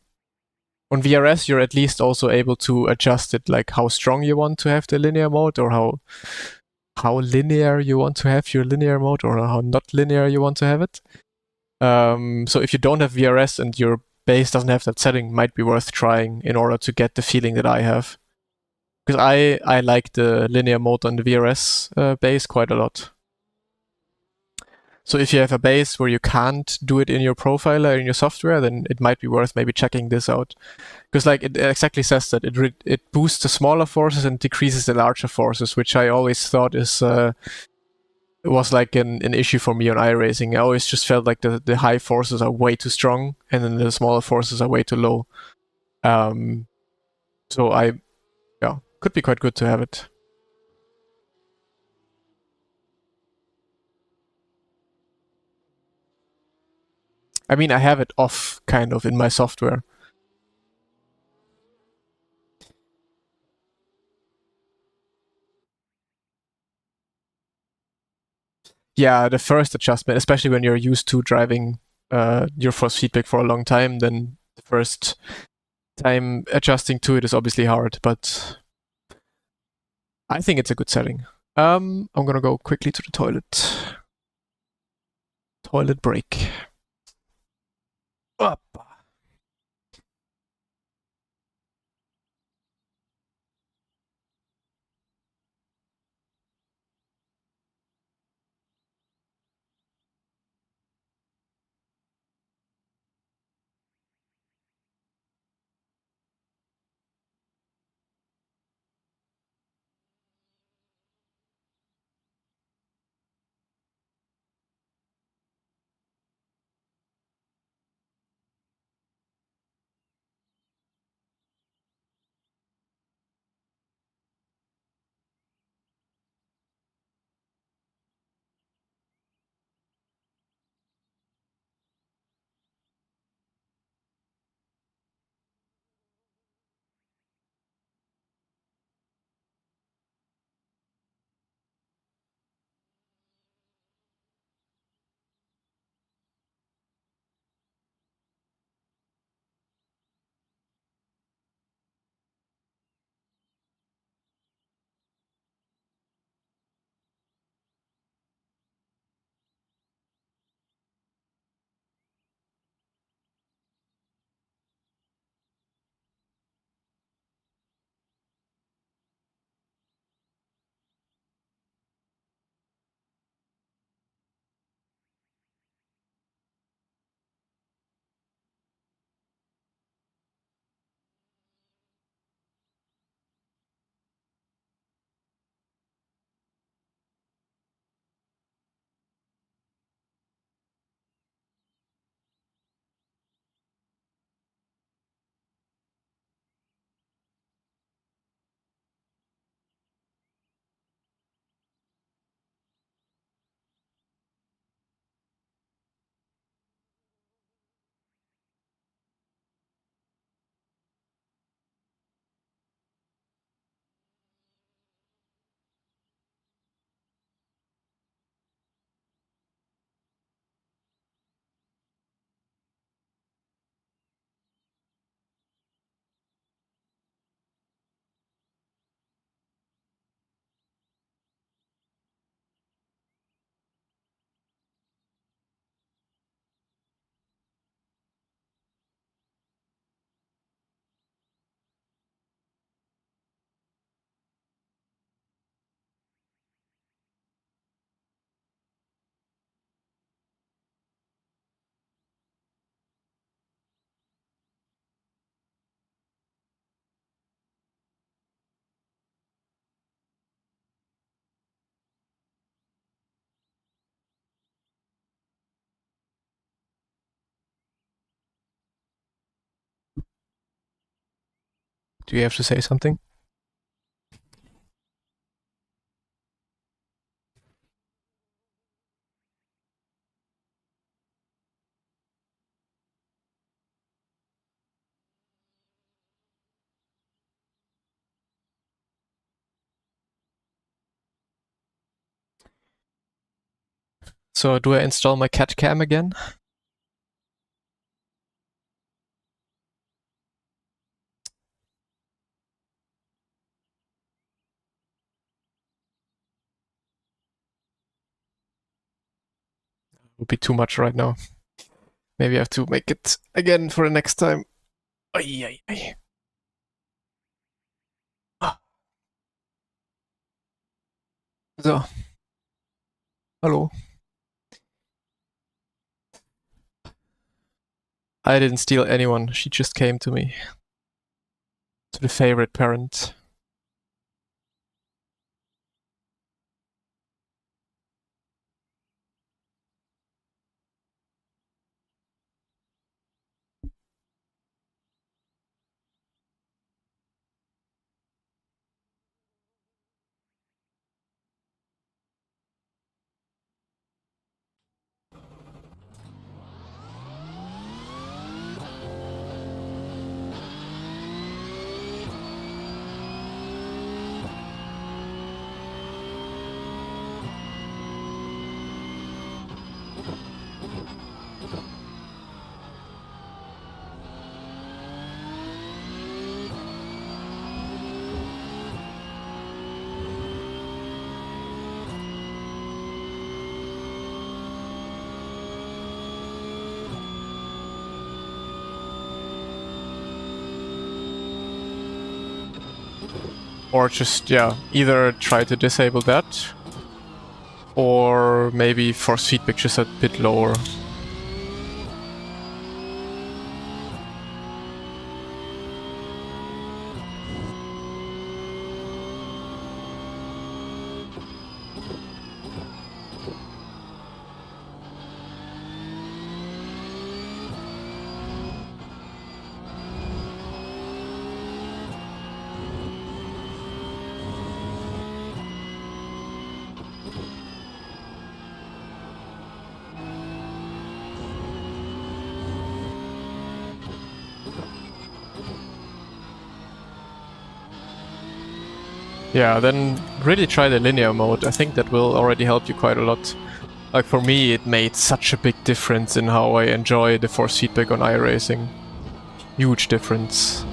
On VRS, you're at least also able to adjust it, like how strong you want to have the linear mode, or how linear you want to have your linear mode, or how not linear you want to have it. So if you don't have VRS and your base doesn't have that setting, might be worth trying in order to get the feeling that I have. Because I like the linear mode on the VRS base quite a lot. So if you have a base where you can't do it in your profiler in your software, then it might be worth maybe checking this out. Because like it exactly says that it boosts the smaller forces and decreases the larger forces, which I always thought was like an issue for me on iRacing. I always just felt like the high forces are way too strong, and then the smaller forces are way too low. So yeah, could be quite good to have it. I mean, I have it off kind of in my software. Yeah, the first adjustment, especially when you're used to driving your force feedback for a long time, then the first time adjusting to it is obviously hard, but I think it's a good setting. I'm gonna go quickly to the toilet. Toilet break. Up. Do you have to say something? So do I install my cat cam again? Would be too much right now. Maybe I have to make it again for the next time. Ay, ay, ay. Ah. So. Hallo. I didn't steal anyone. She just came to me. To the favorite parent. Or just, yeah, either try to disable that, or maybe force feedback just a bit lower. Yeah, then really try the linear mode. I think that will already help you quite a lot. Like for me, it made such a big difference in how I enjoy the force feedback on iRacing. Huge difference.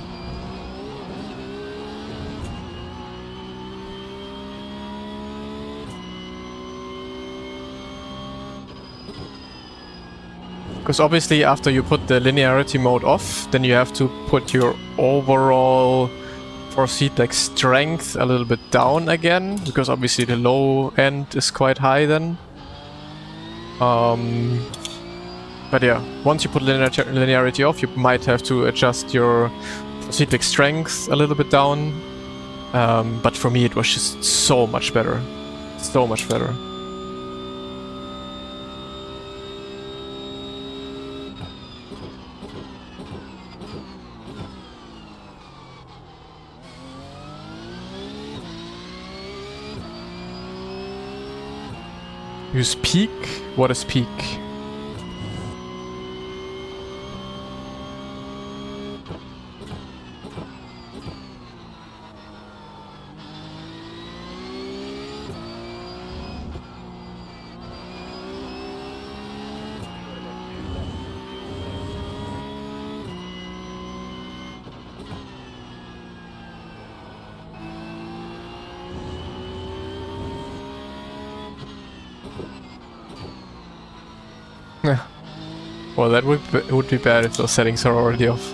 Because obviously after you put the linearity mode off, then you have to put your overall force feedback strength a little bit down again, because obviously the low end is quite high then. But yeah, once you put linearity off, you might have to adjust your force feedback strength a little bit down. But for me it was just so much better. So much better. Use peak? What is peak? Yeah. Well, that would be bad if those settings are already off.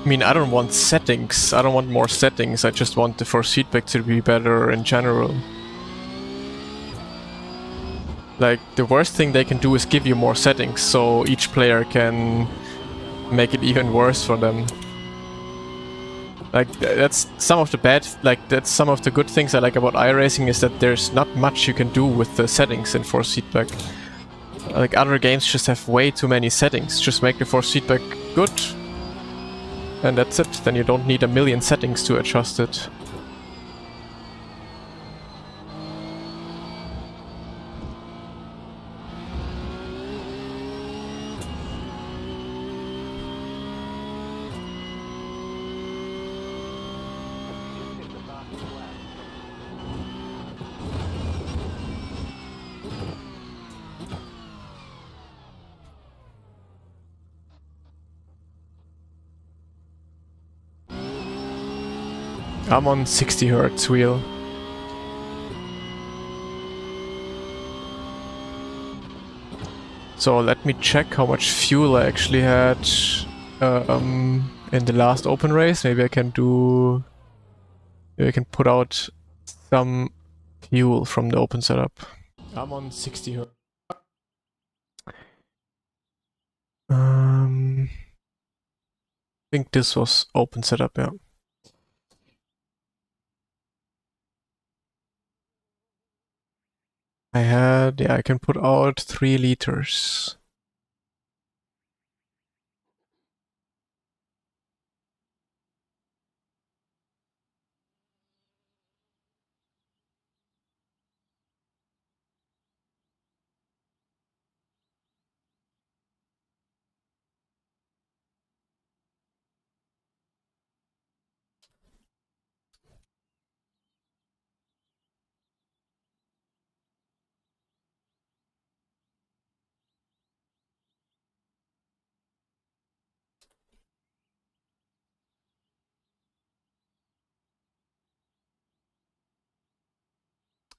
I mean, I don't want settings. I don't want more settings. I just want the force feedback to be better in general. Like, the worst thing they can do is give you more settings, so each player can make it even worse for them. Like, that's some of the that's some of the good things I like about iRacing, is that there's not much you can do with the settings in force feedback. Like, other games just have way too many settings. Just make the force feedback good, and that's it. Then you don't need a million settings to adjust it. Hit the fastest lap. I'm on 60 Hz wheel. So let me check how much fuel I actually had in the last open race. Maybe I can put out some fuel from the open setup. I'm on 60 Hz. I think this was open setup, yeah. I can put out 3 liters.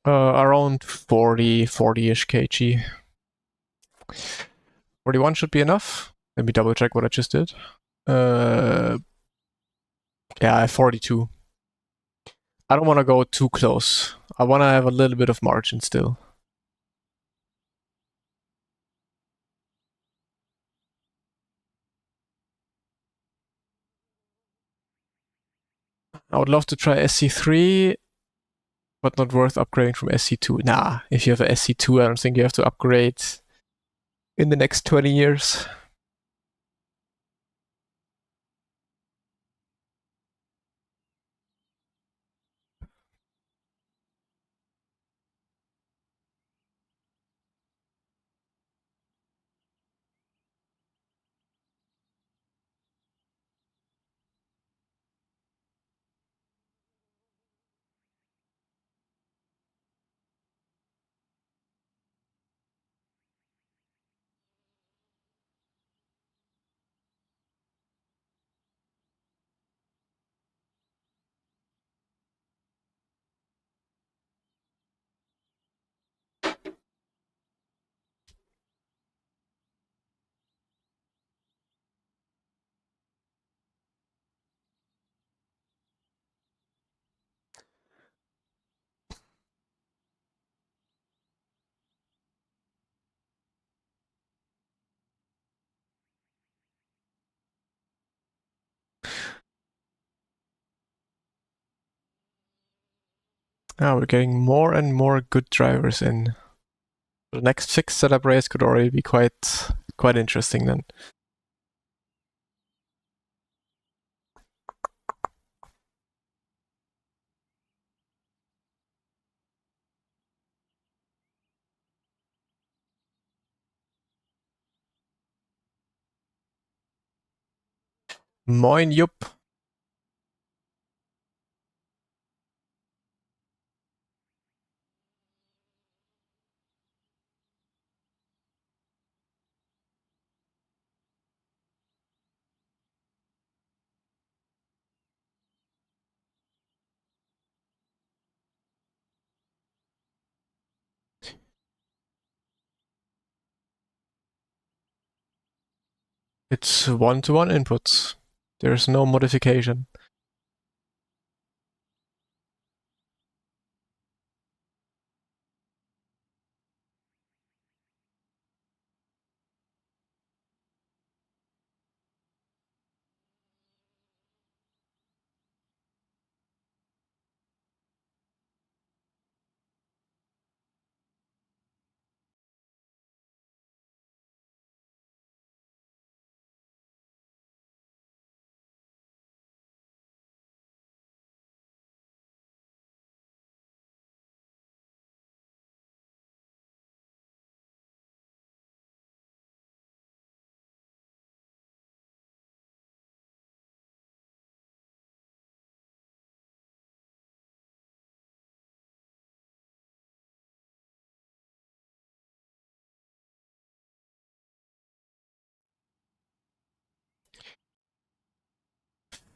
Around 40-ish kg. 41 should be enough. Let me double check what I just did. Yeah, I have 42. I don't want to go too close. I want to have a little bit of margin still. I would love to try SC3, but not worth upgrading from SC2. Nah, if you have a SC2, I don't think you have to upgrade in the next 20 years. Now we're getting more and more good drivers in. The next fixed setup race could already be quite interesting then. Moin Jupp. It's one-to-one inputs. There's no modification.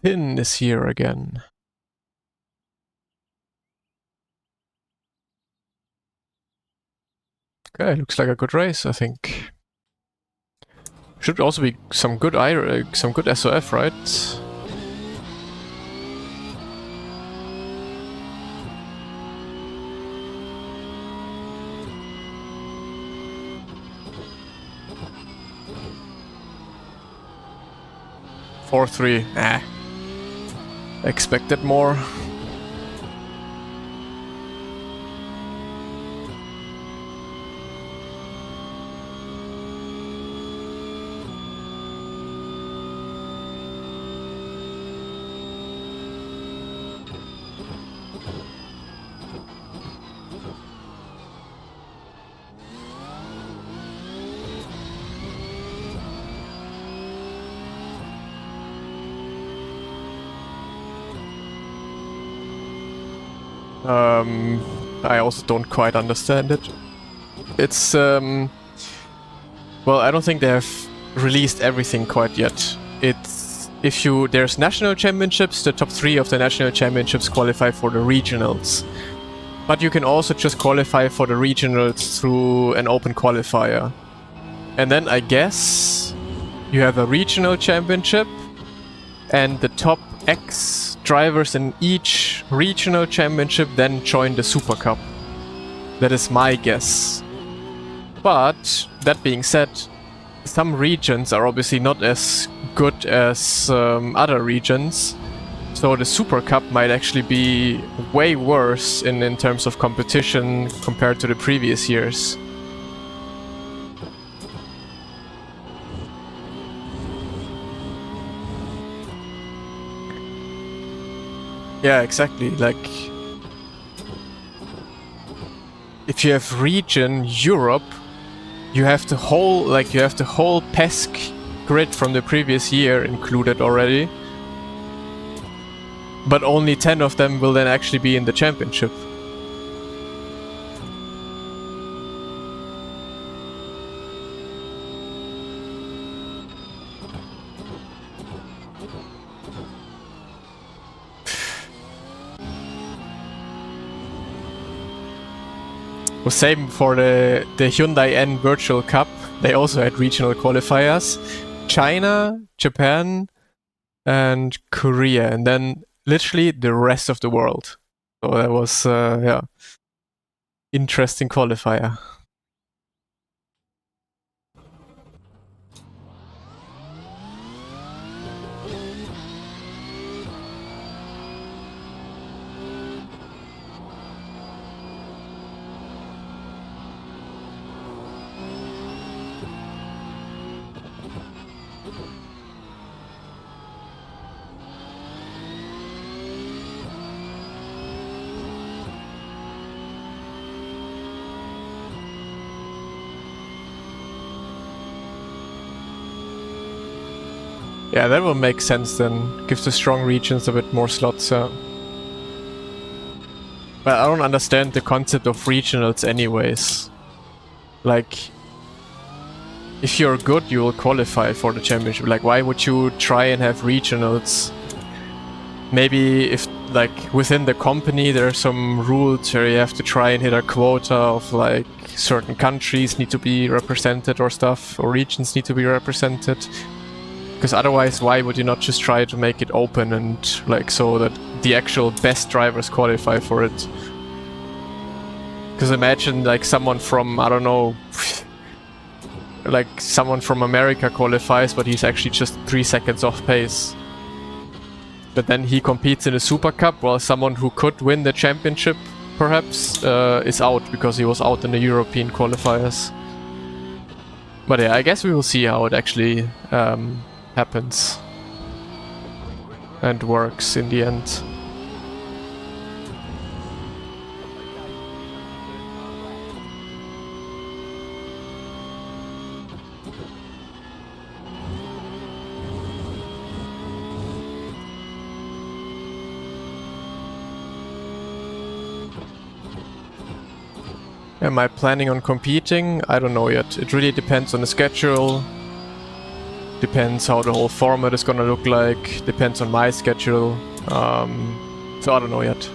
Finn is here again. Okay, looks like a good race, I think. Should also be some good SOF, right? (4-3). Expected more. I also don't quite understand it. It's, well, I don't think they have released everything quite yet. It's, there's national championships, the top 3 of the national championships qualify for the regionals. But you can also just qualify for the regionals through an open qualifier. And then I guess you have a regional championship, and the top X drivers in each regional championship then join the Super Cup. That is my guess. But, that being said, some regions are obviously not as good as other regions. So the Super Cup might actually be way worse in terms of competition compared to the previous years. Yeah, exactly. Like, if you have region Europe, you have the whole PESC grid from the previous year included already. But only 10 of them will then actually be in the championship. Well, same for the Hyundai N Virtual Cup. They also had regional qualifiers. China, Japan, and Korea, and then literally the rest of the world. So that was, yeah, interesting qualifier. Yeah, that will make sense then. Gives the strong regions a bit more slots, yeah. But I don't understand the concept of regionals anyways. Like, if you're good, you will qualify for the championship. Like, why would you try and have regionals? Maybe if, like, within the company there are some rules where you have to try and hit a quota of, like, certain countries need to be represented or stuff, or regions need to be represented. Because otherwise, why would you not just try to make it open and like so that the actual best drivers qualify for it? Because imagine like someone from, I don't know, like someone from America qualifies, but he's actually just 3 seconds off pace. But then he competes in a Super Cup, while someone who could win the championship, perhaps, is out because he was out in the European qualifiers. But yeah, I guess we will see how it actually happens and works in the end. Am I planning on competing? I don't know yet. It really depends on the schedule. Depends how the whole format is gonna look like. Depends on my schedule. So I don't know yet.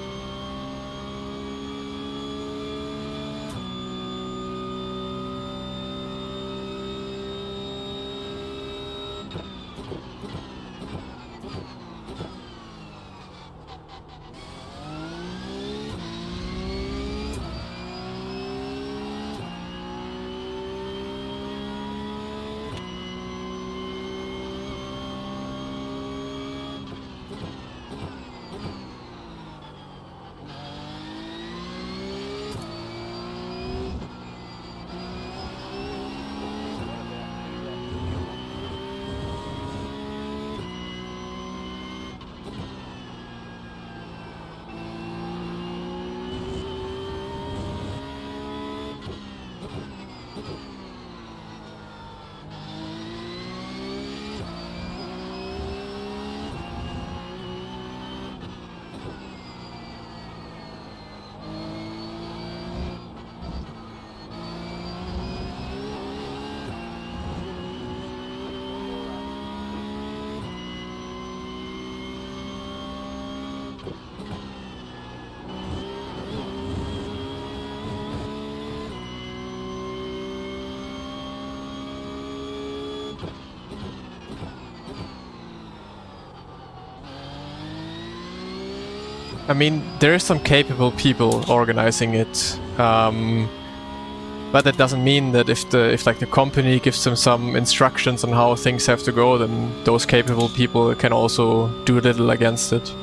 I mean, there is some capable people organizing it, but that doesn't mean that if like the company gives them some instructions on how things have to go, then those capable people can also do little against it.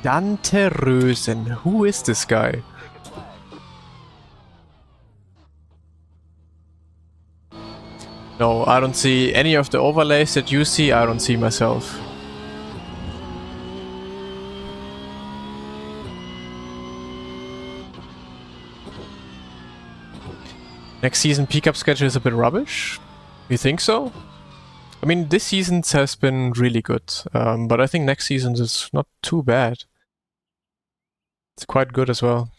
Dante Rösen, who is this guy? No, I don't see any of the overlays that you see, I don't see myself. Next season pickup schedule is a bit rubbish? You think so? I mean, this season's has been really good, but I think next season's is not too bad. It's quite good as well.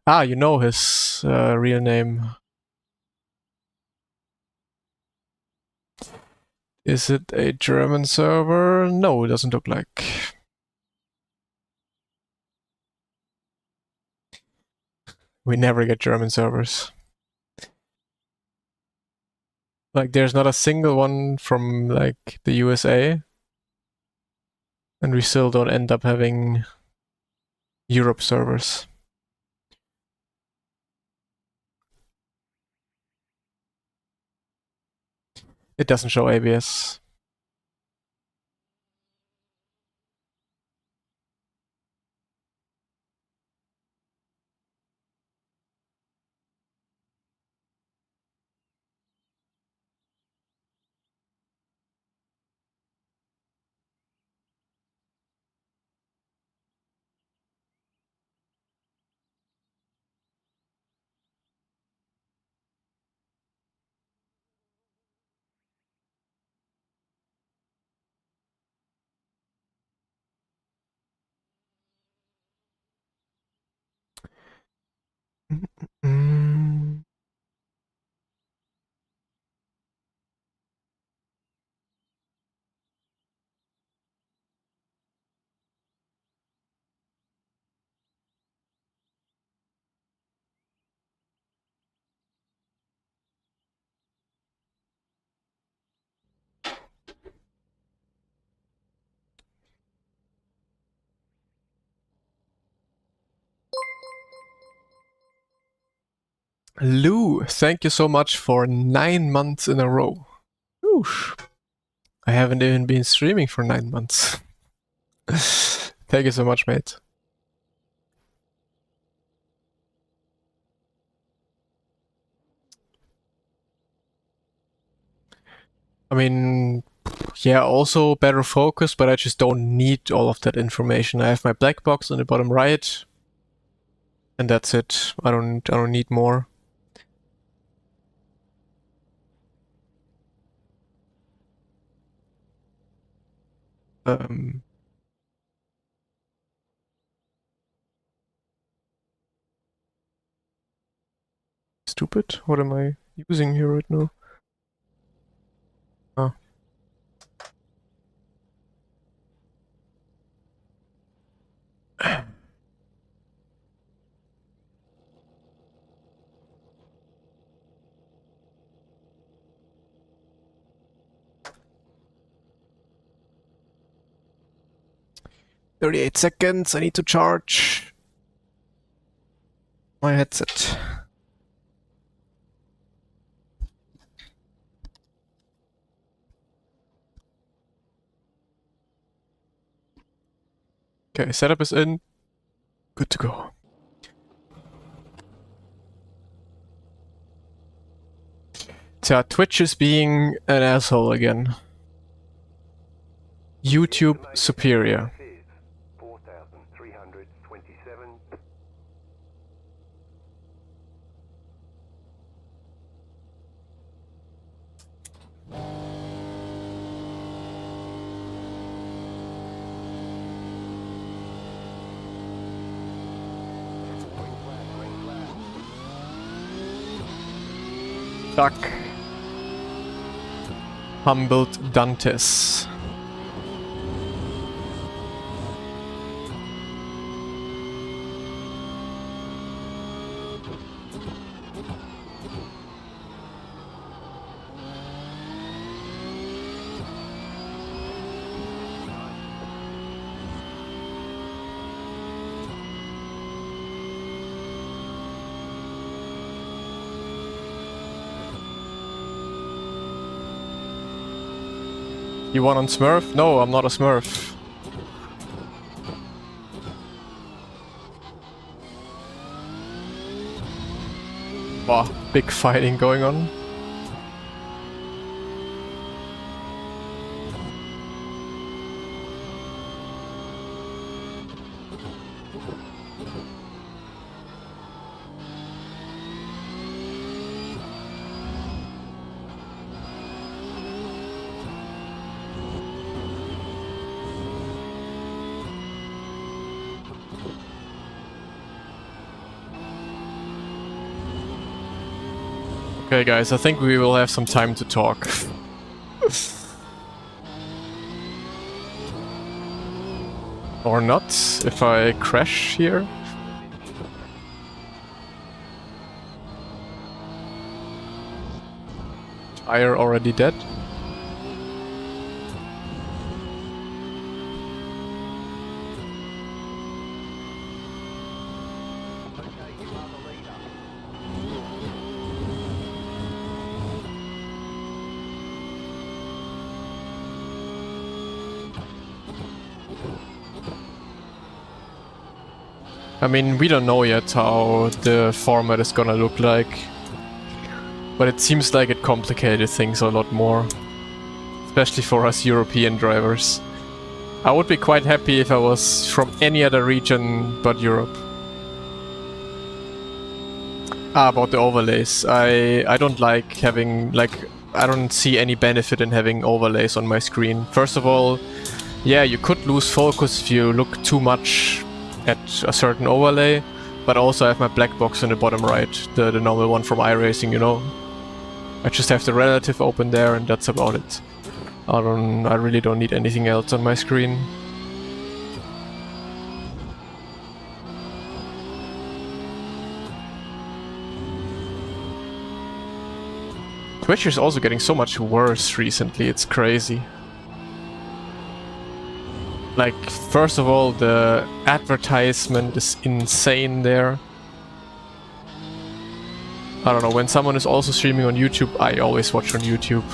Ah, you know his real name. Is it a German server? No, it doesn't look like. We never get German servers. Like, there's not a single one from, like, the USA. And we still don't end up having Europe servers. It doesn't show ABS. Mm. 'Lou, thank you so much for 9 months in a row. Oosh. I haven't even been streaming for 9 months. Thank you so much, mate. I mean, yeah, also better focus, but I just don't need all of that information. I have my black box in the bottom right, and that's it. I don't need more. Stupid. What am I using here right now? Oh. "38 seconds, I need to charge my headset." Okay, setup is in. Good to go. So Twitch is being an asshole again. YouTube superior. 4,327. Duck. Humbled Dantes. You won on Smurf? No, I'm not a Smurf. Wow, big fighting going on. Okay guys, I think we will have some time to talk. Or not, if I crash here. Tire already dead. I mean, we don't know yet how the format is gonna look like. But it seems like it complicated things a lot more. Especially for us European drivers. I would be quite happy if I was from any other region but Europe. About the overlays. I don't like having, like, I don't see any benefit in having overlays on my screen. First of all, yeah, you could lose focus if you look too much at a certain overlay, but also I have my black box in the bottom right, the normal one from iRacing, you know. I just have the relative open there and that's about it. I really don't need anything else on my screen. Twitch is also getting so much worse recently, it's crazy. Like, first of all, the advertisement is insane there. I don't know, when someone is also streaming on YouTube, I always watch on YouTube.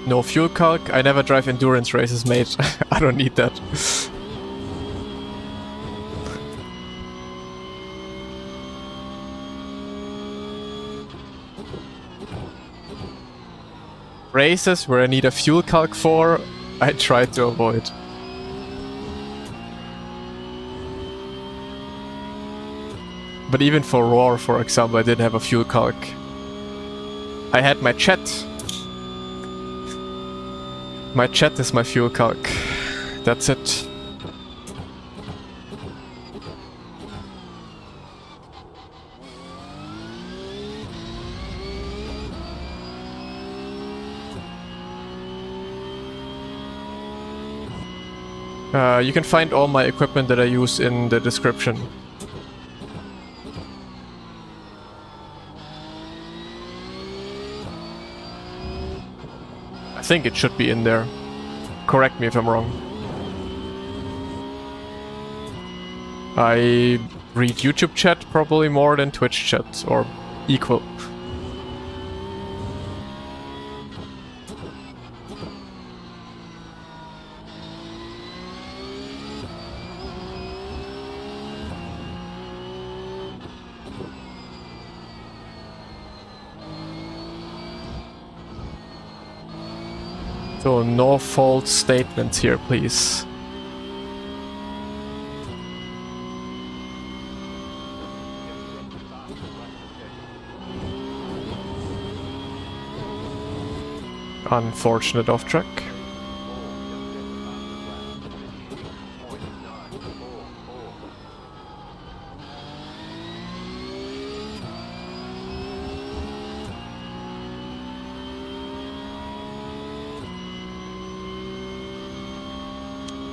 No fuel calc, I never drive endurance races, mate. I don't need that. Races where I need a fuel calc for, I try to avoid. But even for Roar, for example, I didn't have a fuel calc. I had my chat. My chat is my fuel calc. That's it. You can find all my equipment that I use in the description. I think it should be in there. Correct me if I'm wrong. I read YouTube chat probably more than Twitch chat, or equal. So no false statements here, please. Unfortunate off track.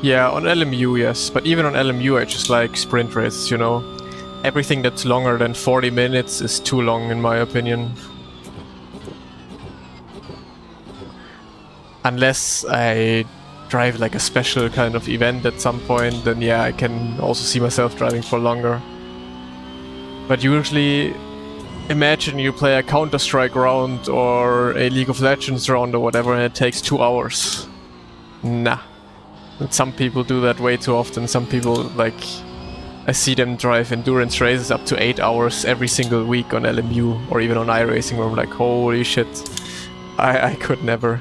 Yeah, on LMU, yes, but even on LMU I just like sprint races, you know. Everything that's longer than 40 minutes is too long in my opinion. Unless I drive like a special kind of event at some point, then yeah, I can also see myself driving for longer. But usually, imagine you play a Counter-Strike round or a League of Legends round or whatever and it takes 2 hours. Nah. And some people do that way too often. Some people, like, I see them drive endurance races up to 8 hours every single week on LMU or even on iRacing where I'm like, holy shit, I could never.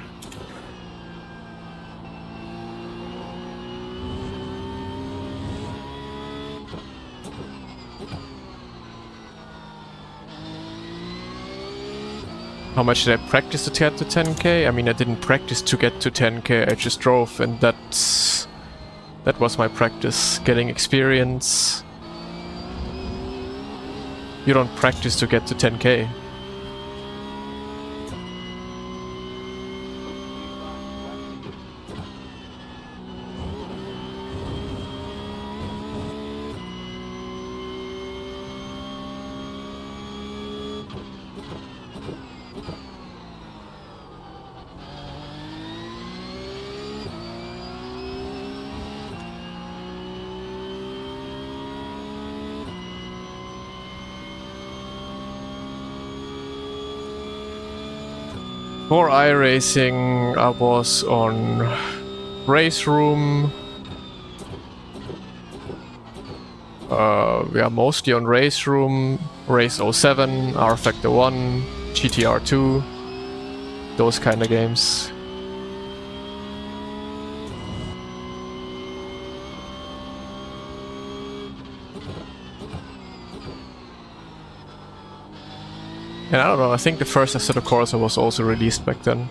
How much did I practice to get to 10k? I mean, I didn't practice to get to 10k, I just drove, and that was my practice, getting experience. You don't practice to get to 10k. For iRacing, I was on Race Room. We are mostly on Race Room, Race 07, R Factor 1, GTR 2, those kind of games. And I don't know, I think the first Assetto Corsa was also released back then.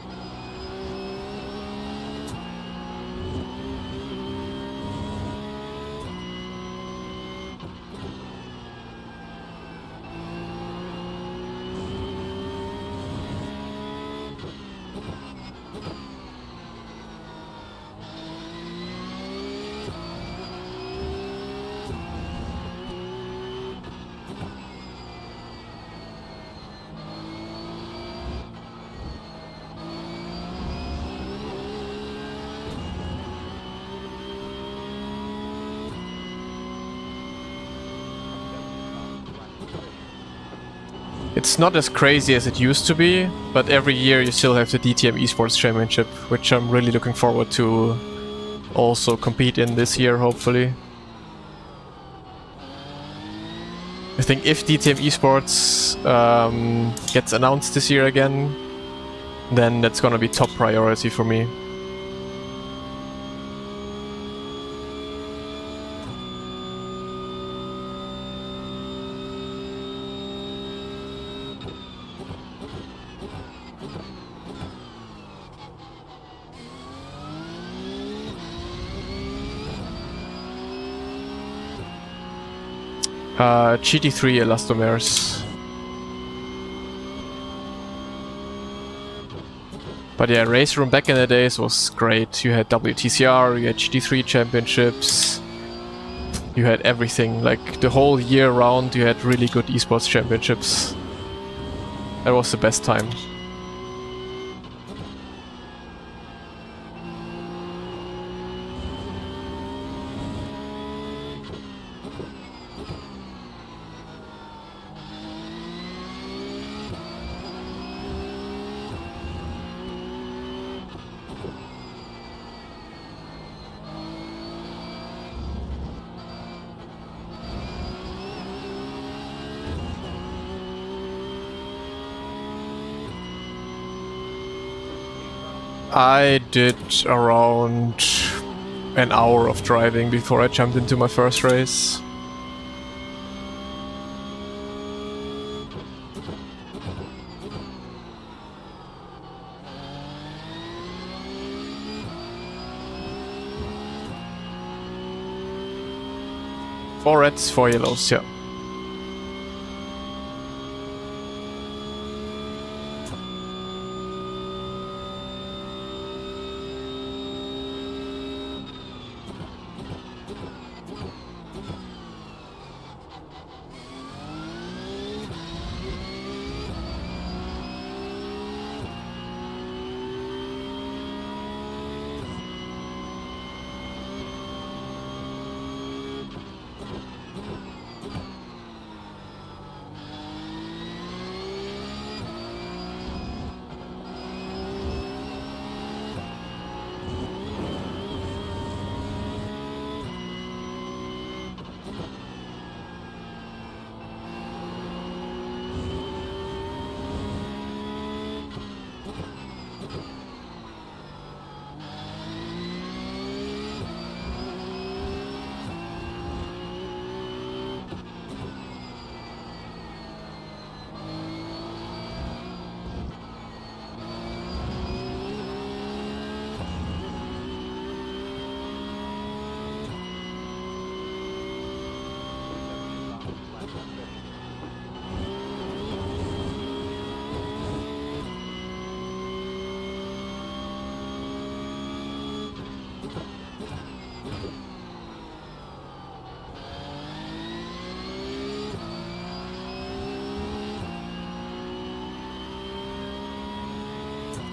It's not as crazy as it used to be, but every year you still have the DTM Esports Championship, which I'm really looking forward to also compete in this year, hopefully. I think if DTM Esports gets announced this year again, then that's gonna be top priority for me. GT3 Elastomers. But yeah, Race Room back in the days was great. You had WTCR, you had GT3 championships, you had everything. Like the whole year round you had really good esports championships. That was the best time. I did around an hour of driving before I jumped into my first race. Four reds, four yellows, yeah.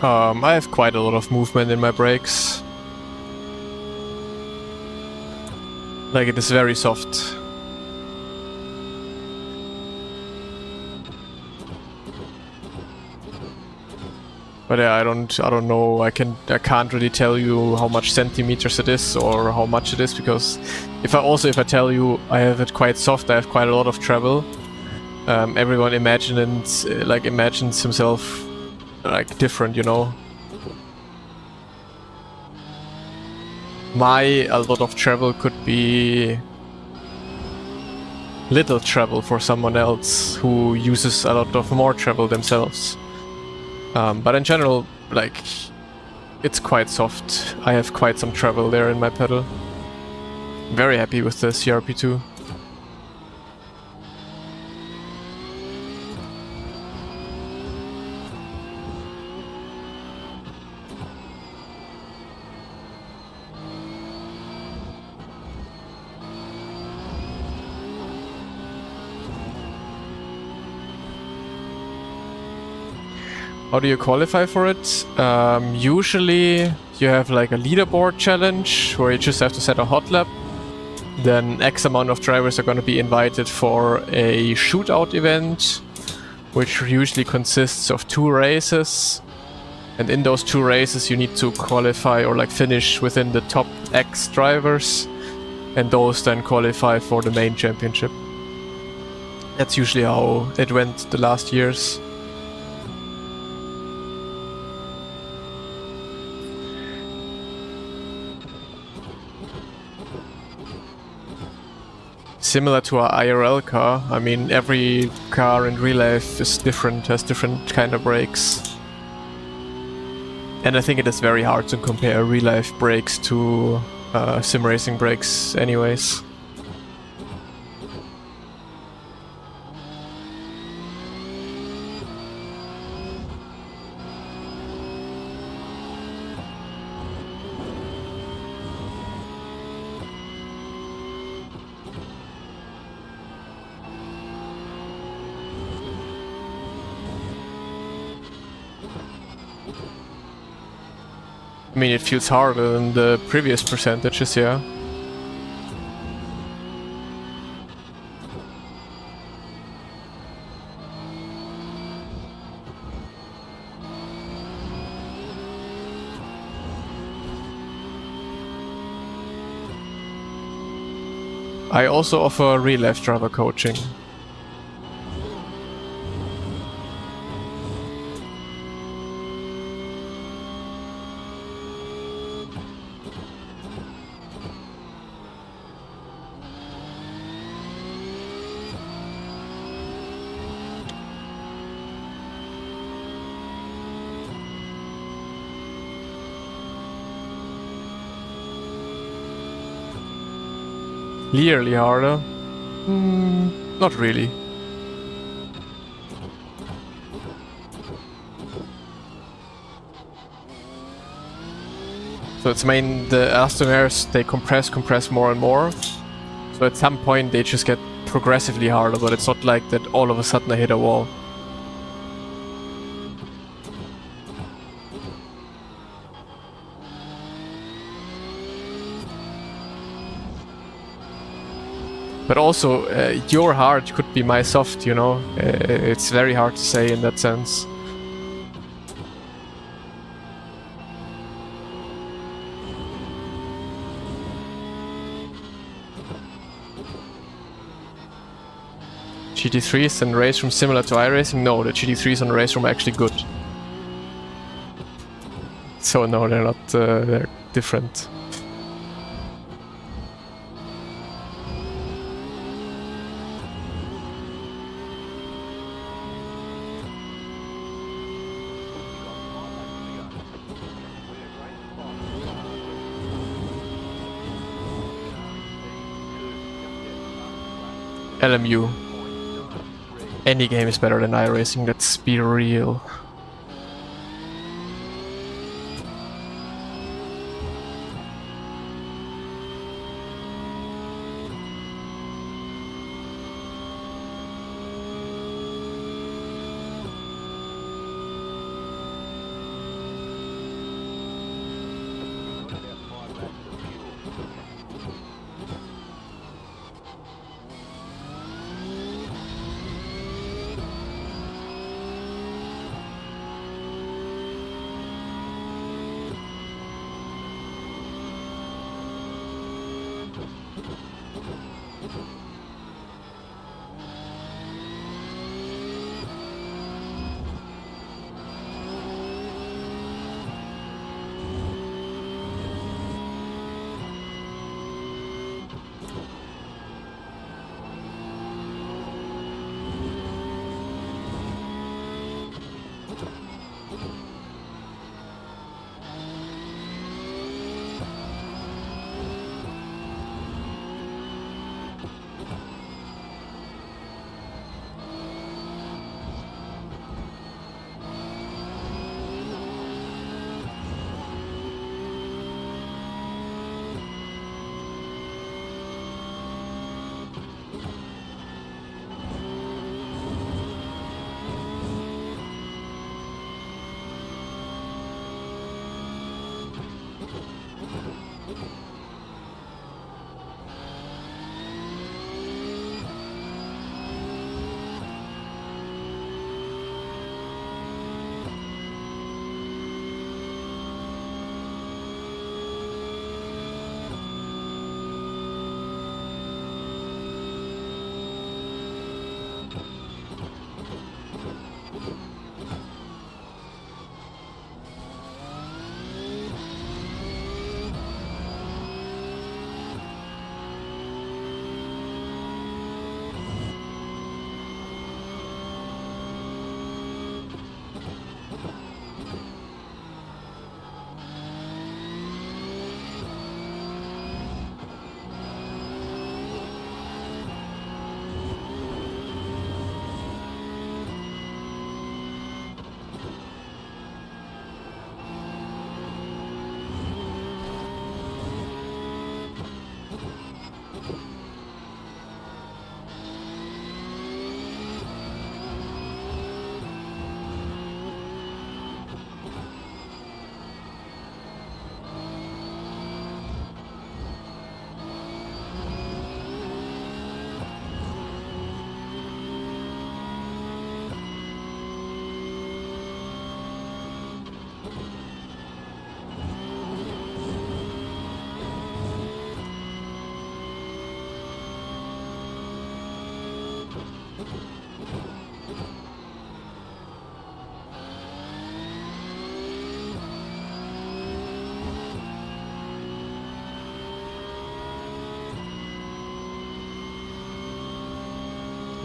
I have quite a lot of movement in my brakes. Like it is very soft. But yeah, I don't know. I can't really tell you how much centimeters it is or how much it is, because if I tell you I have it quite soft, I have quite a lot of travel. Everyone imagines himself like different, you know. A lot of travel could be little travel for someone else who uses a lot of more travel themselves. But in general, like, it's quite soft. I have quite some travel there in my pedal. Very happy with the CRP2. How do you qualify for it? Usually you have like a leaderboard challenge where you just have to set a hot lap. Then X amount of drivers are going to be invited for a shootout event, which usually consists of 2 races. And in those 2 races you need to qualify or like finish within the top X drivers. And those then qualify for the main championship. That's usually how it went the last years. Similar to our IRL car. I mean, every car in real life is different, has different kind of brakes. And I think it is very hard to compare real life brakes to sim racing brakes anyways. I mean, it feels harder than the previous percentages, yeah. I also offer real-life driver coaching. Clearly harder? Not really. So it's the elastomers, they compress more and more. So at some point they just get progressively harder, but it's not like that all of a sudden I hit a wall. But also, your hard could be my soft, you know? It's very hard to say in that sense. GT3s and race room similar to iRacing? No, the GT3s and race room are actually good. So no, they're not, they're different. LMU. Any game is better than iRacing, let's be real.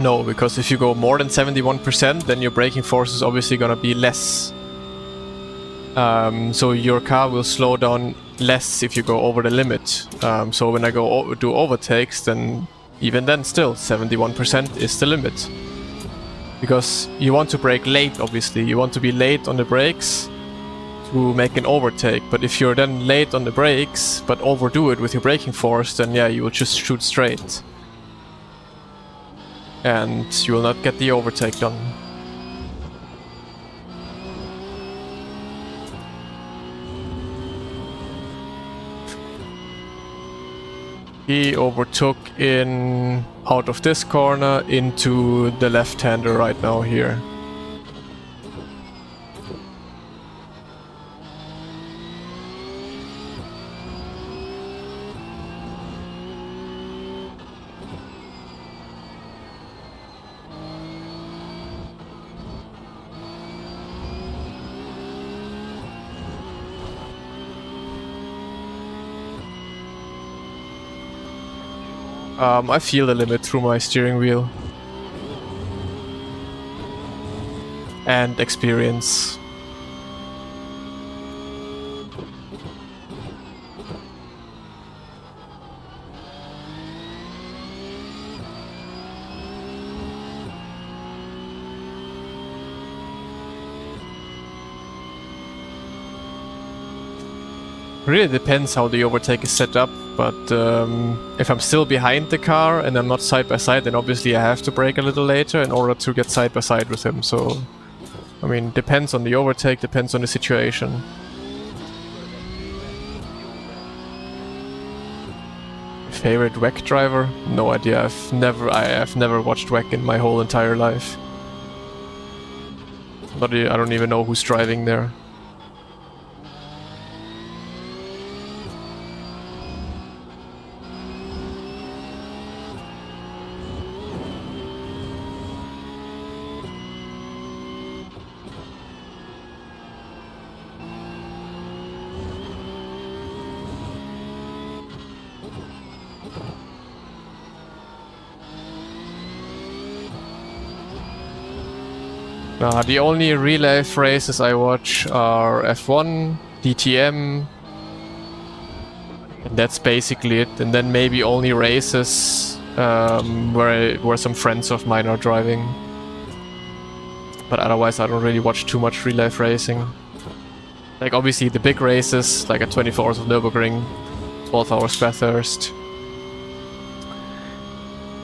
No, because if you go more than 71%, then your braking force is obviously gonna be less. So your car will slow down less if you go over the limit. So when I go do overtakes, then even then still 71% is the limit. Because you want to brake late, obviously. You want to be late on the brakes to make an overtake. But if you're then late on the brakes, but overdo it with your braking force, then yeah, you will just shoot straight. And you will not get the overtake done. He overtook in out of this corner into the left-hander right now here. I feel the limit through my steering wheel. And experience. Really depends how the overtake is set up, but if I'm still behind the car and I'm not side by side, then obviously I have to brake a little later in order to get side by side with him. So, I mean, depends on the overtake, depends on the situation. Favorite WEC driver? No idea. I've never watched WEC in my whole entire life. But I don't even know who's driving there. The only real life races I watch are F1, DTM, and that's basically it. And then maybe only races where some friends of mine are driving. But otherwise I don't really watch too much real life racing. Like obviously the big races, like at 24 Hours of Nürburgring, 12 Hours Bathurst,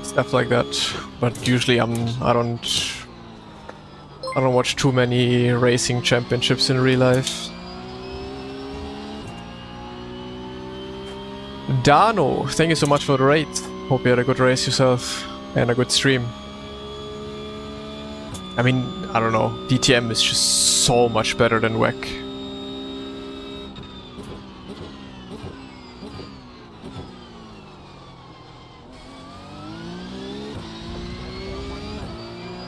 stuff like that. But usually I don't watch too many racing championships in real life. Dano, thank you so much for the raid. Hope you had a good race yourself and a good stream. I mean, I don't know, DTM is just so much better than WEC.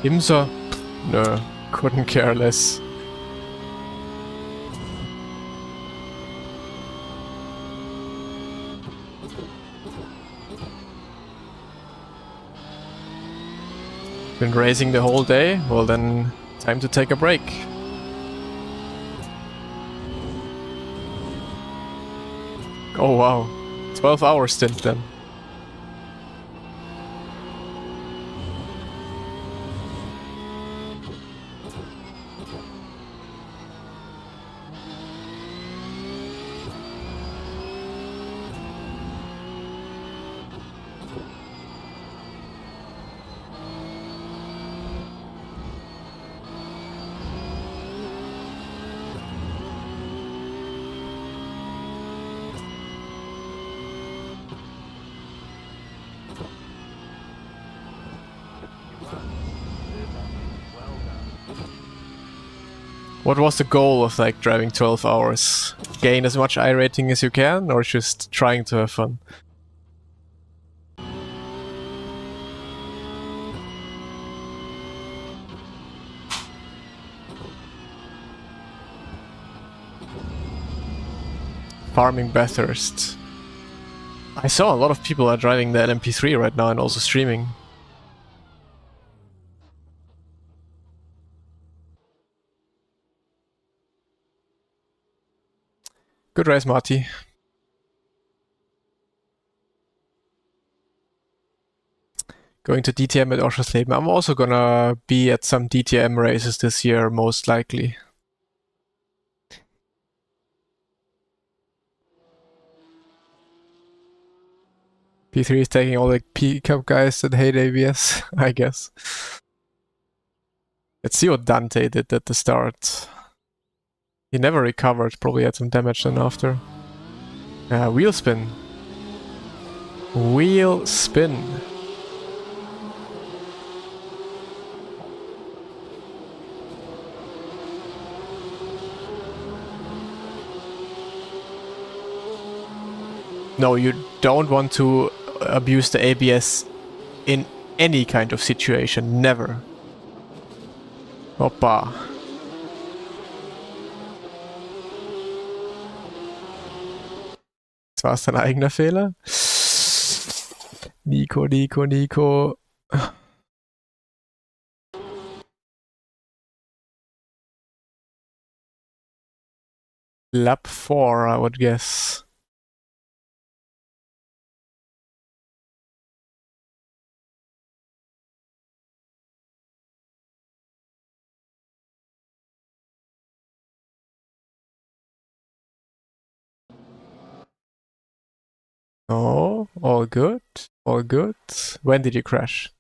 IMSA? No. Couldn't care less. Been racing the whole day? Well then, time to take a break. Oh wow, 12-hour stint then. What was the goal of like driving 12 hours? Gain as much I rating as you can, or just trying to have fun? Farming Bathurst. I saw a lot of people are driving the LMP3 right now and also streaming. Good race, Marty. Going to DTM at Oschersleben. I'm also gonna be at some DTM races this year, most likely. P3 is taking all the P-Cup guys that hate ABS, I guess. Let's see what Dante did at the start. He never recovered, probably had some damage then after. Wheel spin. Wheel spin. No, you don't want to abuse the ABS in any kind of situation. Never. Hoppa. Das war es dein eigener Fehler? Nico. Lap 4, I would guess. Oh, all good. All good. When did you crash?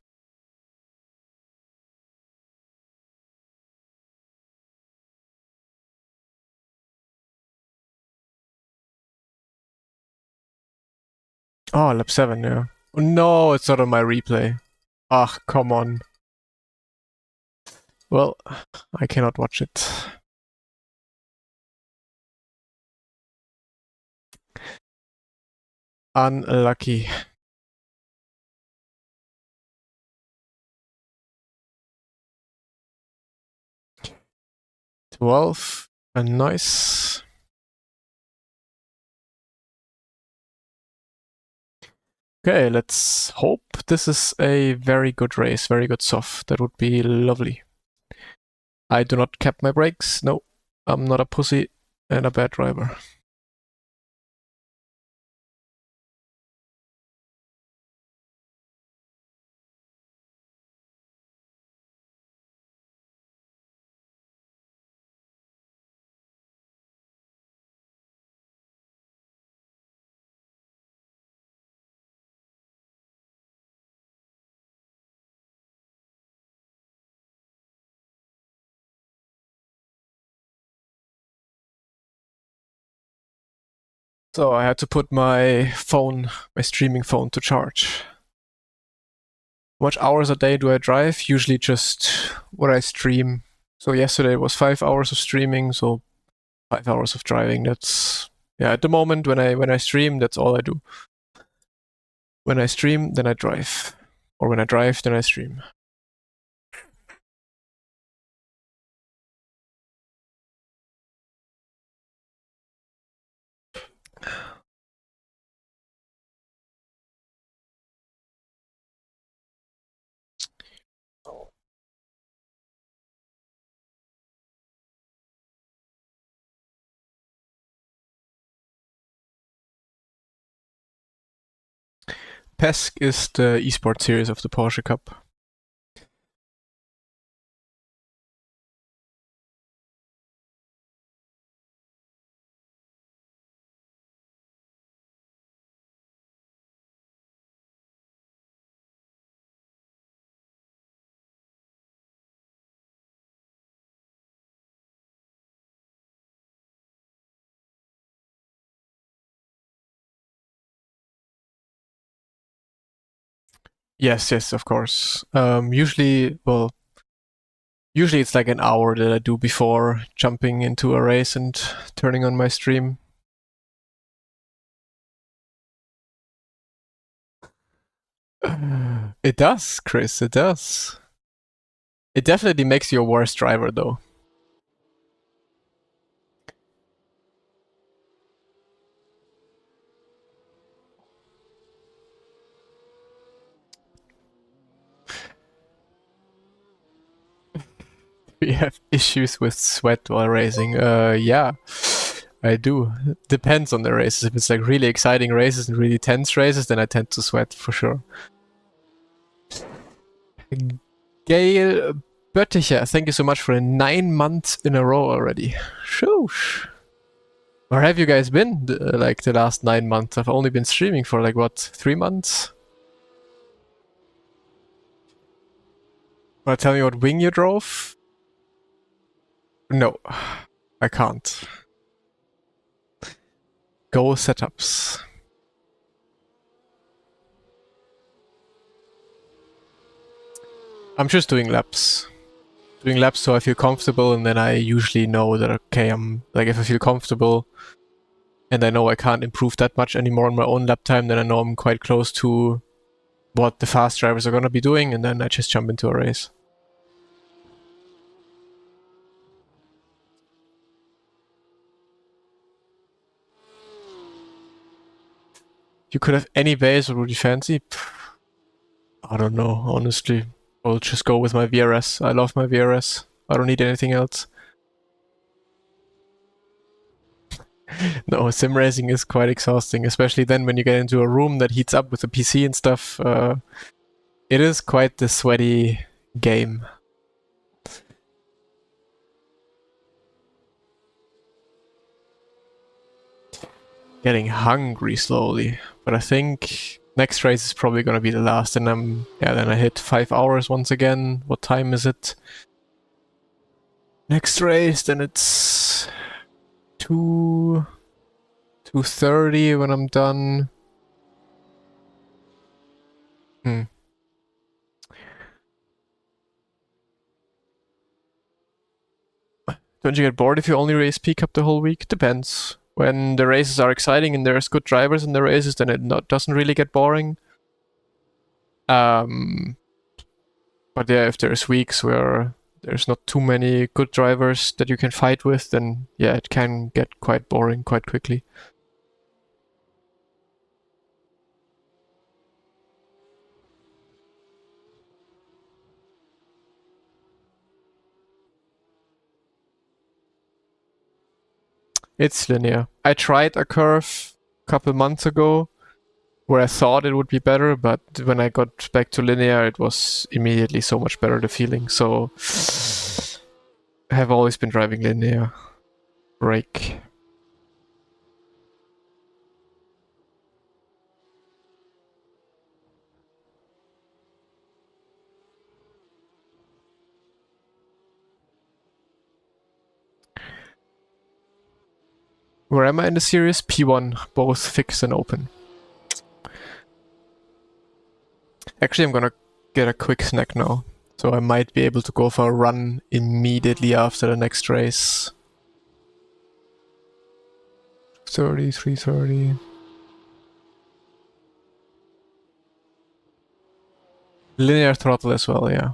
Oh, lap 7, yeah. Oh, no, it's not on my replay. Ah, come on. Well, I cannot watch it. Unlucky. $12. Nice. Okay, let's hope this is a very good race, very good soft. That would be lovely. I do not cap my brakes. No, I'm not a pussy and a bad driver. So I had to put my phone, my streaming phone, to charge. How much hours a day do I drive? Usually just what I stream. So yesterday was 5 hours of streaming, so 5 hours of driving. That's, yeah, at the moment when I stream, that's all I do. When I stream, then I drive. Or when I drive, then I stream. PESC is the esports series of the Porsche Cup. Yes, of course. Usually it's like an hour that I do before jumping into a race and turning on my stream. It does, Chris, it does. It definitely makes you a worse driver, though. We have issues with sweat while racing. Yeah. I do. Depends on the races. If it's like really exciting races and really tense races, then I tend to sweat for sure. Gail Bötticher, thank you so much for 9 months in a row already. Shoosh. Where have you guys been like the last 9 months? I've only been streaming for like what, 3 months? Wanna tell me what wing you drove? No, I can't. Go setups. I'm just doing laps. Doing laps so I feel comfortable, and then I usually know that, okay, I'm like, if I feel comfortable and I know I can't improve that much anymore on my own lap time, then I know I'm quite close to what the fast drivers are gonna be doing, and then I just jump into a race. If you could have any base, what would you fancy? I don't know, honestly. I'll just go with my VRS. I love my VRS. I don't need anything else. No, sim racing is quite exhausting, especially then when you get into a room that heats up with the PC and stuff. It is quite the sweaty game. Getting hungry slowly, but I think next race is probably gonna be the last, and then I hit 5 hours once again. What time is it? Next race, then it's 2:30 when I'm done. Don't you get bored if you only race P Cup the whole week? Depends. When the races are exciting and there's good drivers in the races, then it doesn't really get boring. But yeah, if there's weeks where there's not too many good drivers that you can fight with, then yeah, it can get quite boring quite quickly. It's linear. I tried a curve a couple months ago where I thought it would be better, but when I got back to linear, it was immediately so much better, the feeling. So I have always been driving linear. Brake. Where am I in the series? P1, both fixed and open. Actually, I'm gonna get a quick snack now, so I might be able to go for a run immediately after the next race. 3:30. Linear throttle as well, yeah.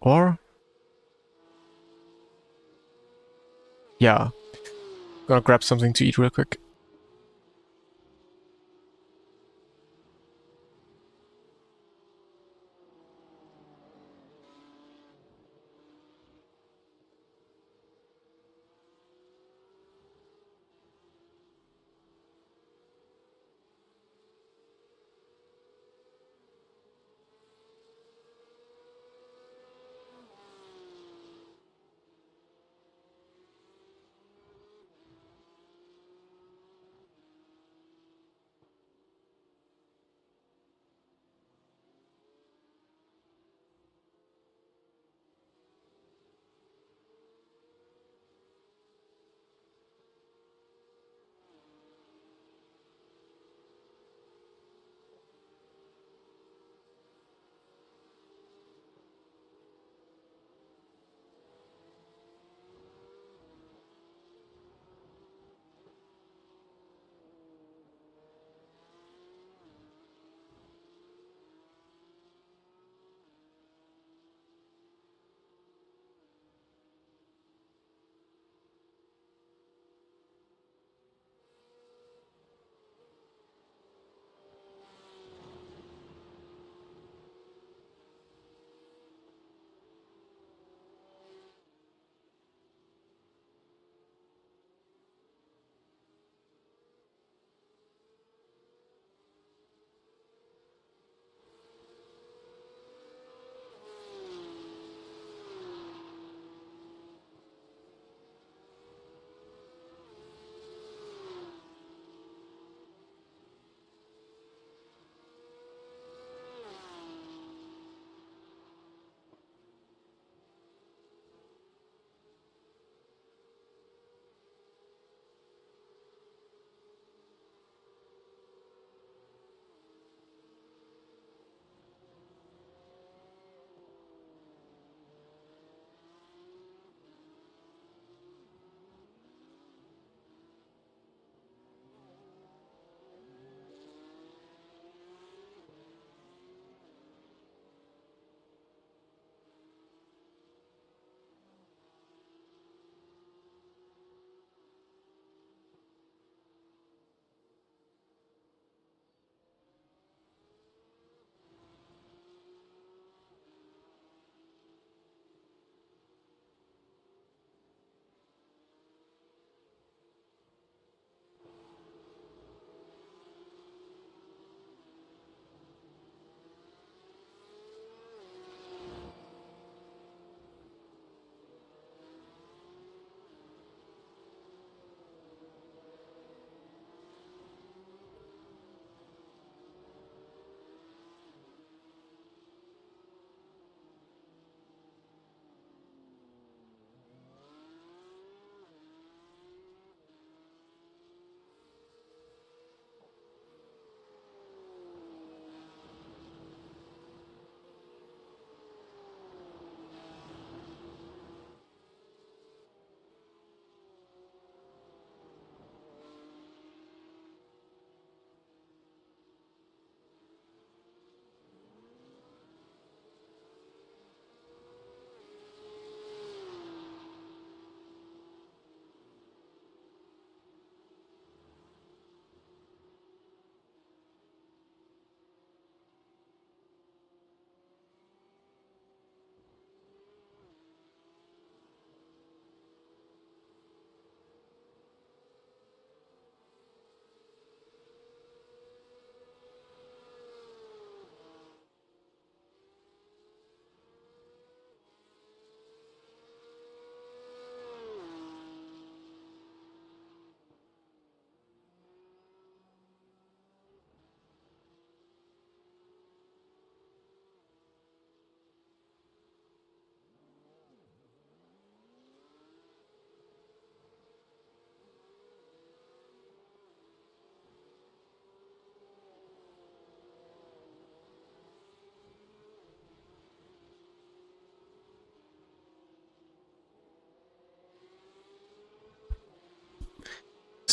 Or? Yeah. Gonna grab something to eat real quick.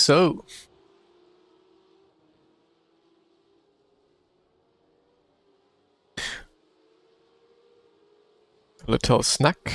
So. Little snack.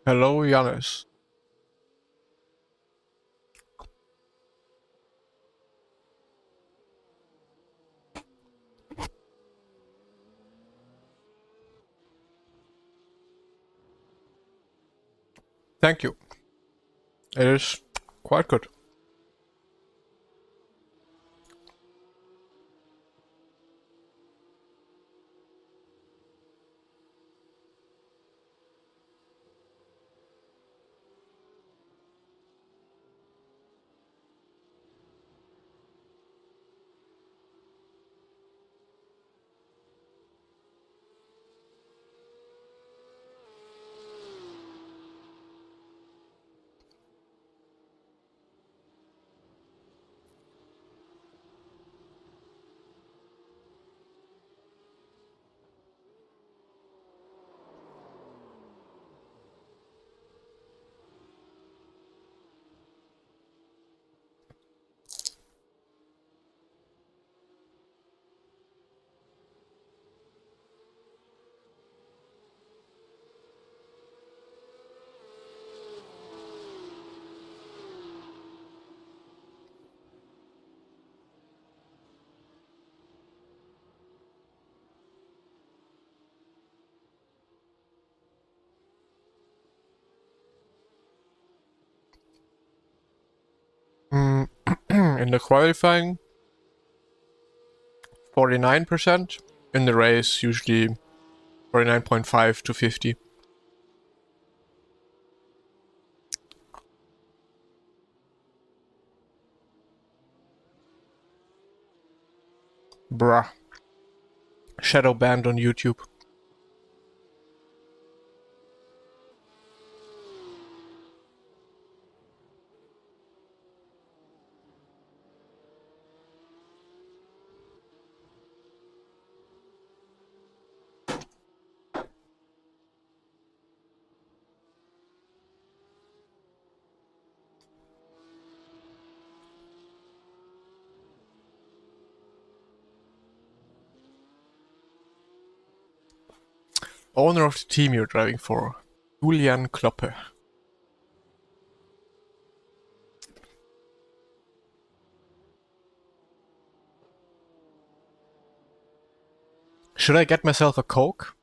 Hello, Janus. Thank you. It is quite good. In the qualifying, 49%. In the race, usually 49.5 to 50. Bruh. Shadow banned on YouTube. Owner of the team you're driving for, Julian Kloppe. Should I get myself a Coke?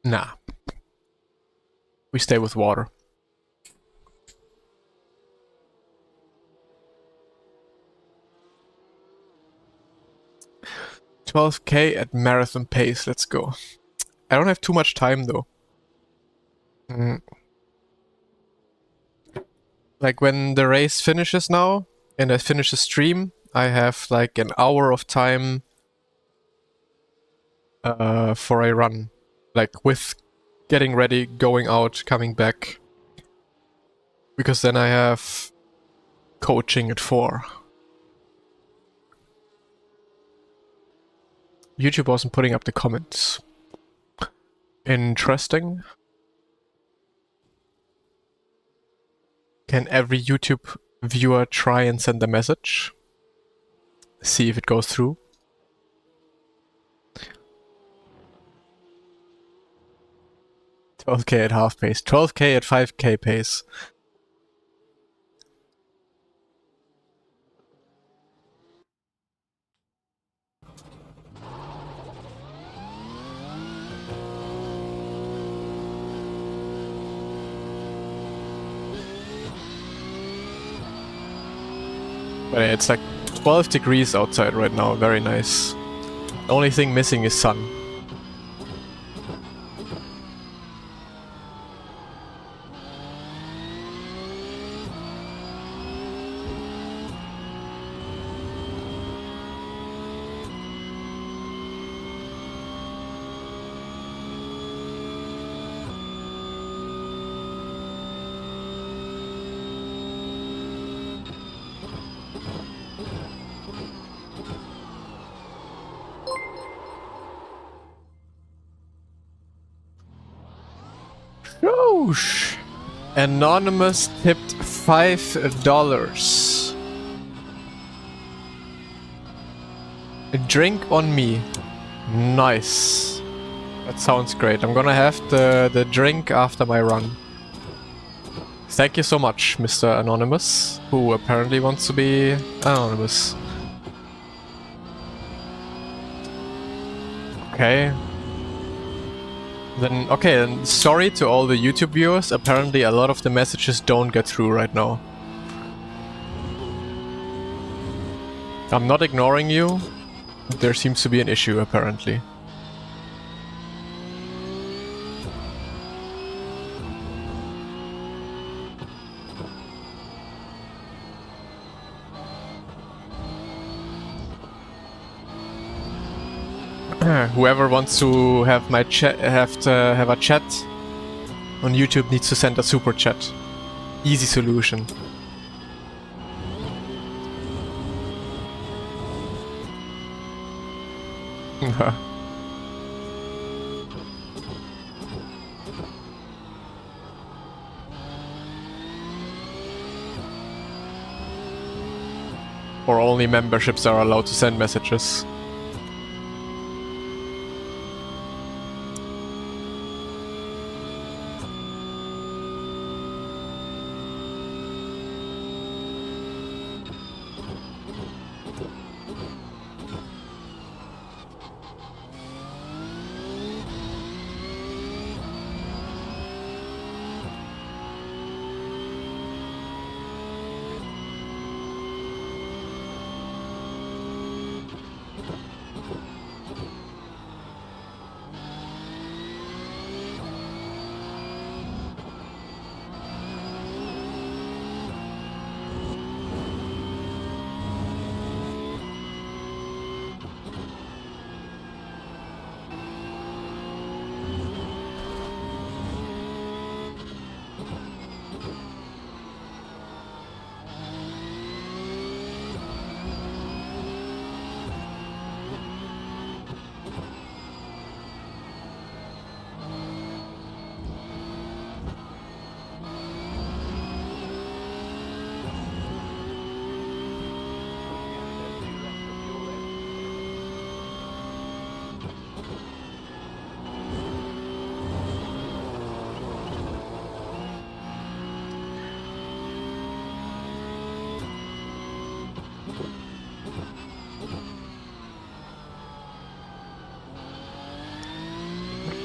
Nah. We stay with water. $12K at marathon pace, let's go. I don't have too much time though. Like when the race finishes now, and I finish the stream, I have like an hour of time for a run. Like with getting ready, going out, coming back. Because then I have coaching at 4. YouTube wasn't putting up the comments. Interesting. Can every YouTube viewer try and send a message? See if it goes through. $12K at half pace. $12K at 5K pace. But it's like 12 degrees outside right now, very nice. The only thing missing is sun. Whoosh. Anonymous tipped $5. A drink on me. Nice. That sounds great. I'm gonna have the drink after my run. Thank you so much, Mr. Anonymous, who apparently wants to be anonymous. Okay. Then, okay, and sorry to all the YouTube viewers. Apparently a lot of the messages don't get through right now. I'm not ignoring you. There seems to be an issue, apparently. Whoever wants to have my chat, have a chat on YouTube needs to send a super chat. Easy solution. Or only memberships are allowed to send messages.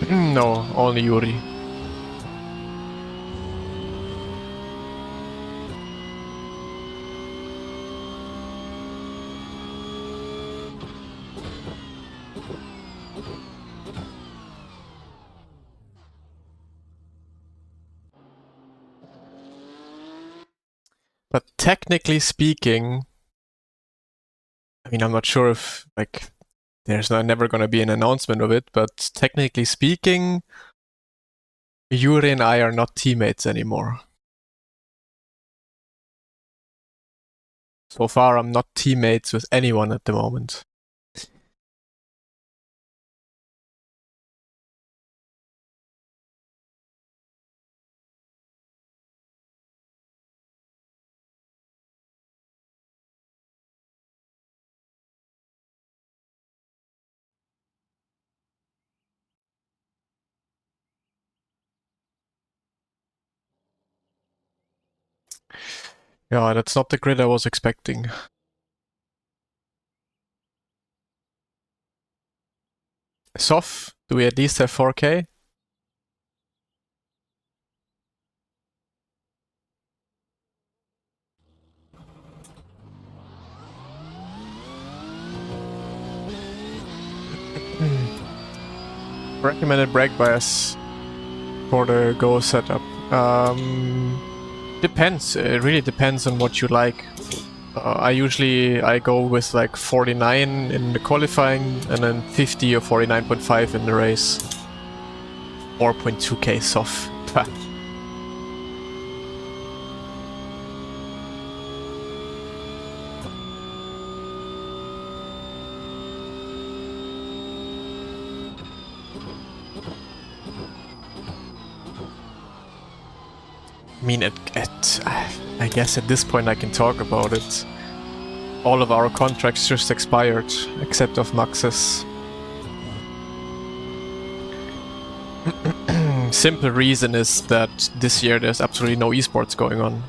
No, only Yuri. But technically speaking, I mean, I'm not sure if, like, there's never gonna be an announcement of it, but technically speaking, Yuri and I are not teammates anymore. So far, I'm not teammates with anyone at the moment. Yeah, that's not the grid I was expecting. Sof, do we at least have 4K? Recommended brake bias for the Go setup. Depends. It really depends on what you like. I go with like 49 in the qualifying and then 50 or 49.5 in the race. 4.2k soft. I mean, I guess at this point I can talk about it. All of our contracts just expired, except of Max's. Simple reason is that this year there's absolutely no esports going on.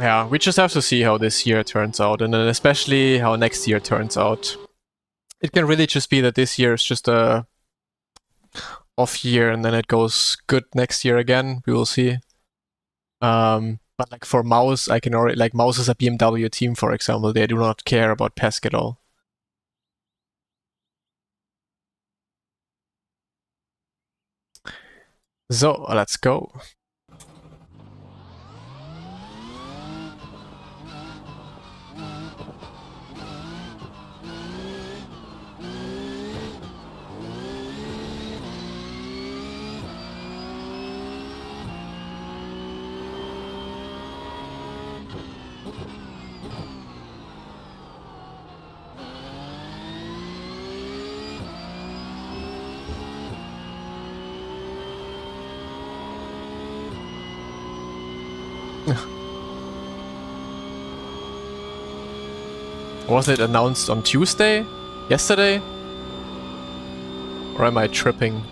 Yeah, we just have to see how this year turns out, and then especially how next year turns out. It can really just be that this year is just a off year, and then it goes good next year again. We will see. But like for Mouse, I can already like Mouse is a BMW team, for example. They do not care about PESC at all. So let's go. Was it announced on Tuesday? Yesterday? Or am I tripping?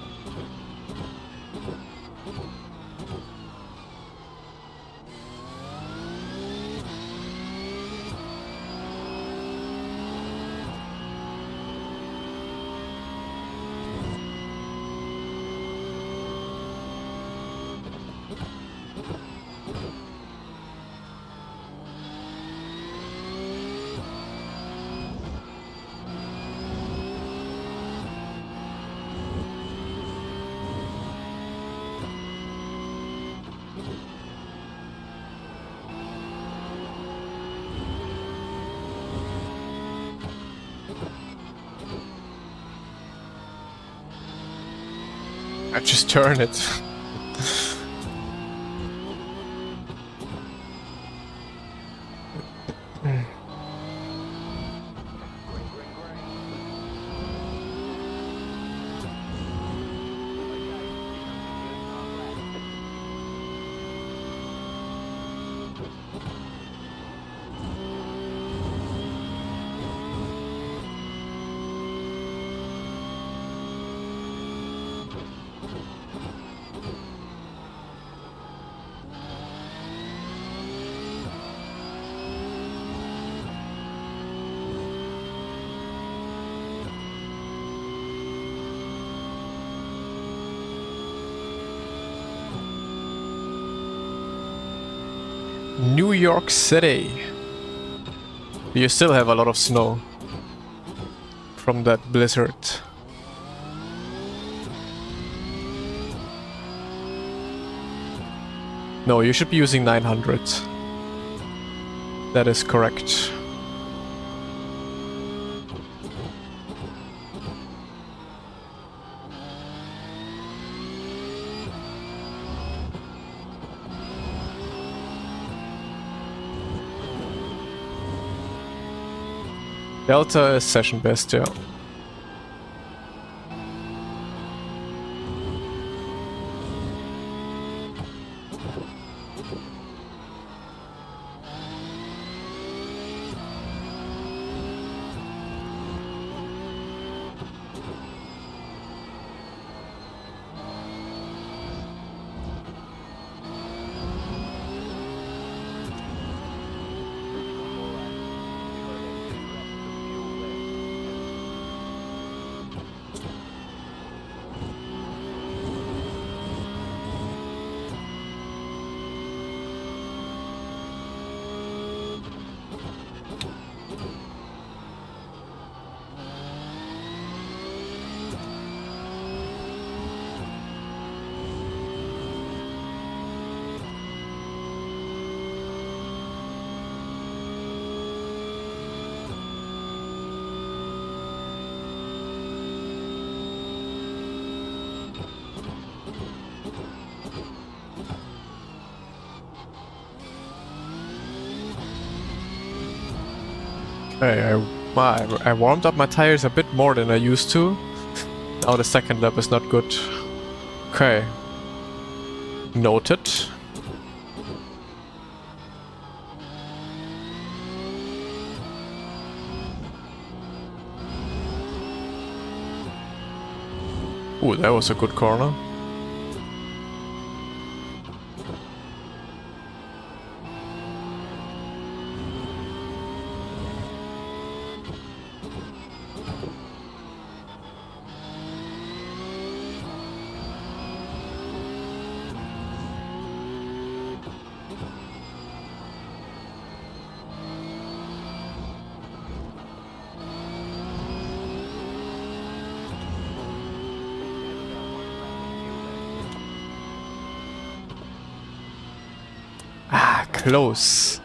I just turn it. New York City. You still have a lot of snow from that blizzard. No, you should be using 900. That is correct. Delta is session best, yeah. Hey, I warmed up my tires a bit more than I used to. Now the second lap is not good. Okay. Noted. Ooh, that was a good corner. Ah, close.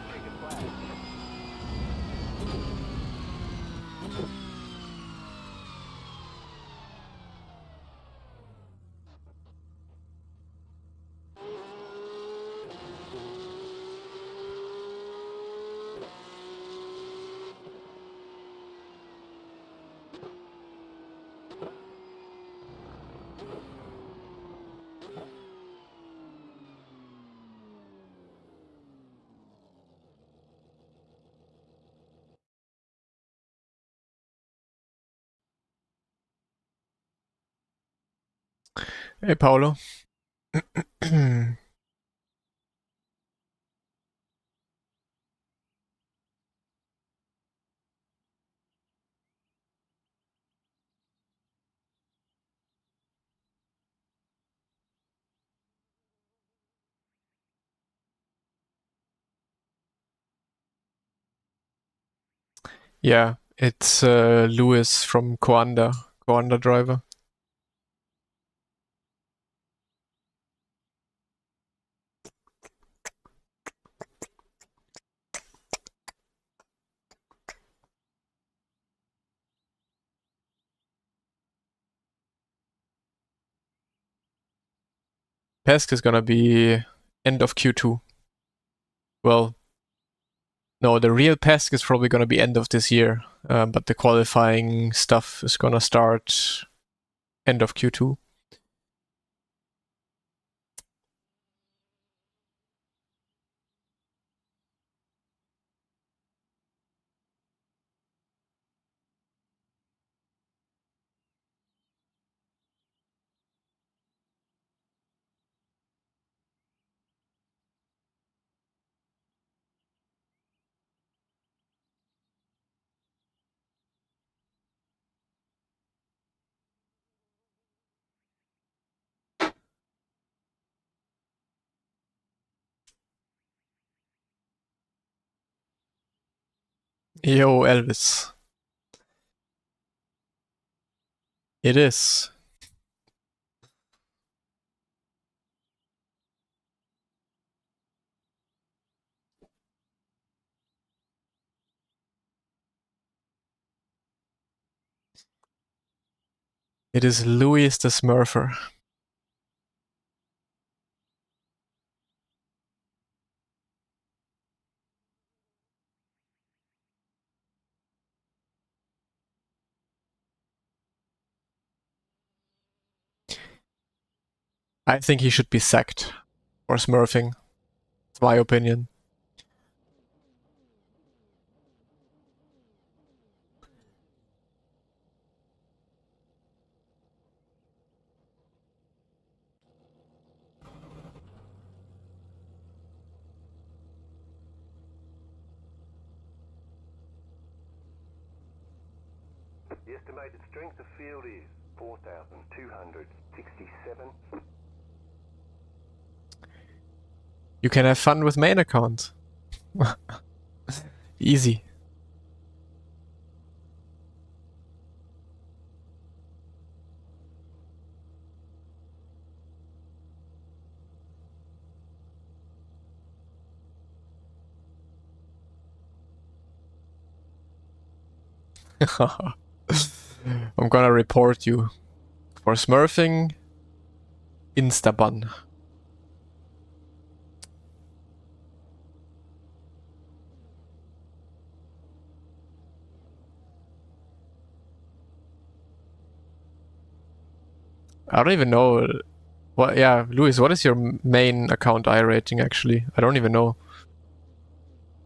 Hey, Paolo. Yeah, it's Lewis from Coanda driver. PESC is gonna be end of Q2. Well, no, the real PESC is probably gonna be end of this year, but the qualifying stuff is gonna start end of Q2. Yo, Elvis. It is. It is Louis the Smurfer. I think he should be sacked for smurfing. It's my opinion. The estimated strength of field is 4,267. You can have fun with main account. Easy. I'm gonna report you for smurfing. Instaban. I don't even know. What? Yeah, Luis, what is your main account I rating actually? I don't even know.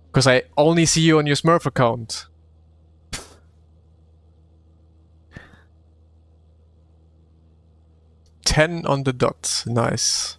Because I only see you on your Smurf account. $10 on the dot. Nice.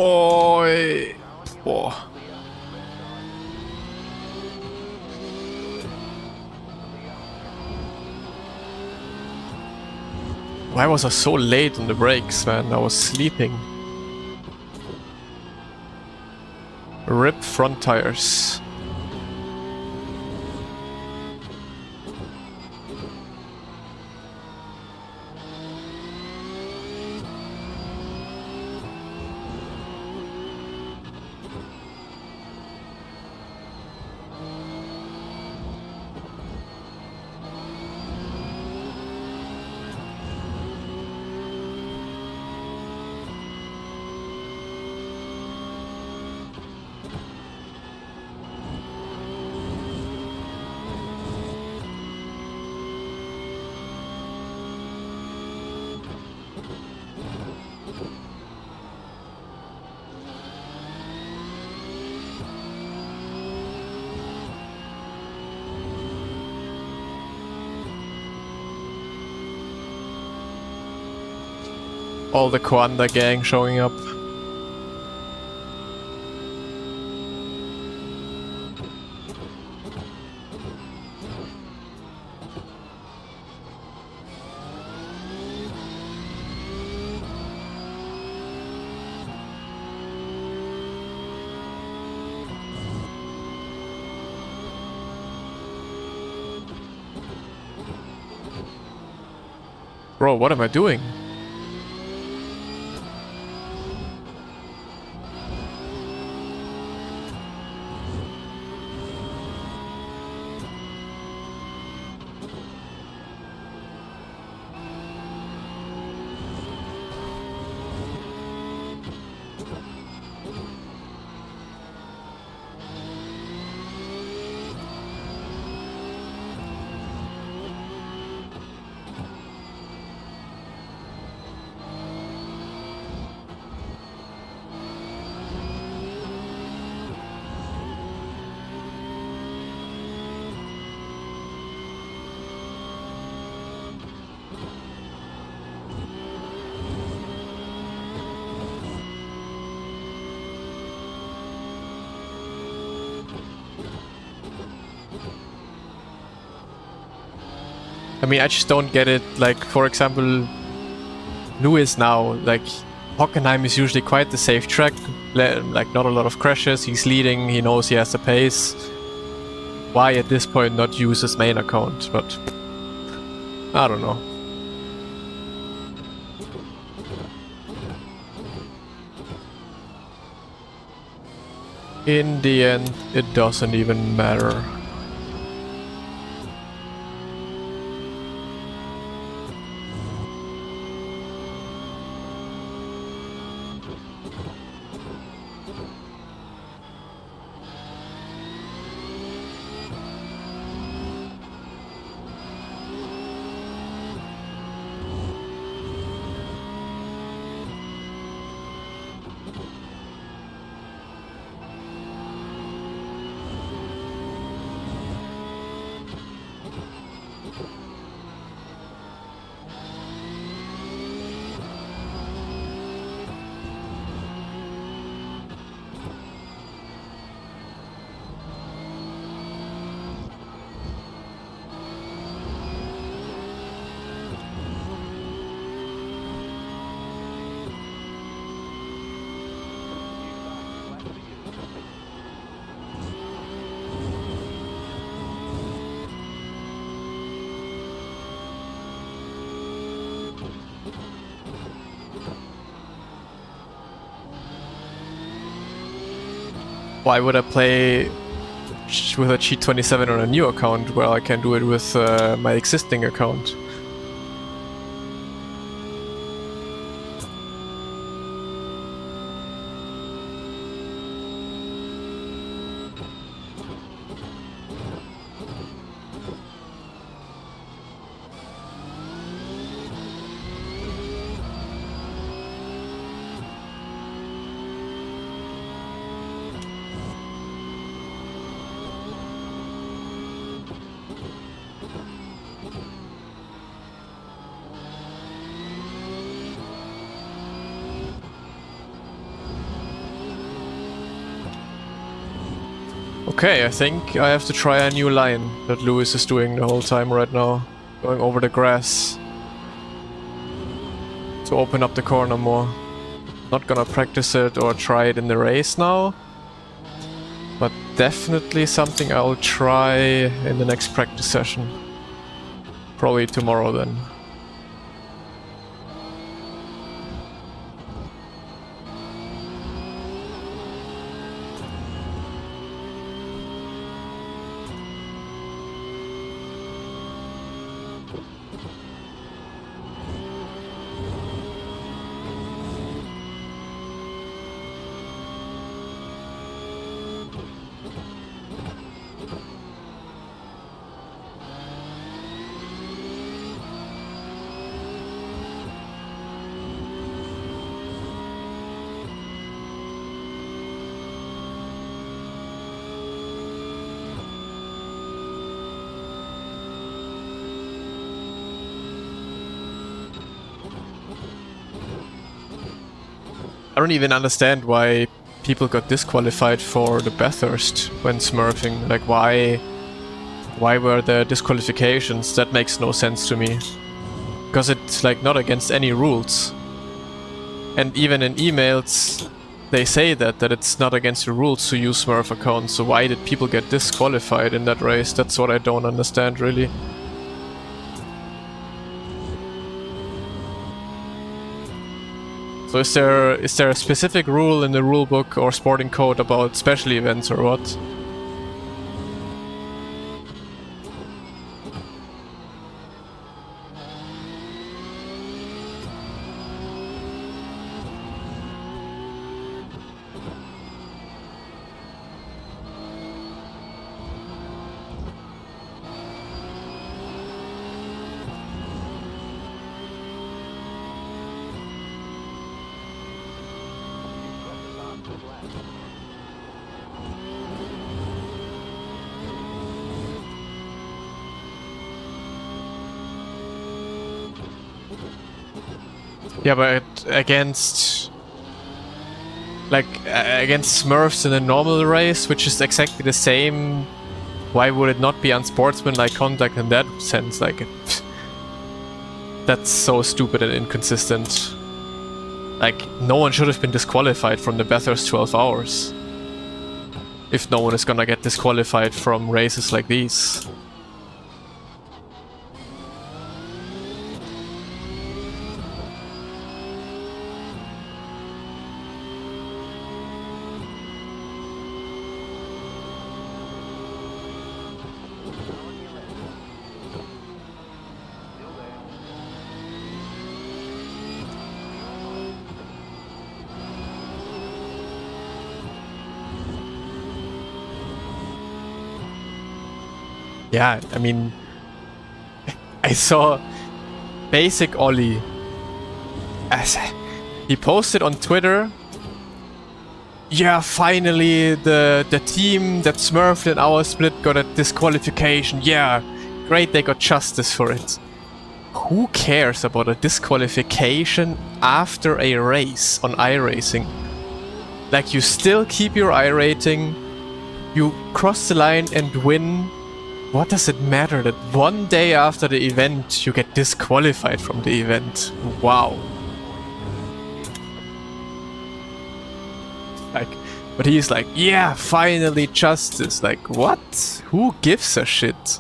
Oh, boah. Why was I so late on the brakes, man? I was sleeping. Rip front tires. All the Kwanda gang showing up. Bro, what am I doing? I mean, I just don't get it. Like, for example, Lewis now, like, Hockenheim is usually quite the safe track. Like, not a lot of crashes. He's leading. He knows he has the pace. Why at this point not use his main account? But I don't know. In the end, it doesn't even matter. why would I play with a cheat 27 on a new account where I can do it with my existing account? Okay, I think I have to try a new line that Lewis is doing the whole time right now. Going over the grass. To open up the corner more. Not gonna practice it or try it in the race now. But definitely something I'll try in the next practice session. Probably tomorrow then. I don't even understand why people got disqualified for the Bathurst when smurfing. Like, why were there disqualifications? That makes no sense to me. Because it's like not against any rules. And even in emails, they say that it's not against the rules to use smurf accounts. So why did people get disqualified in that race? That's what I don't understand, really. So is there a specific rule in the rulebook or sporting code about special events or what? Yeah, but against against Smurfs in a normal race, which is exactly the same, why would it not be unsportsmanlike conduct in that sense? Like, that's so stupid and inconsistent. Like, no one should have been disqualified from the Bathurst 12 hours. If no one is gonna get disqualified from races like these. Yeah, I mean, I saw Basic Ollie. He posted on Twitter, yeah, finally the team that smurfed in our split got a disqualification. Yeah, great, they got justice for it. Who cares about a disqualification after a race on iRacing? Like, you still keep your iRating, you cross the line and win. What does it matter that one day after the event you get disqualified from the event? Wow. Like, but he's like, yeah, finally justice. Like, what? Who gives a shit?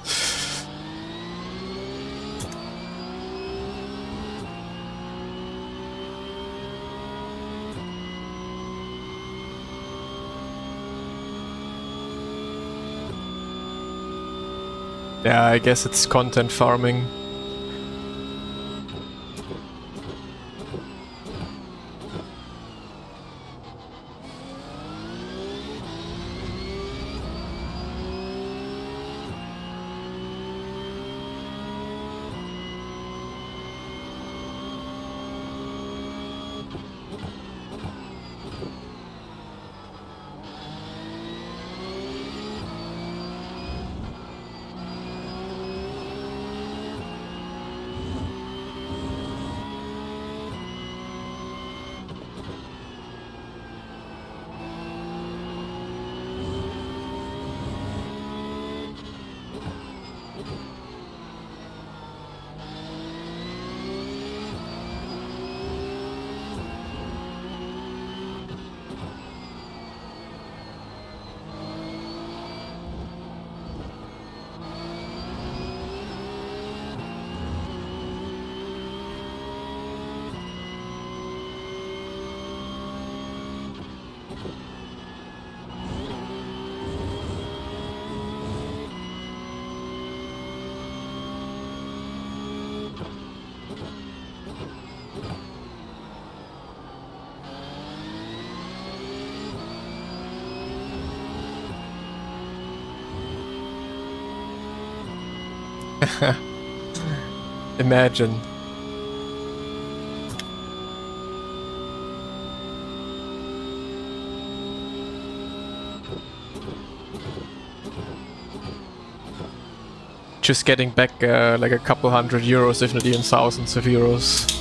Yeah, I guess it's content farming. Imagine. Just getting back like a couple €100, if not even thousands of euros.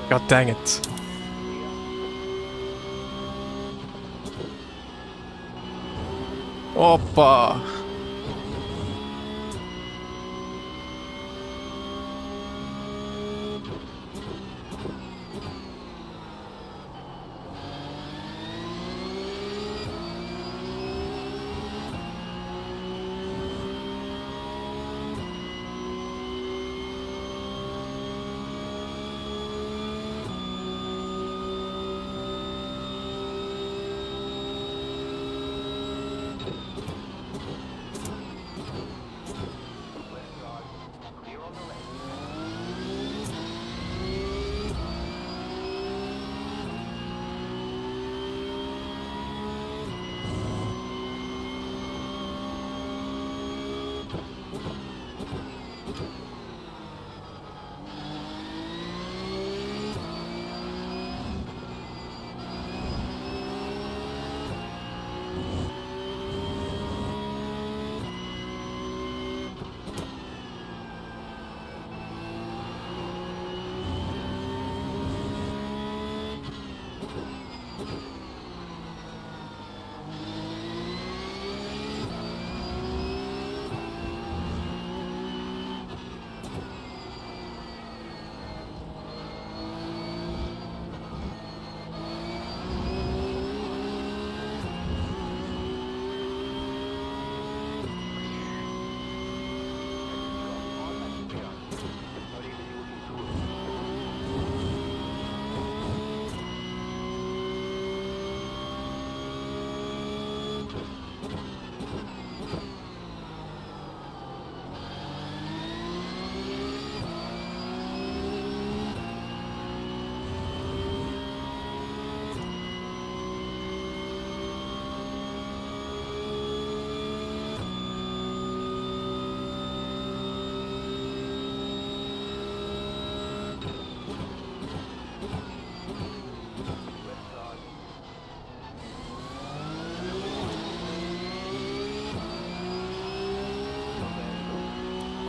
God dang it. Opa!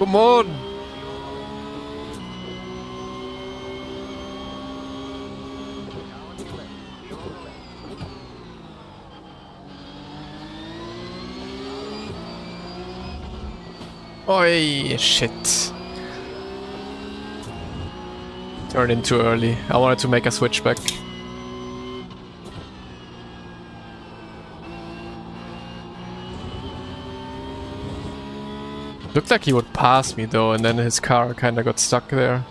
Come on! Oi, shit. Turned in too early. I wanted to make a switchback. Looked like he would pass me though, and then his car kinda got stuck there.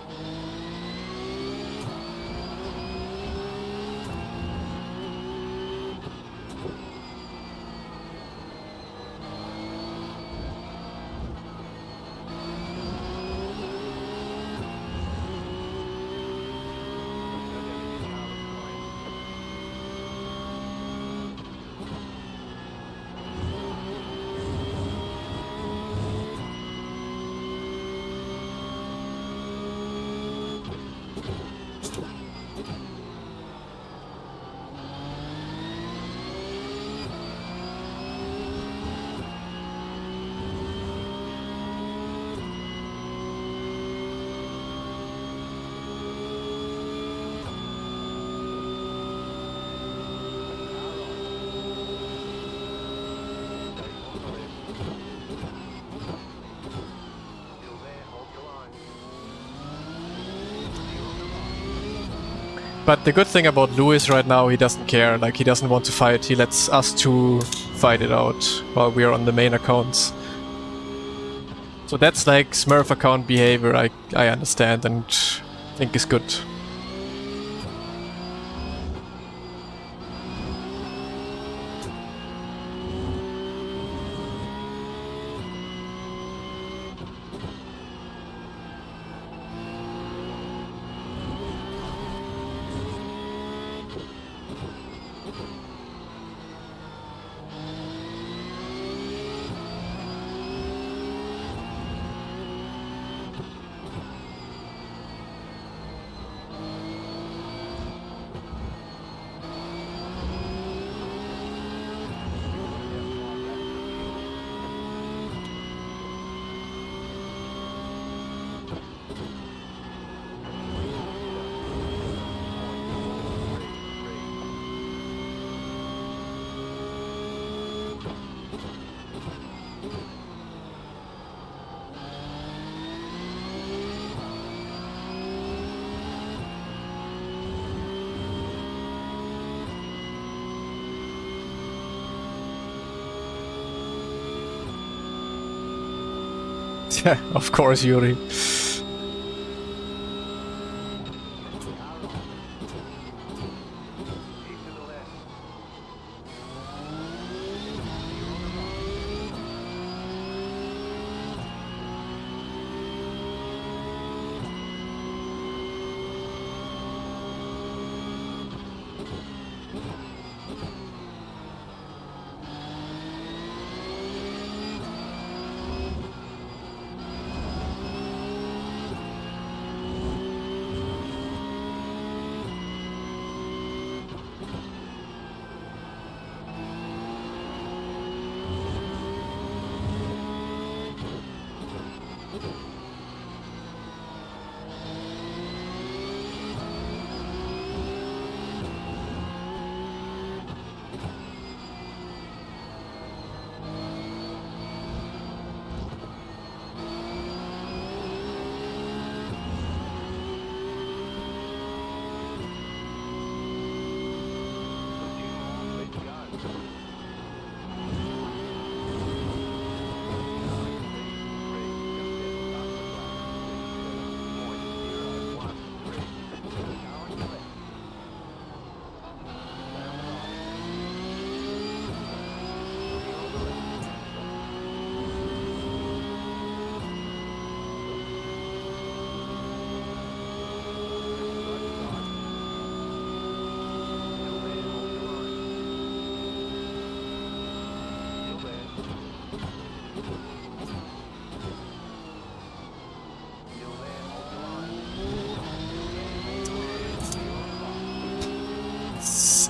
But the good thing about Lewis right now, he doesn't care, like he doesn't want to fight, he lets us two fight it out while we are on the main accounts. So that's like Smurf account behavior, I understand and think is good. Yeah, of course, Yuri.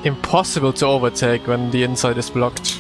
Impossible to overtake when the inside is blocked.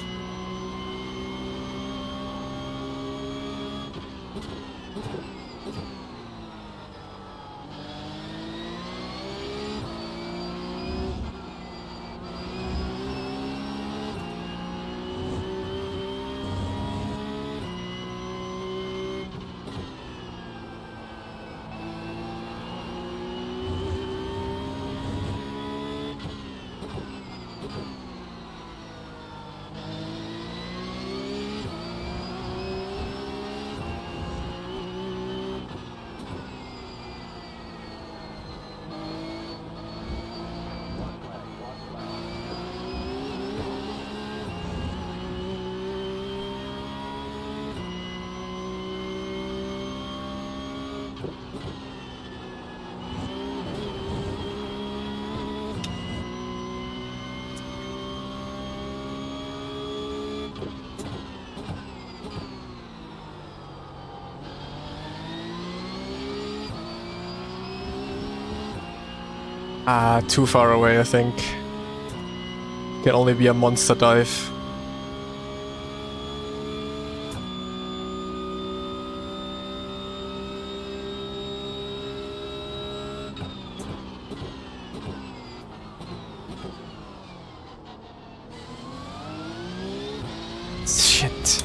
Too far away, I think. Can only be a monster dive. Shit.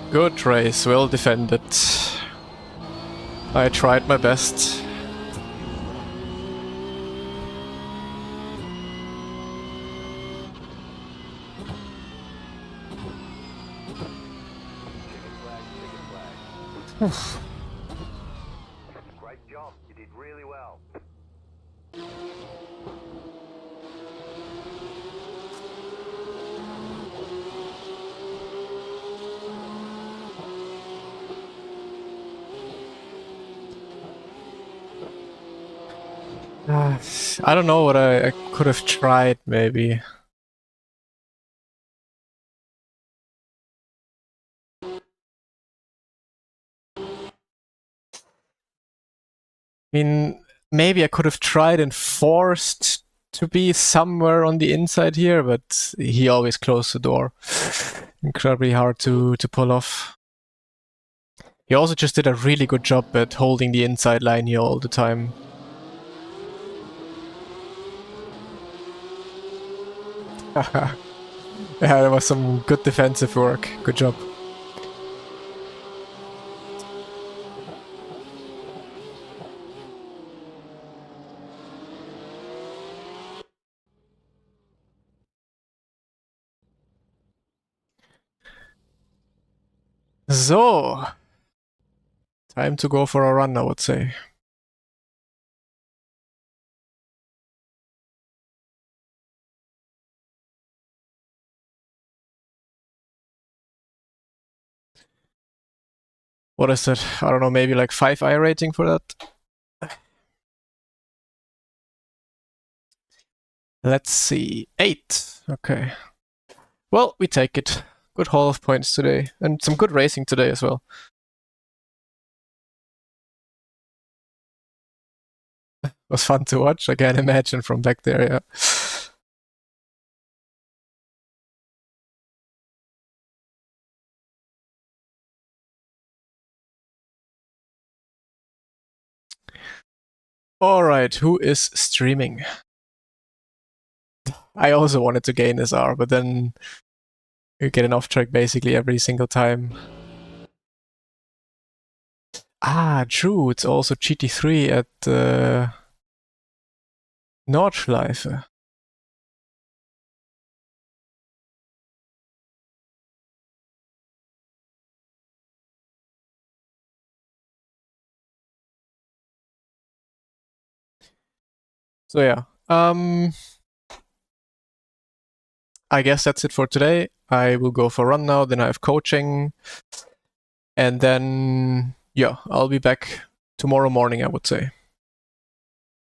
Good race, well defended. I tried my best. Great job. You did really well. I don't know what I could have tried, maybe. I mean, maybe I could have tried and forced to be somewhere on the inside here, but he always closed the door. Incredibly hard to pull off. He also just did a really good job at holding the inside line here all the time. Yeah, there was some good defensive work. Good job. So, time to go for a run, I would say. What is it? I don't know, maybe like 5i rating for that? Let's see. 8. Okay. Well, we take it. Good haul of points today. And some good racing today as well. It was fun to watch. I can imagine from back there, yeah. Alright, who is streaming? I also wanted to gain this R, but then you get an off track basically every single time. True, it's also GT3 at Nordschleife. So yeah, I guess that's it for today. I will go for a run now, then I have coaching. And then, yeah, I'll be back tomorrow morning, I would say.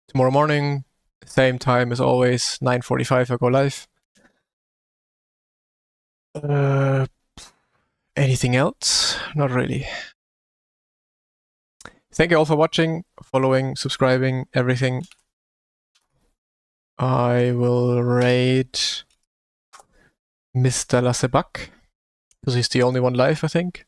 Tomorrow morning, same time as always, 9:45 I go live. Anything else? Not really. Thank you all for watching, following, subscribing, everything. I will raid Mr. Lasseback, because he's the only one live, I think.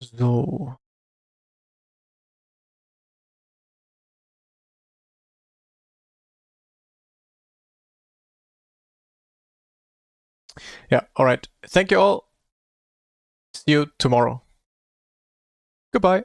So. Yeah, alright. Thank you all. See you tomorrow. Goodbye.